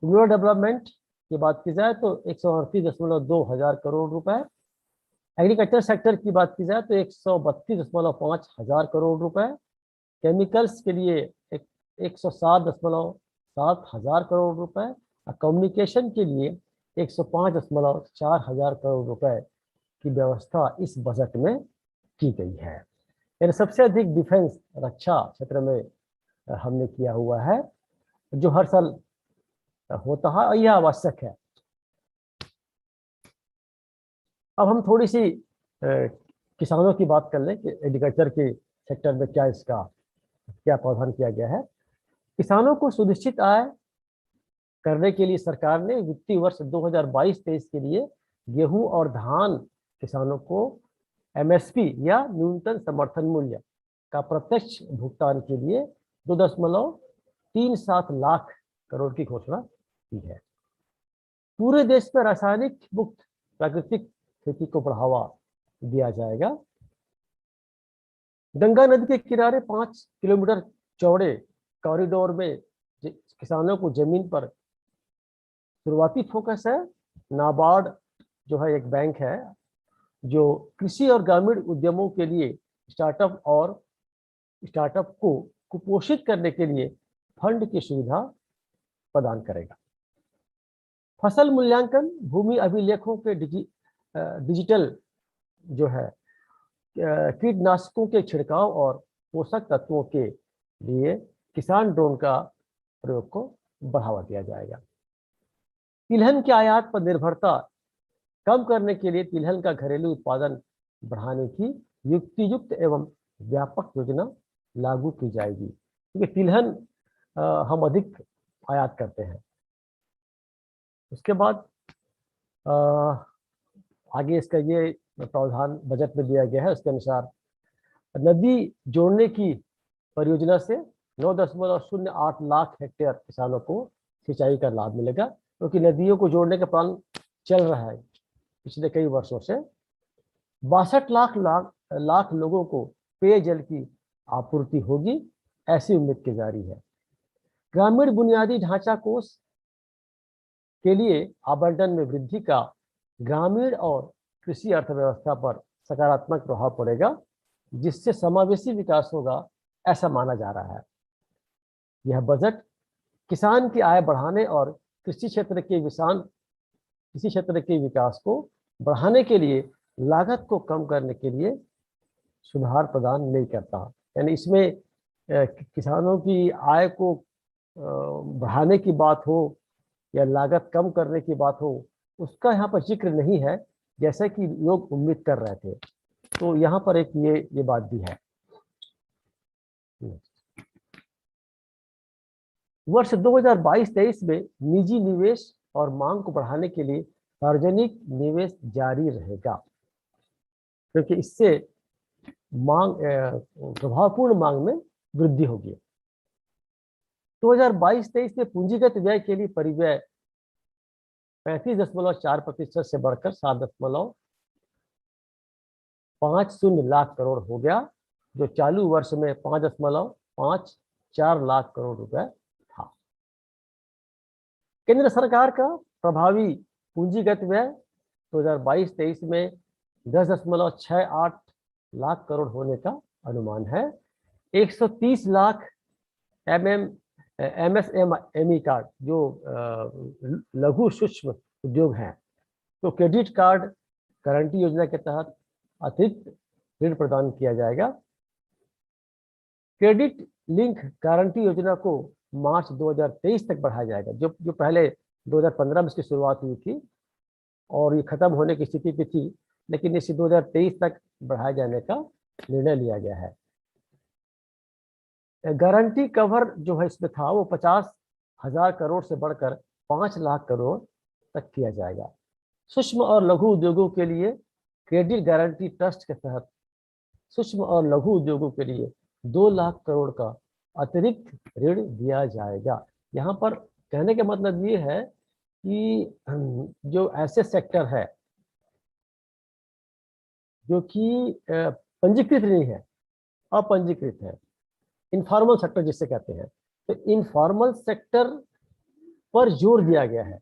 रूरल डेवलपमेंट की बात की जाए तो 138.2 हजार करोड़ रुपए, एग्रीकल्चर सेक्टर की बात की जाए तो 132.5 हजार करोड़ रुपए, केमिकल्स के लिए 107.7 हजार करोड़ रुपए, कम्युनिकेशन के लिए 105.4 हजार करोड़ रुपए की व्यवस्था इस बजट में की गई है। यानी सबसे अधिक डिफेंस रक्षा क्षेत्र में हमने किया हुआ है, जो हर साल होता है और यह आवश्यक है। अब हम थोड़ी सी किसानों की बात कर लें कि एग्रीकल्चर के सेक्टर में क्या प्रावधान किया गया है। किसानों को सुनिश्चित आय करने के लिए सरकार ने वित्तीय वर्ष 2022-23 के लिए गेहूं और धान किसानों को एमएसपी या न्यूनतम समर्थन मूल्य का प्रत्यक्ष भुगतान के लिए 2.37 लाख करोड़ की घोषणा की है। पूरे देश में रासायनिक मुक्त प्राकृतिक खेती को बढ़ावा दिया जाएगा। गंगा नदी के किनारे 5 किलोमीटर चौड़े कॉरिडोर में किसानों को जमीन पर शुरुआती फोकस है। नाबार्ड जो है एक बैंक है जो कृषि और ग्रामीण उद्यमों के लिए स्टार्टअप को कुपोषित करने के लिए फंड की सुविधा प्रदान करेगा। फसल मूल्यांकन, भूमि अभिलेखों के डिजिटल जो है कीटनाशकों के छिड़काव और पोषक तत्वों के लिए किसान ड्रोन का प्रयोग को बढ़ावा दिया जाएगा। तिलहन के आयात पर निर्भरता कम करने के लिए तिलहन का घरेलू उत्पादन बढ़ाने की युक्तियुक्त एवं व्यापक योजना लागू की जाएगी, क्योंकि तिलहन हम अधिक आयात करते हैं। उसके बाद आगे इसका ये प्रावधान बजट में दिया गया है। उसके अनुसार नदी जोड़ने की परियोजना से 9.08 लाख हेक्टेयर किसानों को सिंचाई का लाभ मिलेगा, क्योंकि नदियों को जोड़ने का प्लान चल रहा है पिछले कई वर्षों से। 62 लाख लोगों को पेयजल की आपूर्ति होगी, ऐसी उम्मीद की जा रही है। ग्रामीण बुनियादी ढांचा कोष के लिए आवंटन में वृद्धि का ग्रामीण और कृषि अर्थव्यवस्था पर सकारात्मक प्रभाव पड़ेगा, जिससे समावेशी विकास होगा, ऐसा माना जा रहा है। यह बजट किसान की आय बढ़ाने और कृषि क्षेत्र के विकास को बढ़ाने के लिए लागत को कम करने के लिए सुधार प्रदान नहीं करता। यानी इसमें किसानों की आय को बढ़ाने की बात हो या लागत कम करने की बात हो, उसका यहाँ पर जिक्र नहीं है, जैसा कि लोग उम्मीद कर रहे थे। तो यहाँ पर एक ये बात भी है। वर्ष 2022-23 में निजी निवेश और मांग को बढ़ाने के लिए सार्वजनिक निवेश जारी रहेगा, क्योंकि इससे मांग प्रभावपूर्ण मांग में वृद्धि होगी। 2022-23 में पूंजीगत व्यय के लिए परिव्यय 35.4% से बढ़कर 7.50 लाख करोड़ हो गया, जो चालू वर्ष में 5.54 लाख करोड़ रुपए था। केंद्र सरकार का प्रभावी पूंजीगत व्यय 2022-23 में 10.68 लाख करोड़ होने का अनुमान है। 130 लाख MSME कार्ड, जो लघु सूक्ष्म उद्योग हैं, तो क्रेडिट कार्ड गारंटी योजना के तहत अतिरिक्त ऋण प्रदान किया जाएगा। क्रेडिट लिंक गारंटी योजना को मार्च 2023 तक बढ़ाया जाएगा, जो पहले 2015 में इसकी शुरुआत हुई थी और ये खत्म होने की स्थिति पे थी, लेकिन इसे 2023 तक बढ़ाए जाने का निर्णय लिया गया है। गारंटी कवर जो है इसमें था, वो 50,000 करोड़ से बढ़कर 5 लाख करोड़ तक किया जाएगा। सूक्ष्म और लघु उद्योगों के लिए क्रेडिट गारंटी ट्रस्ट के तहत सूक्ष्म और लघु उद्योगों के लिए 2 लाख करोड़ का अतिरिक्त ऋण दिया जाएगा। यहाँ पर कहने का मतलब ये है कि जो ऐसे सेक्टर है जो कि पंजीकृत नहीं है, अपंजीकृत है, इनफॉर्मल सेक्टर जिसे कहते हैं, तो इनफॉर्मल सेक्टर पर जोर दिया गया है।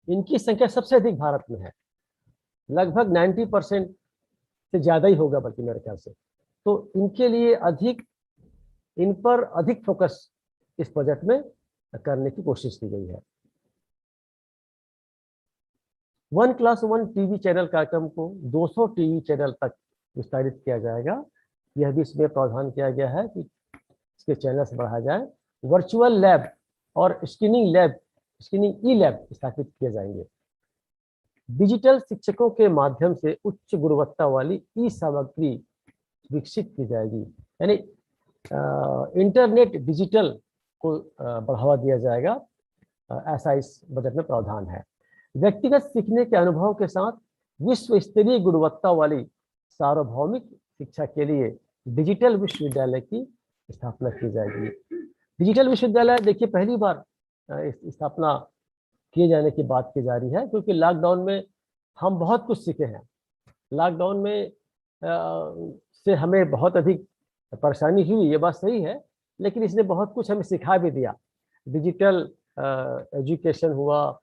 इनकी संख्या सबसे अधिक भारत में है, लगभग 90% से ज्यादा ही होगा बल्कि मेरे ख्याल से। तो इनके लिए इन पर अधिक फोकस इस बजट में करने की कोशिश की गई है। 1+1 टीवी चैनल कार्यक्रम को 200 टीवी चैनल तक विस्तारित किया जाएगा। यह भी इसमें प्रावधान किया गया है कि इसके चैनल से बढ़ाया जाए। वर्चुअल लैब और स्क्रीनिंग ई लैब स्थापित किए जाएंगे। डिजिटल शिक्षकों के माध्यम से उच्च गुणवत्ता वाली ई सामग्री विकसित की जाएगी, यानी इंटरनेट डिजिटल को बढ़ावा दिया जाएगा, ऐसा इस बजट में प्रावधान है। व्यक्तिगत सीखने के अनुभव के साथ विश्व स्तरीय गुणवत्ता वाली सार्वभौमिक शिक्षा के लिए डिजिटल विश्वविद्यालय की स्थापना की जाएगी। डिजिटल विश्वविद्यालय देखिए पहली बार स्थापना किए जाने की बात की जा रही है, क्योंकि लॉकडाउन में हम बहुत कुछ सीखे हैं। लॉकडाउन में से हमें बहुत अधिक परेशानी हुई, ये बात सही है, लेकिन इसने बहुत कुछ हमें सिखा भी दिया। डिजिटल एजुकेशन हुआ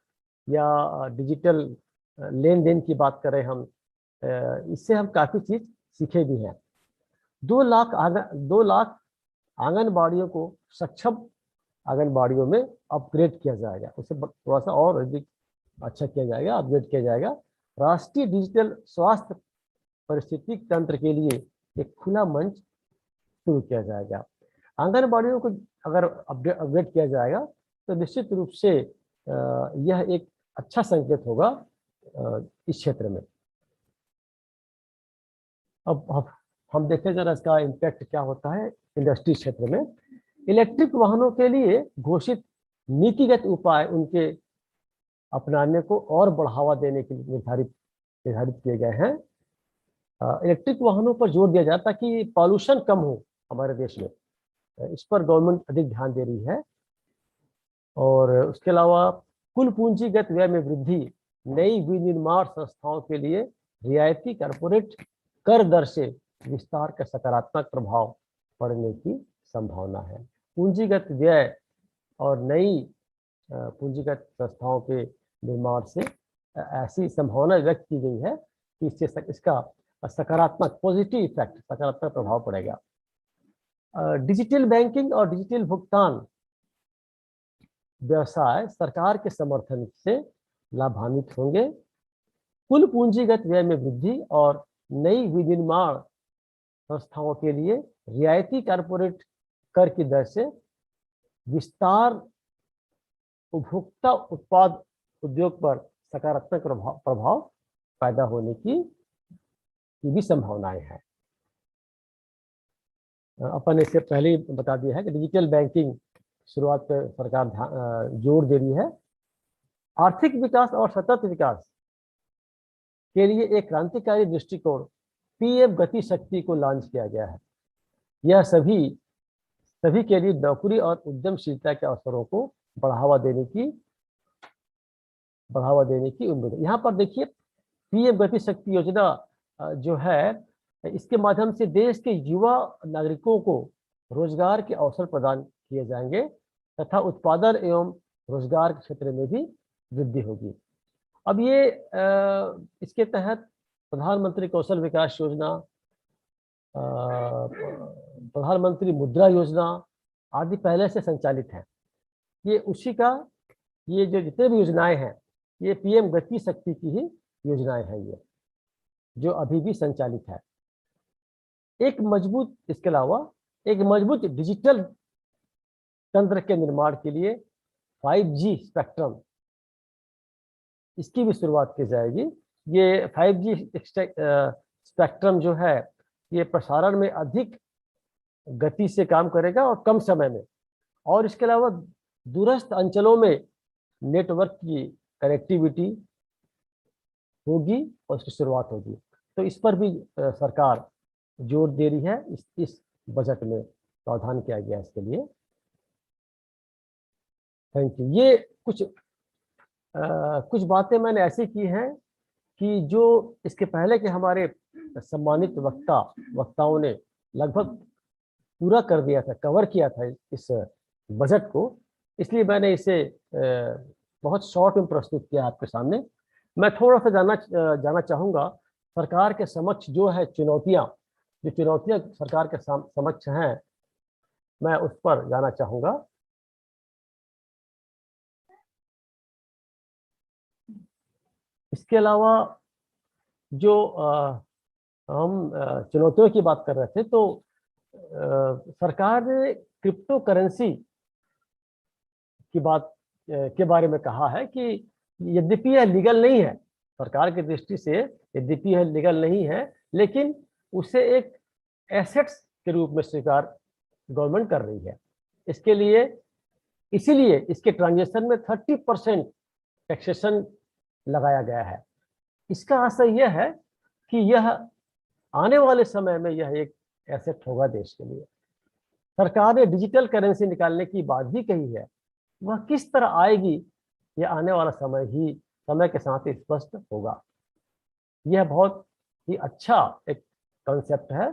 या डिजिटल लेन देन की बात करें हम, इससे हम काफ़ी चीज़ सीखे भी हैं। 2 लाख आंगनबाड़ियों को सक्षम आंगनबाड़ियों में अपग्रेड किया जाएगा, उसे थोड़ा सा और अधिक अच्छा किया जाएगा, अपग्रेड किया जाएगा। राष्ट्रीय डिजिटल स्वास्थ्य पारिस्थितिकी तंत्र के लिए एक खुला मंच शुरू किया जाएगा। आंगनबाड़ियों को अगर अपग्रेड किया जाएगा तो निश्चित रूप से यह एक अच्छा संकेत होगा इस क्षेत्र में। अब हम देखें जरा इसका इम्पैक्ट क्या होता है इंडस्ट्री क्षेत्र में। इलेक्ट्रिक वाहनों के लिए घोषित नीतिगत उपाय उनके अपनाने को और बढ़ावा देने के लिए निर्धारित किए गए हैं। इलेक्ट्रिक वाहनों पर जोर दिया जाए ताकि पॉल्यूशन कम हो हमारे देश में, इस पर गवर्नमेंट अधिक ध्यान दे रही है। और उसके अलावा कुल पूंजीगत व्यय में वृद्धि, नई विनिर्माण संस्थाओं के लिए रियायती कॉर्पोरेट कर दर से विस्तार का सकारात्मक प्रभाव पड़ने की संभावना है। पूंजीगत व्यय और नई पूंजीगत संस्थाओं के निर्माण से ऐसी संभावना व्यक्त की गई है कि इससे इसका सकारात्मक पॉजिटिव इफेक्ट, सकारात्मक प्रभाव पड़ेगा। डिजिटल बैंकिंग और डिजिटल भुगतान व्यवसाय सरकार के समर्थन से लाभान्वित होंगे। कुल पूंजीगत व्यय में वृद्धि और नई विनिर्माण संस्थाओं के लिए रियायती कॉर्पोरेट कर की दर से विस्तार उपभोक्ता उत्पाद उद्योग पर सकारात्मक प्रभाव पैदा होने की भी संभावनाएं हैं। अपन इससे पहले ही बता दिया है कि डिजिटल बैंकिंग शुरुआत पर सरकार जोर दे रही है। आर्थिक विकास और सतत विकास के लिए एक क्रांतिकारी दृष्टिकोण पीएम गति शक्ति को लॉन्च किया गया है। यह सभी के लिए नौकरी और उद्यमशीलता के अवसरों को बढ़ावा देने की उम्मीद है। यहाँ पर देखिए पीएम गति शक्ति योजना जो है, इसके माध्यम से देश के युवा नागरिकों को रोजगार के अवसर प्रदान किए जाएंगे तथा उत्पादन एवं रोजगार के क्षेत्र में भी वृद्धि होगी। अब ये इसके तहत प्रधानमंत्री कौशल विकास योजना, प्रधानमंत्री मुद्रा योजना आदि पहले से संचालित है। ये उसी का ये जो जितने भी योजनाएं हैं ये पीएम गति शक्ति की ही योजनाएं हैं, ये जो अभी भी संचालित है। इसके अलावा एक मजबूत डिजिटल तंत्र के निर्माण के लिए 5G स्पेक्ट्रम, इसकी भी शुरुआत की जाएगी। ये 5G स्पेक्ट्रम जो है ये प्रसारण में अधिक गति से काम करेगा और कम समय में, और इसके अलावा दूरस्थ अंचलों में नेटवर्क की कनेक्टिविटी होगी और इसकी शुरुआत होगी। तो इस पर भी सरकार जोर दे रही है। इस बजट में प्रावधान किया गया इसके लिए। Thank you. ये कुछ बातें मैंने ऐसी की हैं कि जो इसके पहले के हमारे सम्मानित वक्ताओं ने लगभग पूरा कर दिया था, कवर किया था इस बजट को, इसलिए मैंने इसे बहुत शॉर्ट में प्रस्तुत किया आपके सामने। मैं थोड़ा सा जाना चाहूँगा सरकार के समक्ष जो है चुनौतियाँ सरकार के समक्ष हैं, मैं उस पर जाना चाहूँगा। इसके अलावा जो हम चुनौतियों की बात कर रहे थे, तो सरकार ने क्रिप्टो करेंसी की बात के बारे में कहा है कि यद्यपि यह लीगल नहीं है, सरकार की दृष्टि से यद्यपि यह लीगल नहीं है, लेकिन उसे एक एसेट्स के रूप में स्वीकार गवर्नमेंट कर रही है। इसीलिए इसके ट्रांजैक्शन में 30% टैक्सेशन लगाया गया है। इसका आशय यह है कि यह आने वाले समय में यह एक एसेट होगा देश के लिए। सरकार ने डिजिटल करेंसी निकालने की बात भी कही है, वह किस तरह आएगी यह आने वाला समय के साथ स्पष्ट होगा। यह बहुत ही अच्छा एक कॉन्सेप्ट है।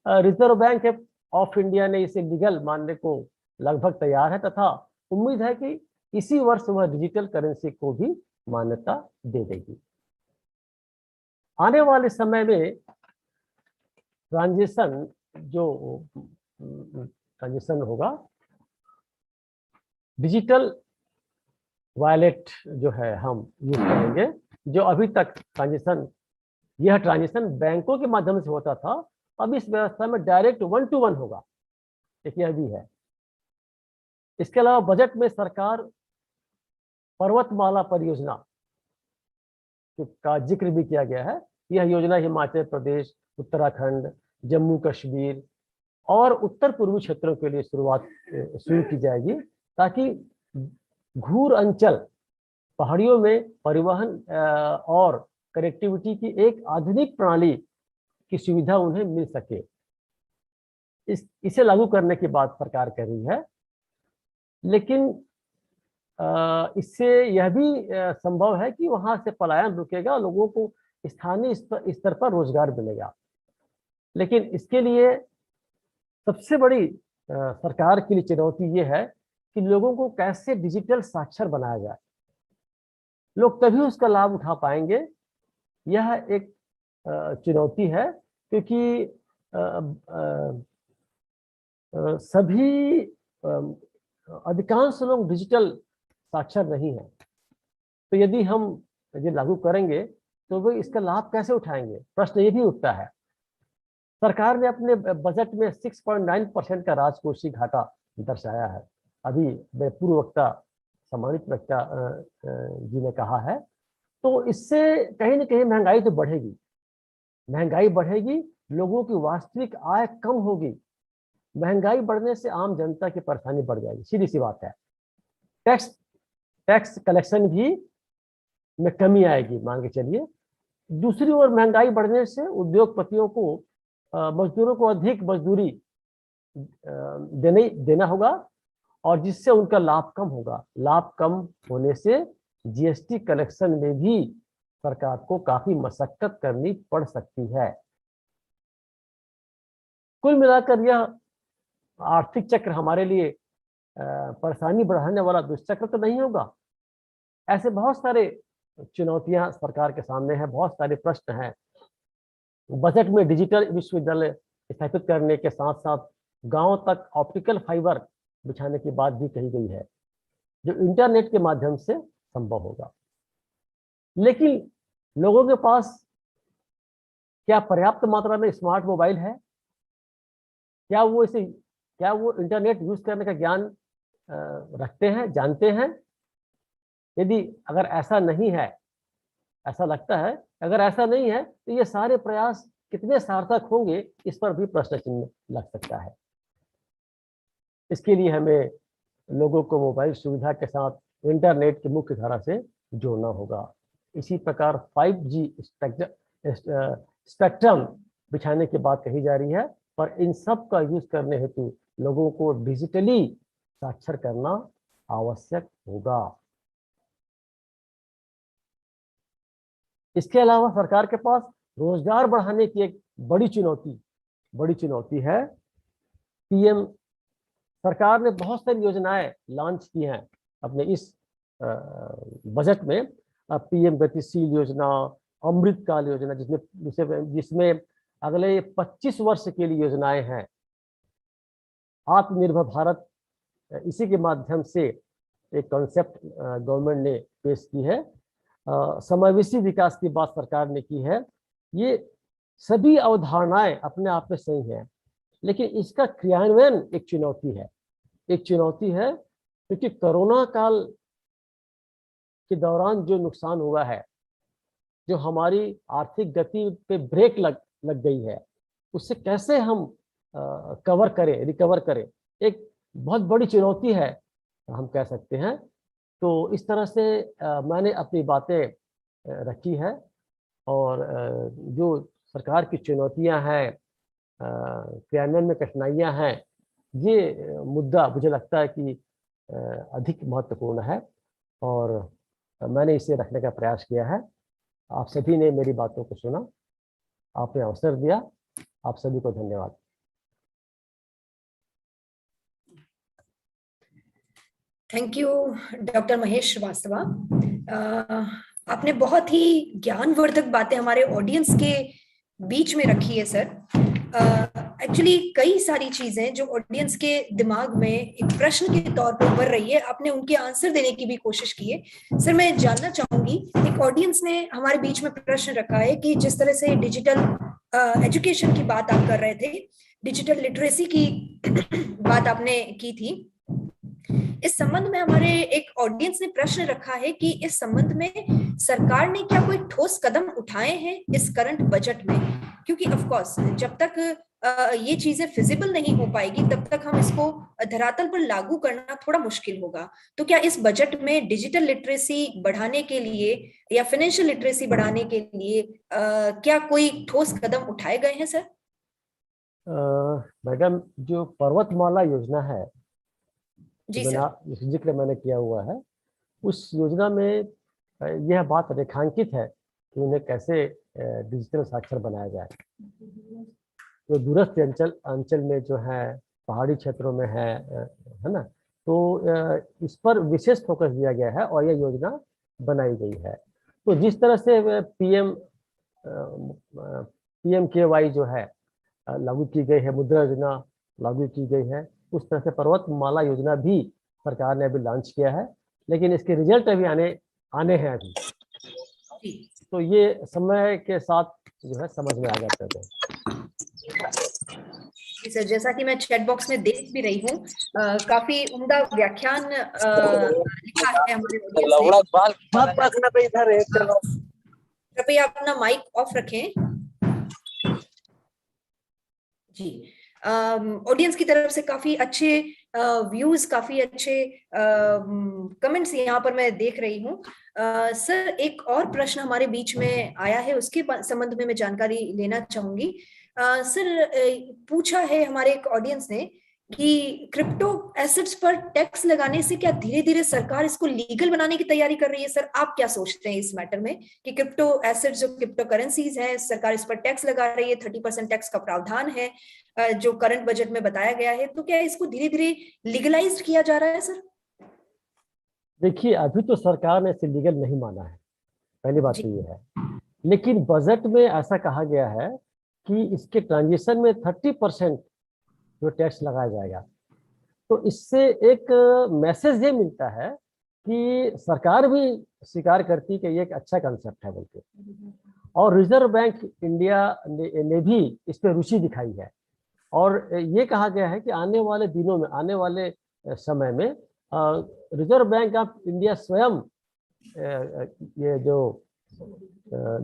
रिजर्व बैंक ऑफ इंडिया ने इसे लीगल मानने को लगभग तैयार है तथा उम्मीद है कि इसी वर्ष वह डिजिटल करेंसी को भी मान्यता दे देगी। आने वाले समय में ट्रांजिशन होगा, डिजिटल वॉलेट जो है हम यूज करेंगे। जो अभी तक यह ट्रांजिशन बैंकों के माध्यम से होता था, अब इस व्यवस्था में डायरेक्ट 1-to-1 होगा, एक यह भी है। इसके अलावा बजट में सरकार पर्वतमाला परियोजना का जिक्र भी किया गया है। यह योजना हिमाचल प्रदेश, उत्तराखंड, जम्मू कश्मीर और उत्तर पूर्वी क्षेत्रों के लिए शुरू की जाएगी, ताकि घूर अंचल पहाड़ियों में परिवहन और कनेक्टिविटी की एक आधुनिक प्रणाली की सुविधा उन्हें मिल सके। इसे लागू करने की बात सरकार कर रही है, लेकिन इससे यह भी संभव है कि वहां से पलायन रुकेगा, लोगों को स्थानीय स्तर पर रोजगार मिलेगा। लेकिन इसके लिए सबसे बड़ी सरकार के लिए चुनौती ये है कि लोगों को कैसे डिजिटल साक्षर बनाया जाए। लोग तभी उसका लाभ उठा पाएंगे। यह एक चुनौती है, क्योंकि सभी अधिकांश लोग डिजिटल साक्षर नहीं है। तो यदि हम ये लागू करेंगे तो वो इसका लाभ कैसे उठाएंगे, प्रश्न ये भी उठता है। सरकार ने अपने बजट में 6.9% का राजकोषीय घाटा दर्शाया है। अभी पूर्व वक्ता सम्मानित वक्ता जी ने कहा है। तो इससे कहीं ना कहीं महंगाई तो बढ़ेगी, महंगाई बढ़ेगी, लोगों की वास्तविक आय कम होगी। महंगाई बढ़ने से आम जनता की परेशानी बढ़ जाएगी, सीधी सी बात है। टैक्स कलेक्शन भी में कमी आएगी, मान के चलिए। दूसरी ओर महंगाई बढ़ने से उद्योगपतियों को मजदूरों को अधिक मजदूरी देना होगा, और जिससे उनका लाभ कम होगा। लाभ कम होने से जीएसटी कलेक्शन में भी सरकार को काफी मशक्कत करनी पड़ सकती है। कुल मिलाकर यह आर्थिक चक्र हमारे लिए परेशानी बढ़ाने वाला दुष्चक्र तो नहीं होगा। ऐसे बहुत सारे चुनौतियां सरकार के सामने हैं, बहुत सारे प्रश्न हैं। बजट में डिजिटल विश्वविद्यालय स्थापित करने के साथ साथ गांव तक ऑप्टिकल फाइबर बिछाने की बात भी कही गई है, जो इंटरनेट के माध्यम से संभव होगा। लेकिन लोगों के पास क्या पर्याप्त मात्रा में स्मार्ट मोबाइल है? क्या वो इंटरनेट यूज करने का ज्ञान रखते हैं, जानते हैं? यदि अगर ऐसा नहीं है, ऐसा लगता है, अगर ऐसा नहीं है तो ये सारे प्रयास कितने सार्थक होंगे, इस पर भी प्रश्न चिन्ह लग सकता है। इसके लिए हमें लोगों को मोबाइल सुविधा के साथ इंटरनेट की मुख्य धारा से जोड़ना होगा। इसी प्रकार 5G स्पेक्ट्रम बिछाने की बात कही जा रही है, पर इन सब का यूज करने हेतु लोगों को डिजिटली साक्षर करना आवश्यक होगा। इसके अलावा सरकार के पास रोजगार बढ़ाने की एक बड़ी चुनौती है। पीएम सरकार ने बहुत सारी योजनाएं लॉन्च की हैं अपने इस बजट में। पीएम गतिशील योजना, अमृतकाल योजना, जिसमें अगले 25 वर्ष के लिए योजनाएं हैं। आत्मनिर्भर भारत, इसी के माध्यम से एक कॉन्सेप्ट गवर्नमेंट ने पेश की है। समावेशी विकास की बात सरकार ने की है। ये सभी अवधारणाएं अपने आप में सही हैं, लेकिन इसका क्रियान्वयन एक चुनौती है, क्योंकि कोरोना काल के दौरान जो नुकसान हुआ है, जो हमारी आर्थिक गति पे ब्रेक लग गई है, उससे कैसे हम रिकवर करें, एक बहुत बड़ी चुनौती है, हम कह सकते हैं। तो इस तरह से मैंने अपनी बातें रखी है, और जो सरकार की चुनौतियां हैं, क्रियान्वयन में कठिनाइयां हैं, ये मुद्दा मुझे लगता है कि अधिक महत्वपूर्ण है, और मैंने इसे रखने का प्रयास किया है। आप सभी ने मेरी बातों को सुना, आपने अवसर दिया, आप सभी को धन्यवाद। Thank you doctor Mahesh Srivastava. आपने बहुत ही ज्ञानवर्धक बातें हमारे ऑडियंस के बीच में रखी है सर। एक्चुअली कई सारी चीजें जो ऑडियंस के दिमाग में एक प्रश्न के तौर पर उभर रही है, आपने उनके आंसर देने की भी कोशिश की है। सर मैं जानना चाहूंगी, एक ऑडियंस ने हमारे बीच में प्रश्न रखा है कि जिस तरह से डिजिटल एजुकेशन की बात आप कर रहे थे, डिजिटल लिटरेसी की बात आपने की थी, इस संबंध में हमारे एक ऑडियंस ने प्रश्न रखा है कि इस संबंध में सरकार ने क्या कोई ठोस कदम उठाए हैं इस करंट बजट में? क्योंकि ऑफ कोर्स जब तक ये चीजें फिजिबल नहीं हो पाएगी, तब तक हम इसको धरातल पर लागू करना थोड़ा मुश्किल होगा। तो क्या इस बजट में डिजिटल लिटरेसी बढ़ाने के लिए या फाइनेंशियल लिटरेसी बढ़ाने के लिए क्या कोई ठोस कदम उठाए गए हैं सर? मैडम, जो पर्वतमाला योजना है, जी सर, जिक्र मैंने किया हुआ है, उस योजना में यह बात रेखांकित है कि उन्हें कैसे डिजिटल साक्षर बनाया जाए। तो दूरस्थ अंचल में जो है पहाड़ी क्षेत्रों में है ना। तो इस पर विशेष फोकस दिया गया है और यह योजना बनाई गई है। तो जिस तरह से PMKY जो है लागू की गई है, मुद्रा योजना लागू की गई है, उस तरह से पर्वतमाला योजना भी सरकार ने अभी लॉन्च किया है, लेकिन इसके रिजल्ट अभी आने हैं अभी। तो ये समय के साथ जो है समझ में आ जाते हैं। सर, जैसा कि मैं चैट बॉक्स में देख भी रही हूँ, काफी उम्दा व्याख्यान लिखा है हमारे ऑडियंस ने। कृपया अपना माइक ऑफ रखें जी। ऑडियंस की तरफ से काफी अच्छे व्यूज, काफी अच्छे कमेंट्स यहाँ पर मैं देख रही हूँ। सर, एक और प्रश्न हमारे बीच में आया है, उसके संबंध में मैं जानकारी लेना चाहूंगी। सर, पूछा है हमारे एक ऑडियंस ने कि क्रिप्टो एसेट्स पर टैक्स लगाने से क्या धीरे धीरे सरकार इसको लीगल बनाने की तैयारी कर रही है? सर, आप क्या सोचते हैं इस मैटर में कि क्रिप्टो एसेट्स जो क्रिप्टो करेंसीज है, सरकार इस पर टैक्स लगा रही है, 30% टैक्स का प्रावधान है जो करंट बजट में बताया गया है, तो क्या इसको धीरे धीरे लीगलाइज्ड किया जा रहा है? सर देखिए, अभी तो सरकार ने इसे लीगल नहीं माना है, पहली बात तो ये है। लेकिन बजट में ऐसा कहा गया है कि इसके ट्रांजेक्शन में 30% जो टैक्स लगाया जाएगा। तो इससे एक मैसेज ये मिलता है कि सरकार भी स्वीकार करती कि ये एक अच्छा कंसेप्ट है बल्कि, और रिजर्व बैंक इंडिया ने भी इस पर रुचि दिखाई है। और ये कहा गया है कि आने वाले दिनों में, आने वाले समय में रिजर्व बैंक ऑफ इंडिया स्वयं ये जो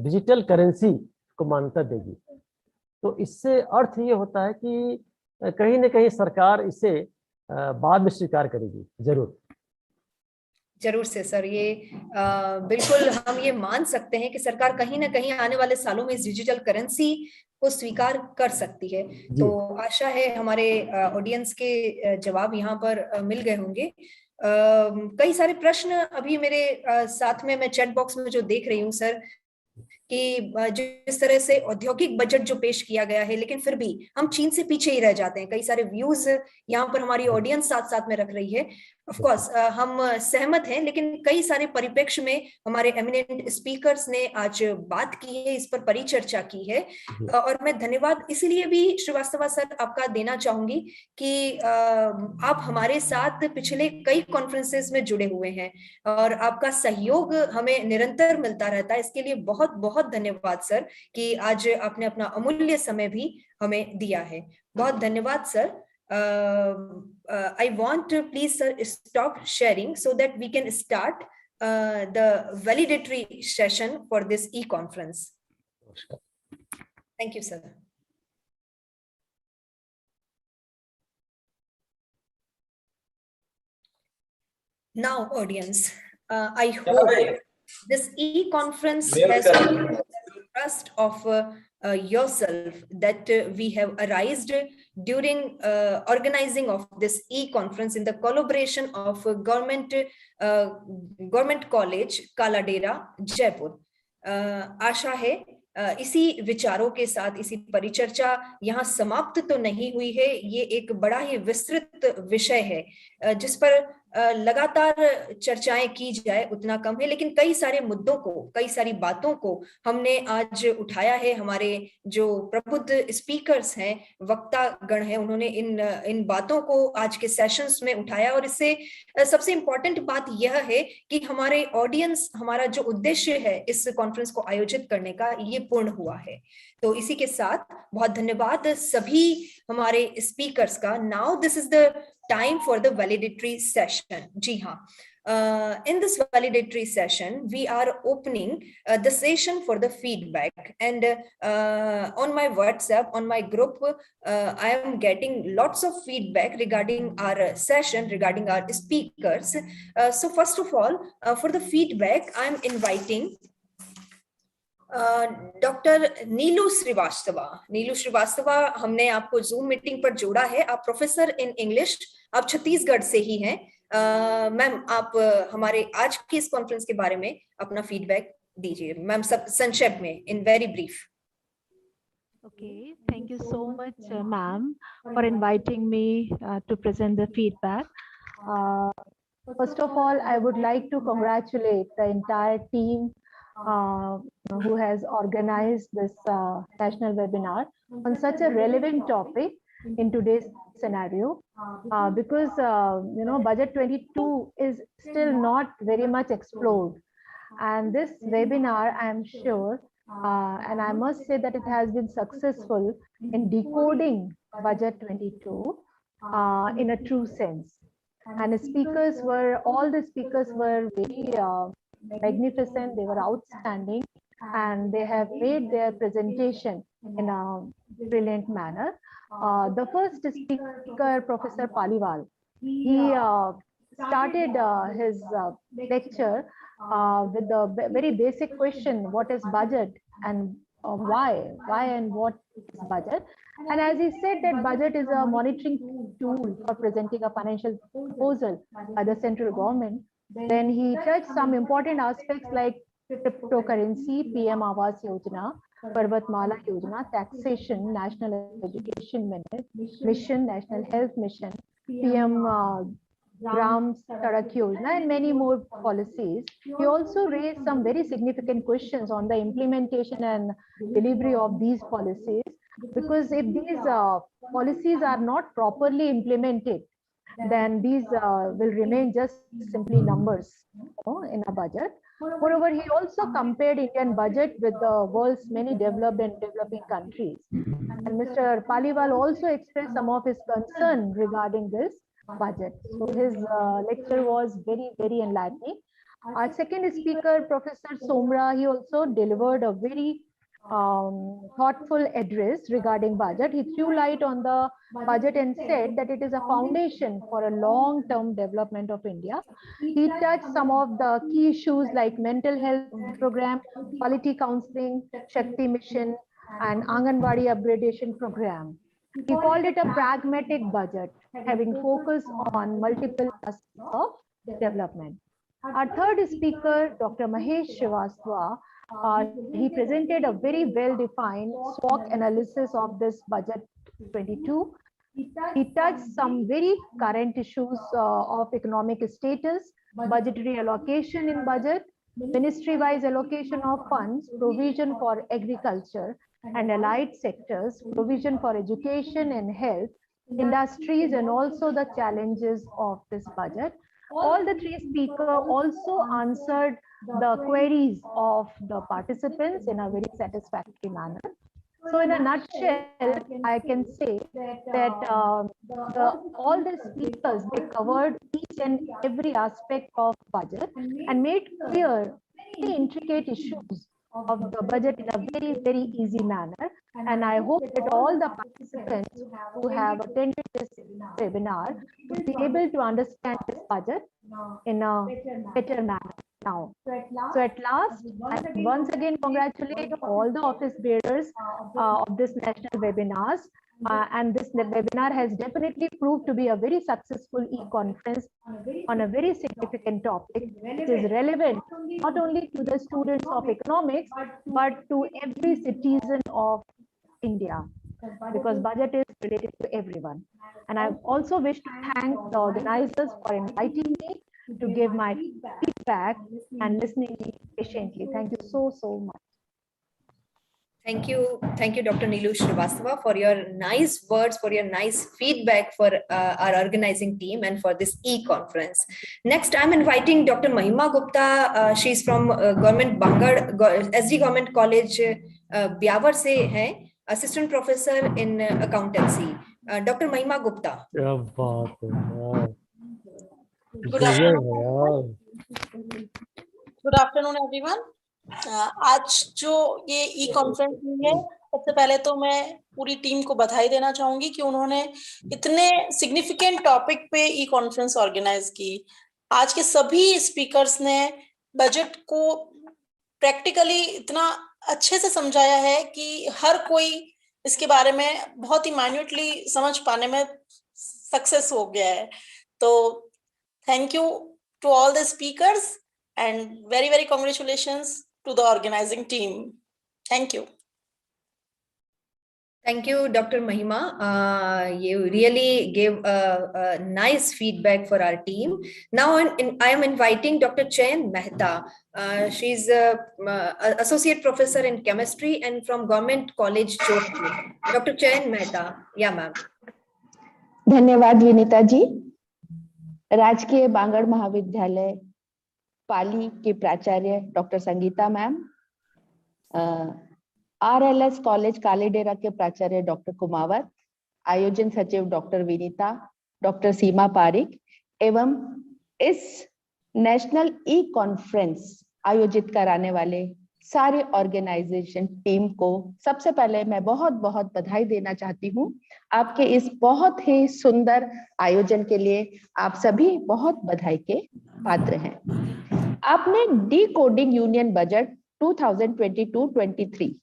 डिजिटल करेंसी को मान्यता देगी। तो इससे अर्थ ये होता है कि कहीं न कहीं सरकार इसे बाद में स्वीकार करेगी, जरूर से सर। ये बिल्कुल हम ये मान सकते हैं कि सरकार कहीं ना कहीं आने वाले सालों में इस डिजिटल करेंसी को स्वीकार कर सकती है। तो आशा है हमारे ऑडियंस के जवाब यहाँ पर मिल गए होंगे। कई सारे प्रश्न अभी मेरे साथ में मैं चैट बॉक्स में जो देख रही हूँ सर, कि जिस तरह से औद्योगिक बजट जो पेश किया गया है, लेकिन फिर भी हम चीन से पीछे ही रह जाते हैं। कई सारे व्यूज यहाँ पर हमारी ऑडियंस साथ साथ में रख रही है। ऑफ कोर्स हम सहमत हैं, लेकिन कई सारे परिप्रेक्ष्य में हमारे एमिनेंट स्पीकर्स ने आज बात की है, इस पर परिचर्चा की है। और मैं धन्यवाद इसीलिए भी श्रीवास्तव सर आपका देना चाहूंगी कि आप हमारे साथ पिछले कई कॉन्फ्रेंसेस में जुड़े हुए हैं और आपका सहयोग हमें निरंतर मिलता रहता है। इसके लिए बहुत बहुत धन्यवाद सर कि आज आपने अपना अमूल्य समय भी हमें दिया है। बहुत धन्यवाद sir. I want to please sir stop sharing so that we can start the validatory session for this e-conference. Thank you, sir. Now, audience, I hope this e-conference has the trust of yourself that we have arised during organizing of this e-conference in the collaboration of Govt College, Kaladera, Jaipur. आशा है इसी विचारों के साथ इसी परिचर्चा यहाँ समाप्त तो नहीं हुई है। ये एक बड़ा ही विस्तृत विषय है जिस पर लगातार चर्चाएं की जाए उतना कम है, लेकिन कई सारे मुद्दों को, कई सारी बातों को हमने आज उठाया है। हमारे जो प्रबुद्ध स्पीकर्स हैं, वक्ता गण हैं, उन्होंने इन बातों को आज के सेशंस में उठाया। और इससे सबसे इम्पोर्टेंट बात यह है कि हमारे ऑडियंस, हमारा जो उद्देश्य है इस कॉन्फ्रेंस को आयोजित करने का, ये पूर्ण हुआ है। तो इसी के साथ बहुत धन्यवाद सभी हमारे स्पीकर्स का। Now this is the time for the validatory session. जी हाँ, in this validatory session we are opening the session for the feedback, and on my WhatsApp, on my group, I am getting lots of feedback regarding our session, regarding our speakers. So first of all, for the feedback I am inviting doctor Neelu Srivastava. Neelu Srivastava, हमने आपको zoom meeting पर जोड़ा है। आप professor in English, आप छत्तीसगढ़ से ही हैं। Ma'am, आप हमारे आज की इस कॉन्फ्रेंस के बारे में अपना फीडबैक दीजिए मैम, सब संक्षेप में, in very brief. Okay, thank you so much, ma'am, for inviting me to present the feedback. Uh, First of all, I would like to congratulate the entire team who has organized this national webinar on such a relevant topic in today's scenario, because budget 22 is still not very much explored, and this webinar, I am sure, and I must say that it has been successful in decoding budget 22 in a true sense. And all the speakers were very magnificent, they were outstanding, and they have made their presentation in a brilliant manner. The first speaker, Professor Paliwal, he started his lecture with the very basic question, what is budget and why and what is budget? And as he said that budget is a monitoring tool for presenting a financial proposal by the central government, then he touched some important aspects like cryptocurrency, PM Awas Yojana, Parvatmala Yojana, taxation, national education mission, national health mission, PM Gram Sadak Yojana, and many more policies. He also raised some very significant questions on the implementation and delivery of these policies, because if these policies are not properly implemented, then these will remain just simply numbers in a budget. Moreover, he also compared Indian budget with the world's many developed and developing countries. And Mr. Paliwal also expressed some of his concern regarding this budget. So his lecture was very, very enlightening. Our second speaker, Professor Somra, he also delivered a very thoughtful address regarding budget. He threw light on the budget and said that it is a foundation for a long-term development of India. He touched some of the key issues like mental health program, quality counseling, Shakti mission, and Anganwadi upgradation program. He called it a pragmatic budget, having focus on multiple aspects of development. Our third speaker, Dr. Mahesh Srivastava, he presented a very well-defined SWOT analysis of this budget 22. He touched some very current issues of economic status, budgetary allocation in budget, ministry-wise allocation of funds, provision for agriculture and allied sectors, provision for education and health, industries, and also the challenges of this budget. All the three speakers also answered the queries of the participants in a very satisfactory manner. So in a nutshell, I can say that all the speakers, they covered each and every aspect of budget and made clear very intricate issues of the budget in a very, very easy manner. And I hope that all the participants who have attended this webinar will be able to understand this budget in a better manner now. So at last, I once again congratulate all the office bearers of this national webinars. And this webinar has definitely proved to be a very successful e-conference on a very significant topic, which is relevant not only to the students of economics, but to every citizen of India, because budget is related to everyone. And I also wish to thank the organizers for inviting me to give my feedback and listening patiently. Thank you so, so much. Thank you, Dr. Neelu Srivastava, for your nice words, for your nice feedback for our organizing team and for this e-conference. Next, I'm inviting Dr. Mahima Gupta. She's from Government Bangur, SD Government College, Byawar se hai, Assistant Professor in Accountancy. Dr. Mahima Gupta. Good afternoon. Good afternoon, everyone. आज जो ये ई conference हुई है, सबसे पहले तो मैं पूरी टीम को बधाई देना चाहूंगी कि उन्होंने इतने सिग्निफिकेंट टॉपिक पे ई कॉन्फ्रेंस ऑर्गेनाइज की। आज के सभी स्पीकर्स ने बजट को प्रैक्टिकली इतना अच्छे से समझाया है कि हर कोई इसके बारे में बहुत ही माइन्यूटली समझ पाने में सक्सेस हो गया है। तो thank you to all the speakers and very, very congratulations to the organizing team. Thank you. Thank you, Dr. Mahima. You really gave a nice feedback for our team. Now I am inviting Dr. Chayan Mehta. She's Associate Professor in Chemistry and from Govt College, Jodhpur. Dr. Chayan Mehta. Yeah, ma'am. धन्यवाद विनीता जी। राजकीय बांगड़ महाविद्यालय पाली के प्राचार्य doctor Sangeeta ma'am, RLS college Kaladera के प्राचार्य doctor Kumawat, आयोजन सचिव doctor Vinita, doctor Seema Parik एवं इस नेशनल ई कॉन्फ्रेंस आयोजित कराने वाले सारे ऑर्गेनाइजेशन टीम को सबसे पहले मैं बहुत बहुत बधाई देना चाहती हूँ आपके इस बहुत ही सुंदर आयोजन के लिए। आप सभी बहुत बधाई के पात्र हैं। आपने decoding union budget 2022-23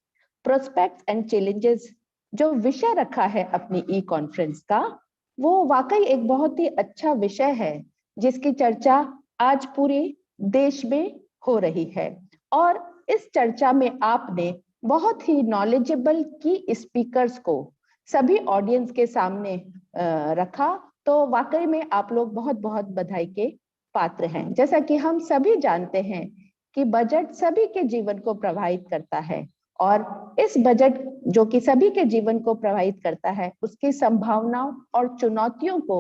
prospects and challenges जो विषय रखा है अपनी ई कॉन्फ्रेंस का, वो वाकई एक बहुत ही अच्छा विषय है जिसकी चर्चा आज पूरे देश में हो रही है। और इस चर्चा में आपने बहुत ही नॉलेजेबल की स्पीकर्स को सभी ऑडियंस के सामने रखा, तो वाकई में आप लोग बहुत बहुत बधाई के पात्र हैं। जैसा कि हम सभी जानते हैं कि बजट सभी के जीवन को प्रभावित करता है और इस बजट जो कि सभी के जीवन को प्रभावित करता है, उसकी संभावनाओं और चुनौतियों को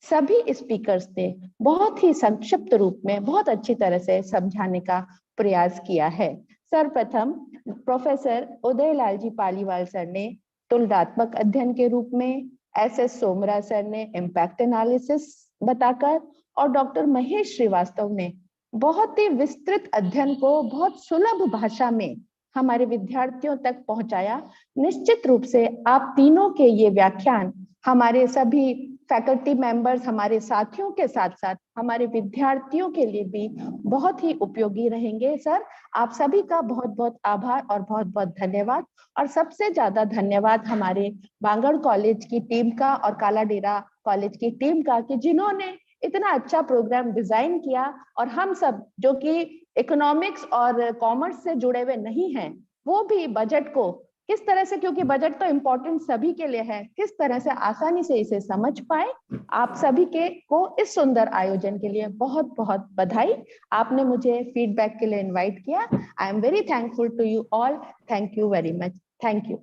सभी स्पीकर्स ने बहुत ही संक्षिप्त रूप में बहुत अच्छी तरह से समझाने का प्रयास किया है। सर्वप्रथम प्रोफेसर उदयलाल जी पालीवाल सर ने तुलनात्मक अध्ययन के रूप में, SS सोमरा सर ने इम्पैक्ट एनालिसिस बताकर और डॉक्टर महेश श्रीवास्तव ने बहुत ही विस्तृत अध्ययन को बहुत सुलभ भाषा में हमारे विद्यार्थियों तक पहुंचाया। निश्चित रूप से आप तीनों के ये व्याख्यान हमारे सभी फैकल्टी मेंबर्स, हमारे साथियों के साथ साथ हमारे विद्यार्थियों के लिए भी बहुत ही उपयोगी रहेंगे। सर, आप सभी का बहुत बहुत आभार और बहुत बहुत धन्यवाद। और सबसे ज्यादा धन्यवाद हमारे बांगड़ कॉलेज की टीम का और कालाडेरा कॉलेज की टीम का कि जिन्होंने इतना अच्छा प्रोग्राम डिजाइन किया और हम सब जो कि इकोनॉमिक्स और कॉमर्स से जुड़े हुए नहीं हैं, वो भी बजट को किस तरह से, क्योंकि बजट तो इम्पोर्टेंट सभी के लिए है, किस तरह से आसानी से इसे समझ पाए। आप सभी के को इस सुंदर आयोजन के लिए बहुत बहुत बधाई। आपने मुझे फीडबैक के लिए इनवाइट किया। I am very thankful to you all. Thank you very much. Thank you.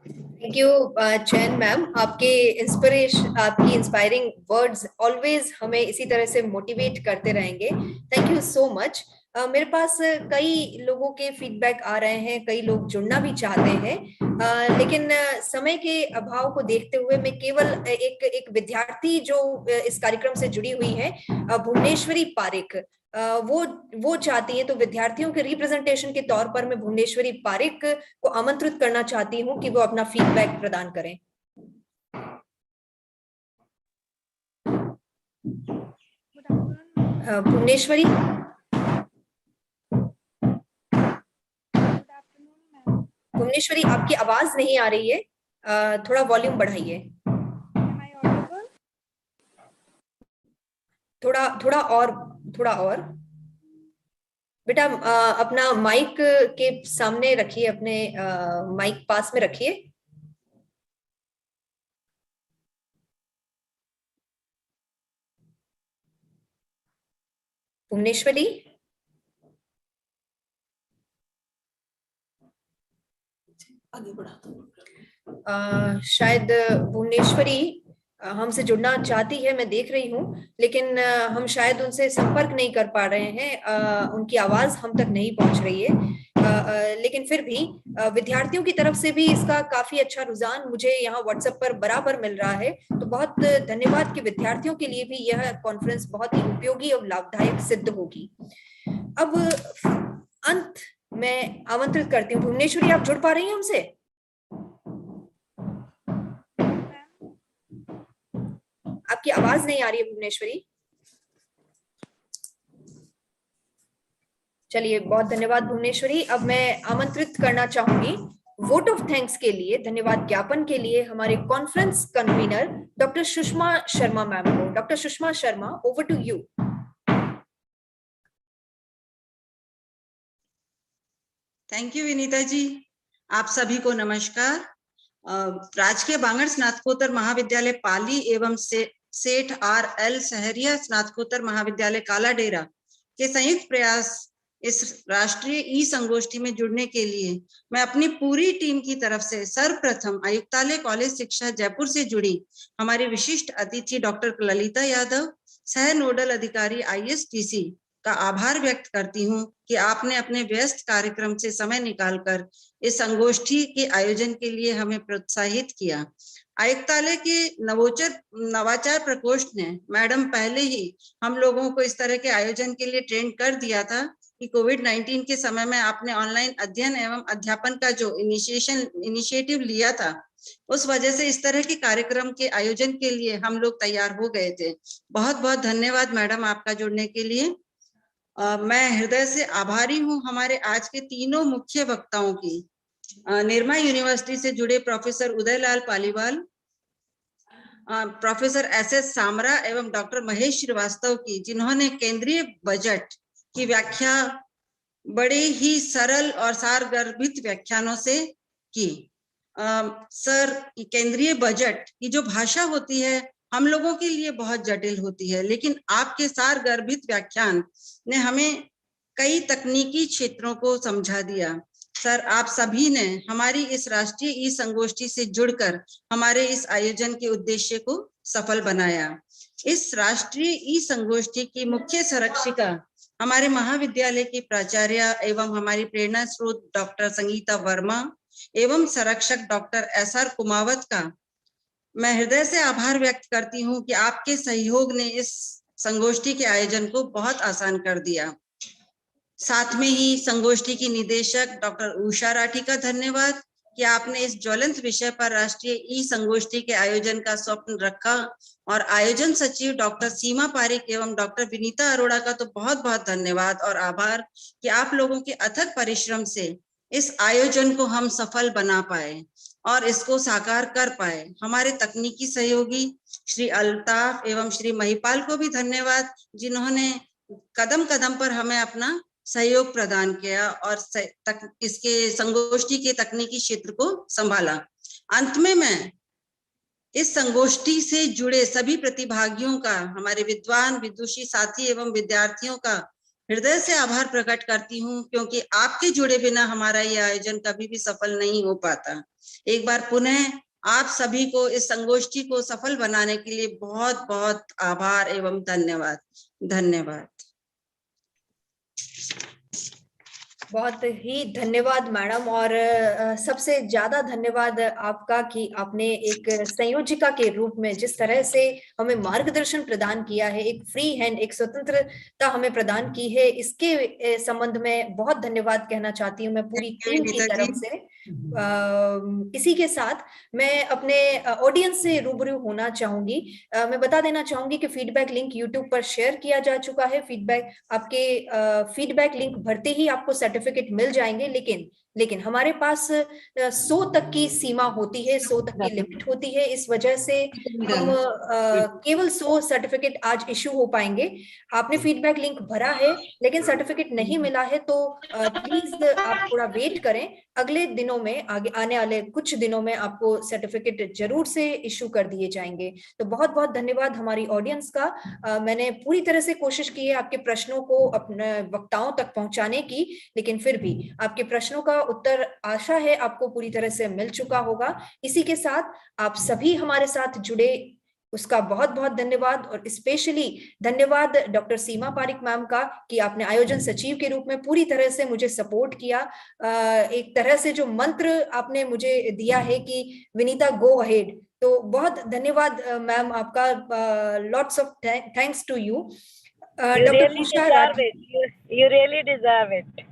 Thank you चैन मैम, आपके आपकी इंस्पायरिंग वर्ड्स ऑलवेज हमें इसी तरह से मोटिवेट करते रहेंगे। Thank you so much. मेरे पास कई लोगों के फीडबैक आ रहे हैं, कई लोग जुड़ना भी चाहते हैं, लेकिन समय के अभाव को देखते हुए मैं केवल एक विद्यार्थी जो इस कार्यक्रम से जुड़ी हुई है, भुवनेश्वरी पारिक, वो चाहती है, तो विद्यार्थियों के रिप्रेजेंटेशन के तौर पर मैं भुवनेश्वरी पारिक को आमंत्रित करना चाहती हूँ कि वो अपना फीडबैक प्रदान करें। भुवनेश्वरी, भुवनेश्वरी आपकी आवाज नहीं आ रही है, थोड़ा वॉल्यूम बढ़ाइए। थोड़ा और बेटा, अपना माइक के सामने रखिए, अपने माइक पास में रखिए। भुवनेश्वरी, आगे बढ़ा दो। शायद भुवनेश्वरी हमसे जुड़ना चाहती है, मैं देख रही हूँ, लेकिन हम शायद उनसे संपर्क नहीं कर पा रहे हैं, उनकी आवाज हम तक नहीं पहुंच रही है। लेकिन फिर भी विद्यार्थियों की तरफ से भी इसका काफी अच्छा रुझान मुझे यहाँ व्हाट्सएप पर बराबर मिल रहा है, तो बहुत धन्यवाद कि विद्यार्थियों के लिए भी यह कॉन्फ्रेंस बहुत ही उपयोगी और लाभदायक सिद्ध होगी। अब अंत में आमंत्रित करती हूँ, भुवनेश्वरी आप जुड़ पा रही हैं हमसे? आपकी आवाज नहीं आ रही है भुवनेश्वरी। चलिए, बहुत धन्यवाद भुवनेश्वरी। अब मैं आमंत्रित करना चाहूंगी वोट ऑफ थैंक्स के लिए, धन्यवाद ज्ञापन के लिए हमारे conference convener doctor Sushma Sharma ma'am को। Doctor Sushma Sharma, over to you. Thank you Vinita ji. आप सभी को नमस्कार। राजकीय बांगड़ स्नातकोत्तर महाविद्यालय पाली एवं सेठ RL सहरिया स्नातकोत्तर महाविद्यालय कालाडेरा के संयुक्त प्रयास इस राष्ट्रीय ई संगोष्ठी में जुड़ने के लिए मैं अपनी पूरी टीम की तरफ से सर्वप्रथम आयुक्तालय कॉलेज शिक्षा जयपुर से जुड़ी हमारी विशिष्ट अतिथि डॉक्टर ललिता यादव, सह नोडल अधिकारी ISTC का आभार व्यक्त करती हूं कि आपने अपने व्यस्त कार्यक्रम से समय निकालकर इस संगोष्ठी के आयोजन के लिए हमें प्रोत्साहित किया। आयुक्तालय के नवाचार प्रकोष्ठ ने मैडम पहले ही हम लोगों को इस तरह के आयोजन के लिए ट्रेन कर दिया था कि कोविड-19 के समय में आपने ऑनलाइन अध्ययन एवं अध्यापन का जो इनिशिएटिव लिया था, उस वजह से इस तरह के कार्यक्रम के आयोजन के लिए हम लोग तैयार हो गए थे। बहुत बहुत धन्यवाद मैडम आपका जुड़ने के लिए। मैं हृदय से आभारी हूँ हमारे आज के तीनों मुख्य वक्ताओं की, निर्मा यूनिवर्सिटी से जुड़े professor Udaylal Paliwal, professor SS Samra एवं डॉक्टर महेश श्रीवास्तव की, जिन्होंने केंद्रीय बजट की व्याख्या बड़े ही सरल और सारगर्भित व्याख्यानों से की। सर, केंद्रीय बजट की जो भाषा होती है हम लोगों के लिए बहुत जटिल होती है, लेकिन आपके सारगर्भित व्याख्यान ने हमें कई तकनीकी क्षेत्रों को समझा दिया। सर, आप सभी ने हमारी इस राष्ट्रीय ई संगोष्ठी से जुड़कर हमारे इस आयोजन के उद्देश्य को सफल बनाया। इस राष्ट्रीय ई संगोष्ठी की मुख्य संरक्षिका हमारे महाविद्यालय की प्राचार्य एवं हमारी प्रेरणा स्रोत डॉक्टर संगीता वर्मा एवं संरक्षक डॉक्टर SR कुमावत का मैं हृदय से आभार व्यक्त करती हूँ कि आपके सहयोग ने इस संगोष्ठी के आयोजन को बहुत आसान कर दिया। साथ में ही संगोष्ठी की निदेशक डॉक्टर उषा राठी का धन्यवाद कि आपने इस ज्वलंत विषय पर राष्ट्रीय ई संगोष्ठी के आयोजन का स्वप्न रखा, और आयोजन सचिव डॉक्टर सीमा पारिक एवं डॉक्टर विनीता अरोड़ा का तो बहुत बहुत धन्यवाद और आभार कि आप लोगों के अथक परिश्रम से इस आयोजन को हम सफल बना पाए और इसको साकार कर पाए। हमारे तकनीकी सहयोगी श्री अल्ताफ एवं श्री महिपाल को भी धन्यवाद, जिन्होंने कदम कदम पर हमें अपना सहयोग प्रदान किया और इसके संगोष्ठी के तकनीकी क्षेत्र को संभाला। अंत में मैं इस संगोष्ठी से जुड़े सभी प्रतिभागियों का, हमारे विद्वान विदुषी साथी एवं विद्यार्थियों का हृदय से आभार प्रकट करती हूँ, क्योंकि आपके जुड़े बिना हमारा ये आयोजन कभी भी सफल नहीं हो पाता। एक बार पुनः आप सभी को इस संगोष्ठी को सफल बनाने के लिए बहुत बहुत आभार एवं धन्यवाद। धन्यवाद। बहुत ही धन्यवाद मैडम, और सबसे ज्यादा धन्यवाद आपका कि आपने एक संयोजिका के रूप में जिस तरह से हमें मार्गदर्शन प्रदान किया है, एक फ्री हैंड, एक स्वतंत्रता हमें प्रदान की है, इसके संबंध में बहुत धन्यवाद कहना चाहती हूँ मैं पूरी टीम की तरफ से। इसी के साथ मैं अपने ऑडियंस से रूबरू होना चाहूंगी। मैं बता देना चाहूंगी कि फीडबैक लिंक यूट्यूब पर शेयर किया जा चुका है। आपके फीडबैक लिंक भरते ही आपको सर्टिफिकेट मिल जाएंगे, लेकिन हमारे पास 100 तक की सीमा होती है, 100 तक की लिमिट होती है। इस वजह से हम केवल 100 सर्टिफिकेट आज इशू हो पाएंगे। आपने फीडबैक लिंक भरा है लेकिन सर्टिफिकेट नहीं मिला है तो प्लीज आप थोड़ा वेट करें। अगले दिनों में, आगे आने वाले कुछ दिनों में आपको सर्टिफिकेट जरूर से इशू कर दिए जाएंगे। तो बहुत बहुत धन्यवाद हमारी ऑडियंस का। मैंने पूरी तरह से कोशिश की है आपके प्रश्नों को अपने वक्ताओं तक पहुंचाने की, लेकिन फिर भी आपके प्रश्नों का उत्तर आशा है आपको पूरी तरह से मिल चुका होगा। इसी के साथ आप सभी हमारे साथ जुड़े उसका बहुत बहुत धन्यवाद, और स्पेशली धन्यवाद डॉक्टर सीमा पारिक मैम का कि आपने आयोजन सचिव के रूप में पूरी तरह से मुझे सपोर्ट किया। एक तरह से जो मंत्र आपने मुझे दिया है कि विनीता गो अहेड, तो बहुत धन्यवाद मैम आपका। Lots of thanks to you. Doctor Usha Rathi, you really deserve it.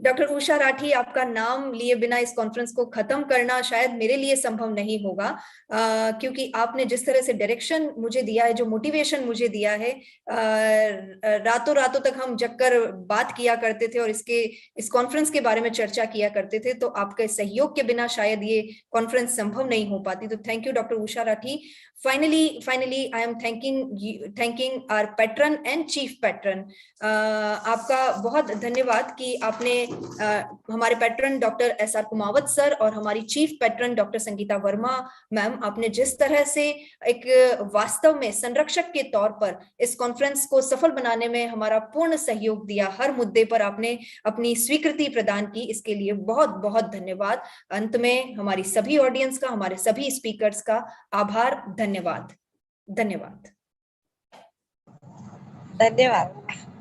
Doctor Usha Rathi, आपका नाम लिए बिना इस कॉन्फ्रेंस को खत्म करना शायद मेरे लिए संभव नहीं होगा, क्योंकि आपने जिस तरह से डायरेक्शन मुझे दिया है, जो मोटिवेशन मुझे दिया है, रातों रातों तक हम जगकर बात किया करते थे और इस कॉन्फ्रेंस के बारे में चर्चा किया करते थे, तो आपके सहयोग के बिना शायद ये कॉन्फ्रेंस संभव नहीं हो पाती। तो thank you doctor Usha Rathi. Finally, I am thanking our patron and chief patron. आपका बहुत धन्यवाद कि आपने हमारे patron doctor SR Kumawat sir और हमारी chief patron doctor Sangeeta Verma ma'am, आपने जिस तरह से एक वास्तव में संरक्षक के तौर पर इस कॉन्फ्रेंस को सफल बनाने में हमारा पूर्ण सहयोग दिया, हर मुद्दे पर आपने अपनी स्वीकृति प्रदान की, इसके लिए बहुत बहुत धन्यवाद। अंत में हमारी सभी ऑडियंस का, हमारे सभी स्पीकर्स का आभार, धन्यवाद। धन्यवाद। धन्यवाद।